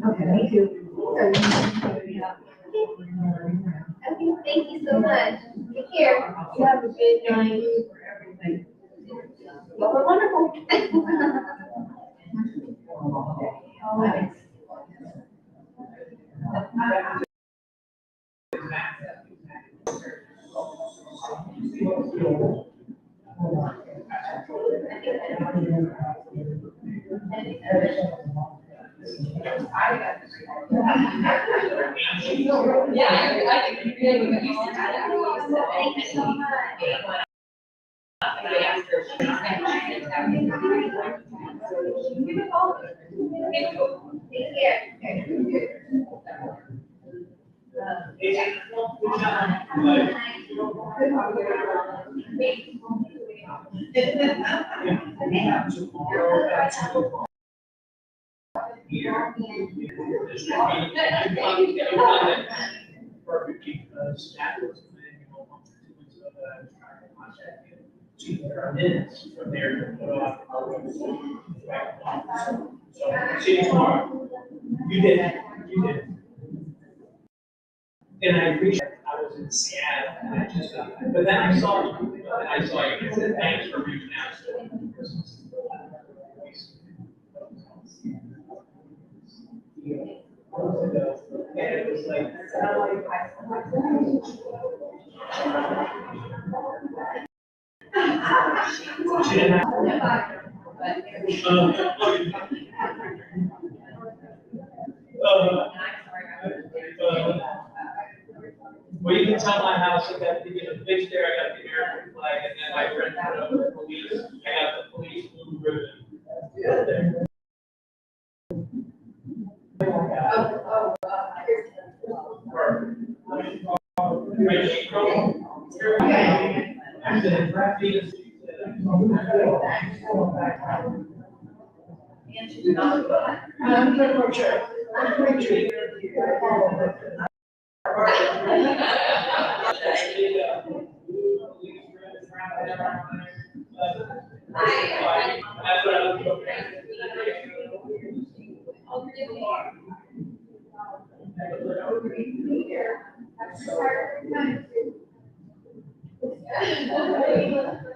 Okay, me too. Okay, thank you so much. Take care. You have a good night. You have a wonderful. Perfect, because that was minutes from there to put on our website. So, see you tomorrow. You did, you did. And I appreciate it. I was in Seattle, and I just, but then I saw you, and I saw you, and said, thanks for reaching out to me. And it was like, she didn't have. Well, you can tell my house, I got the pitch there, I got the American flag, and then my friend put up the police, I got the police blue ribbon.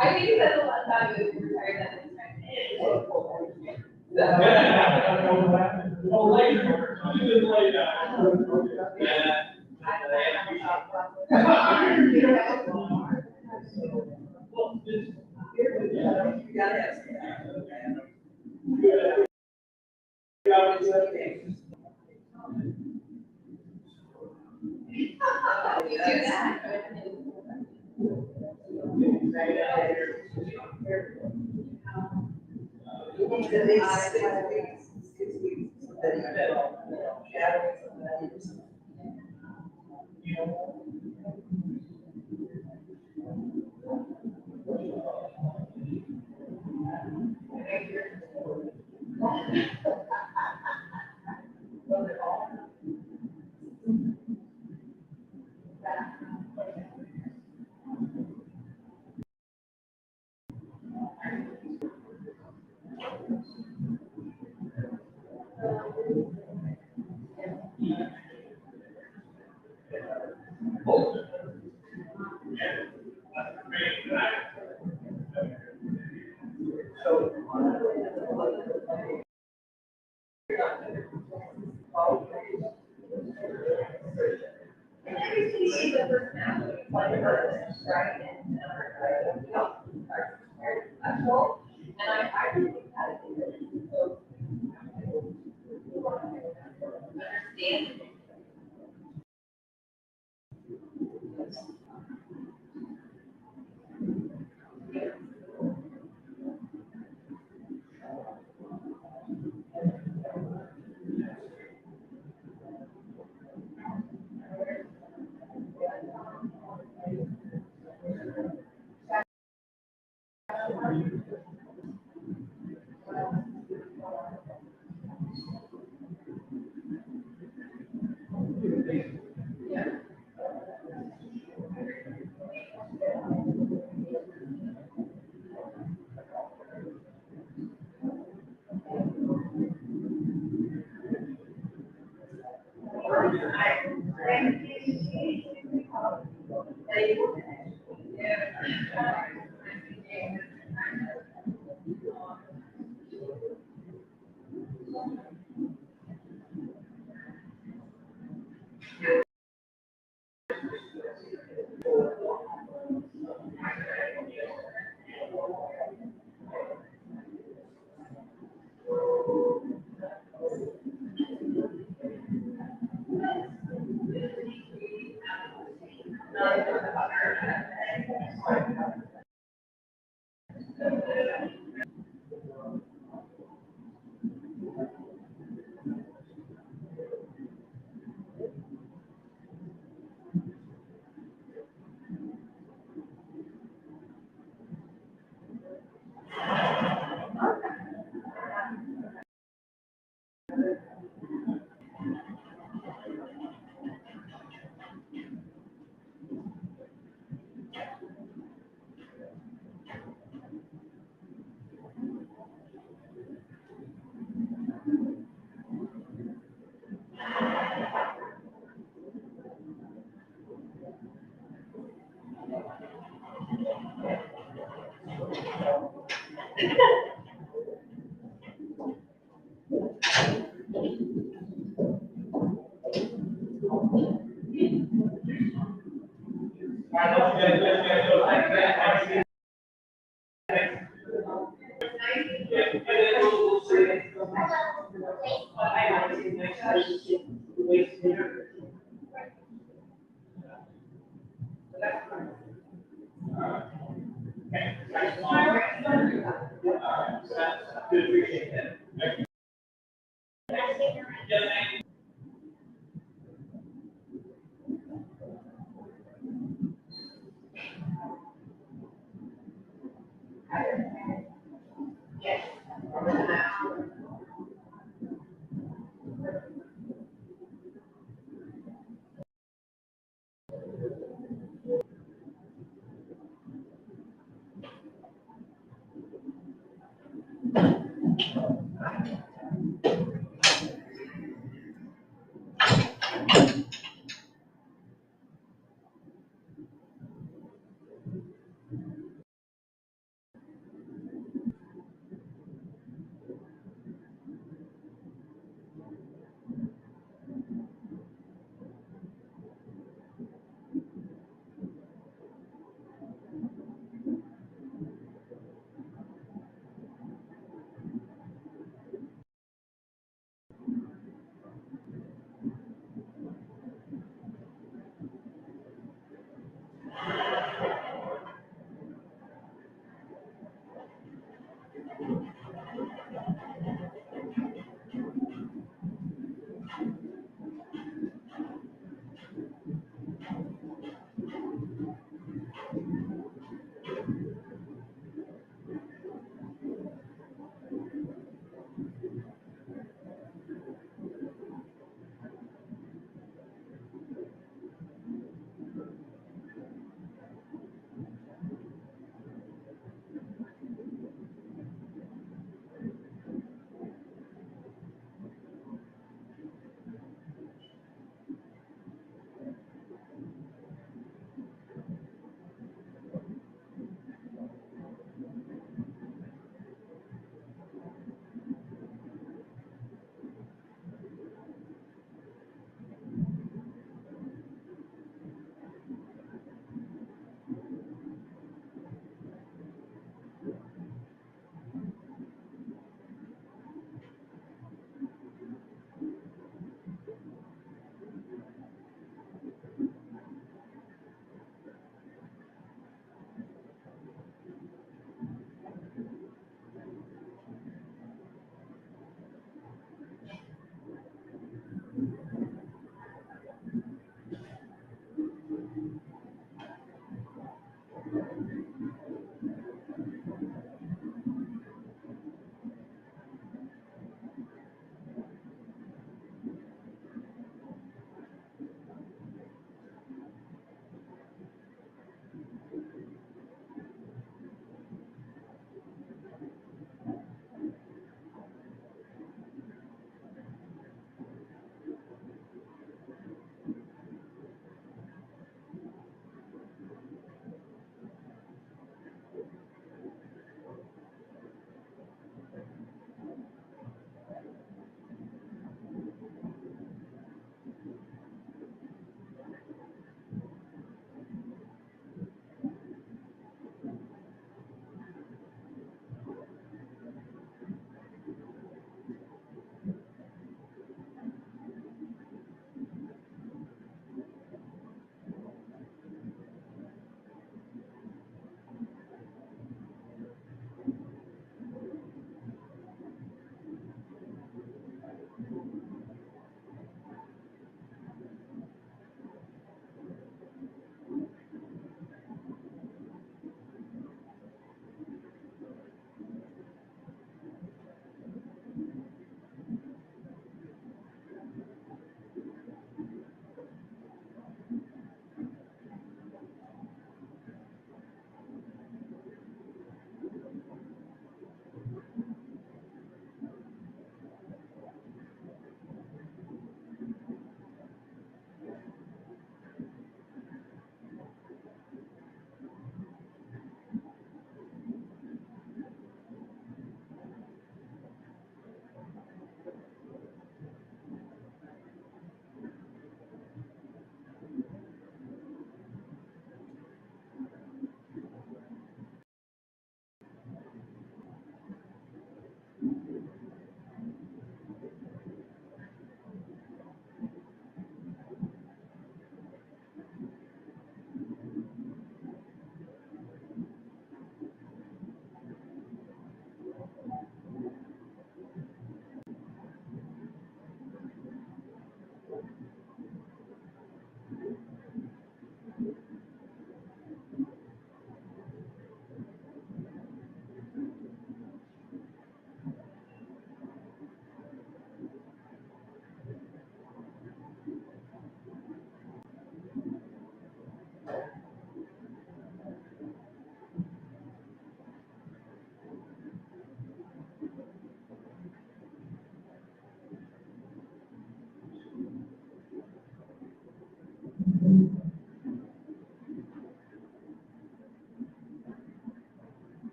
I think you said a lot about it. Oh, later. You do that.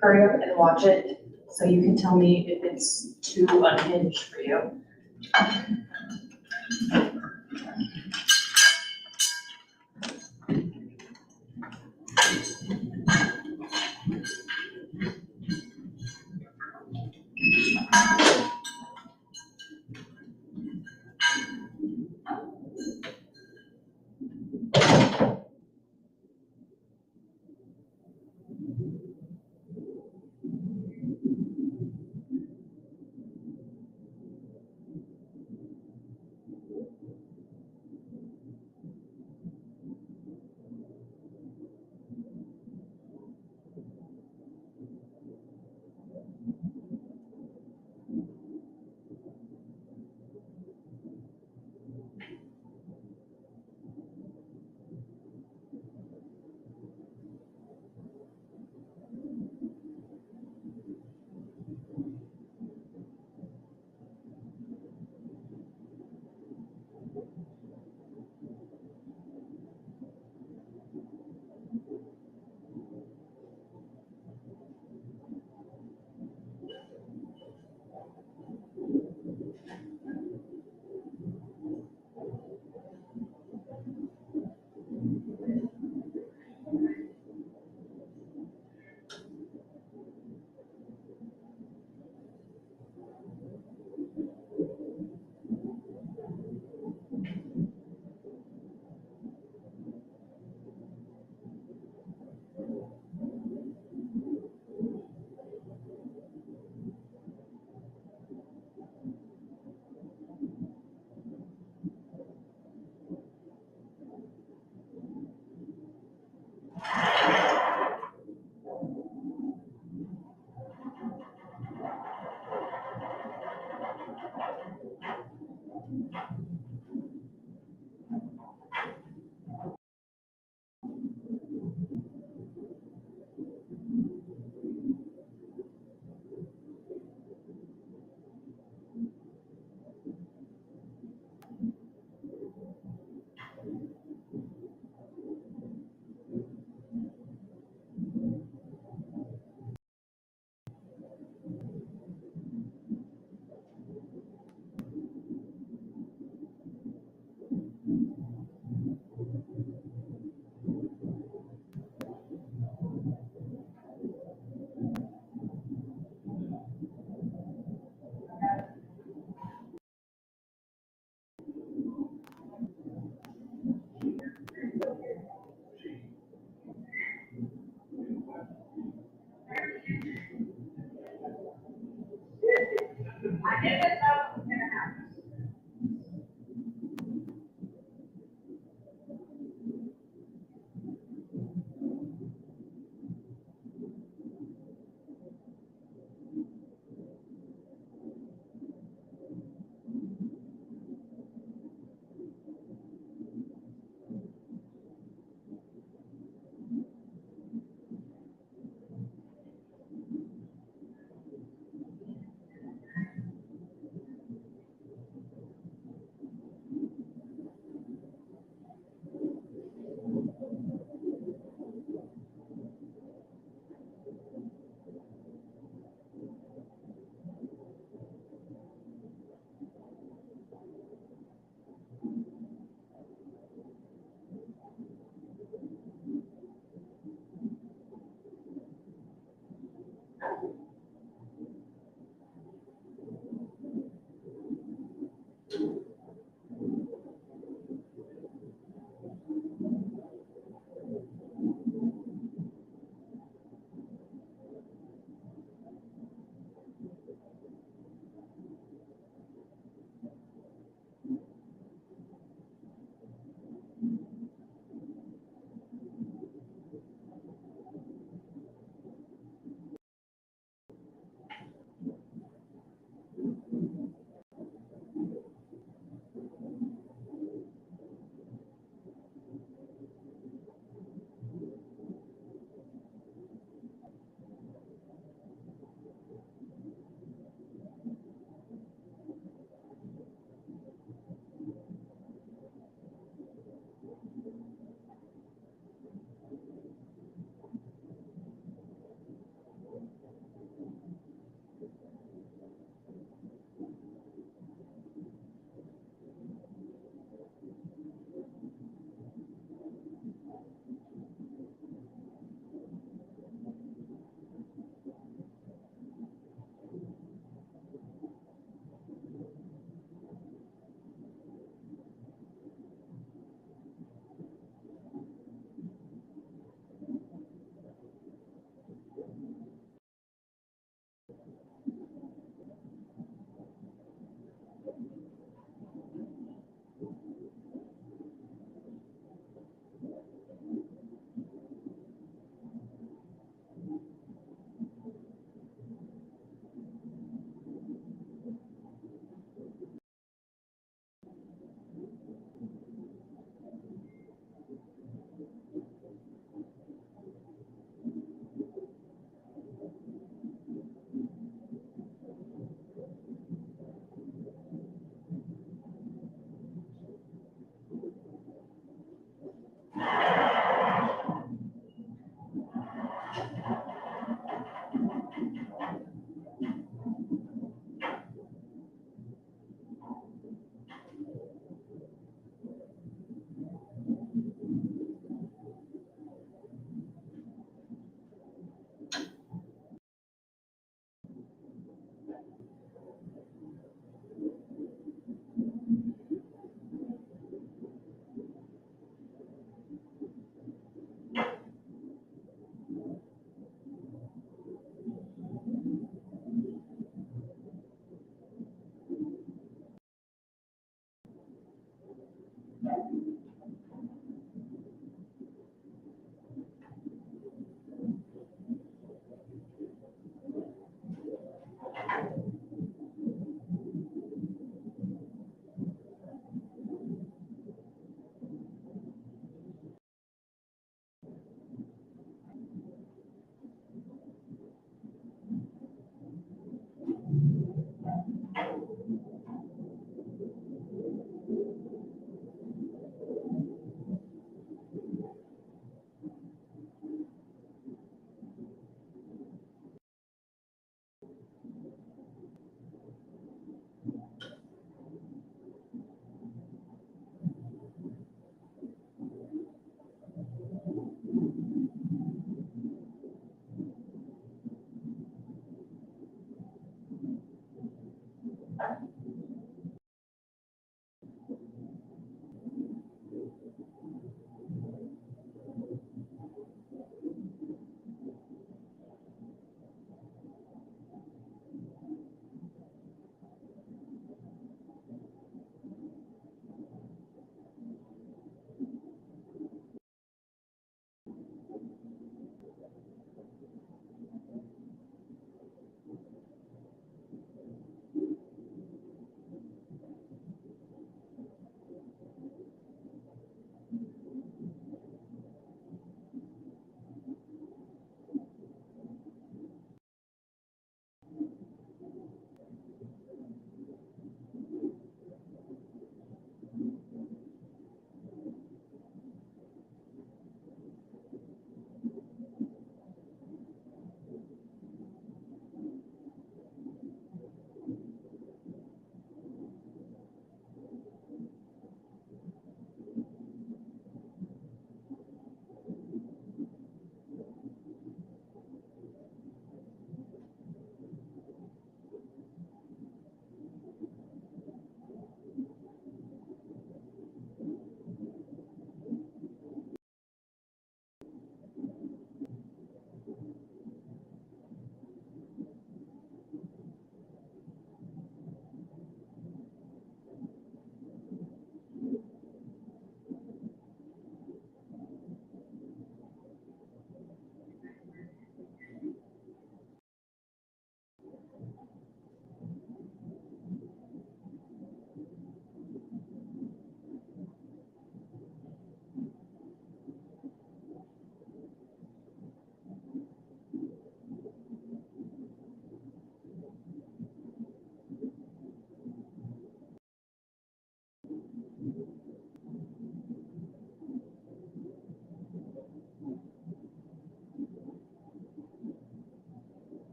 Hurry up and watch it so you can tell me if it's too unhinged for you.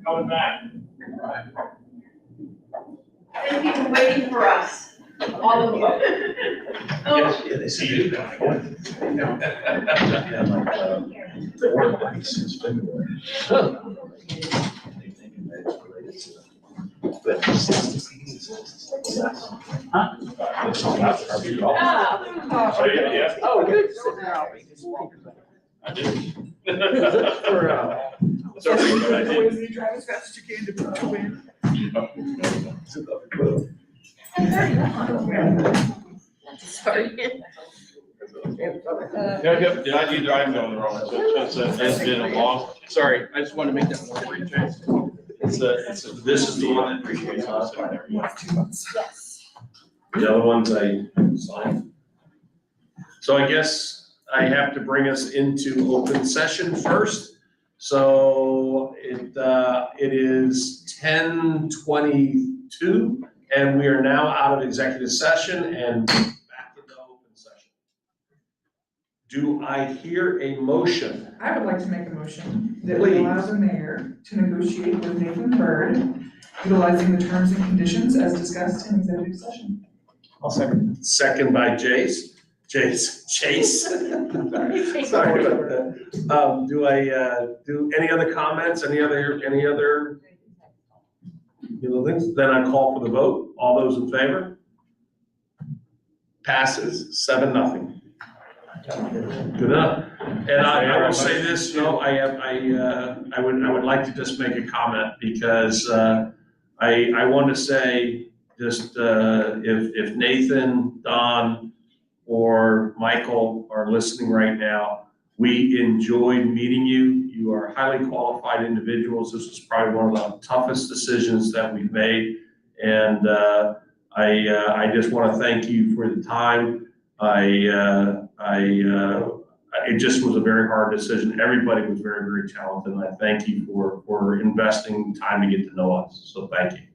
Coming back. Thank you for waiting for us, all of you. Yeah, they see you. Oh, good. I did. You drive as fast as you can to put you in. Sorry. Did I do drive on the wrong? It's been a long, sorry, I just wanted to make that more for you, Jason. This is the one that appreciates us. Yes. The other ones I signed. So I guess I have to bring us into open session first. So it is 10:22 and we are now out of executive session and back into open session. Do I hear a motion? I would like to make a motion that we allow the mayor to negotiate with Nathan Bird, utilizing the terms and conditions as discussed in executive session. I'll second. Second by Jace. Chase. Sorry about that. Do I, do any other comments, any other things? Then I call for the vote. All those in favor? Passes 7-0. Good enough. And I will say this, I would like to just make a comment because, I want to say just, if Nathan, Don, or Michael are listening right now, we enjoyed meeting you. You are highly qualified individuals. This was probably one of the toughest decisions that we've made. And, I just want to thank you for the time. It just was a very hard decision. Everybody was very, very talented, and I thank you for investing time to get to know us. So thank you.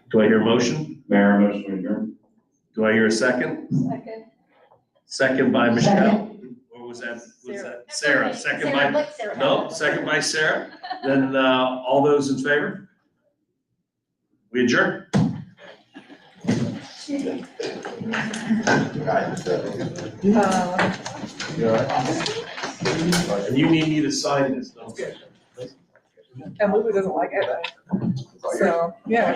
Do I hear a motion? Mayor, motion adjourned. Do I hear a second? Second. Second by Michelle. Or was that Sarah? Second by, Let Sarah have no, it. second by Sarah. Then, all those in favor? We adjourn. And you need me to sign this, don't you? And Lulu doesn't like it. So, yeah.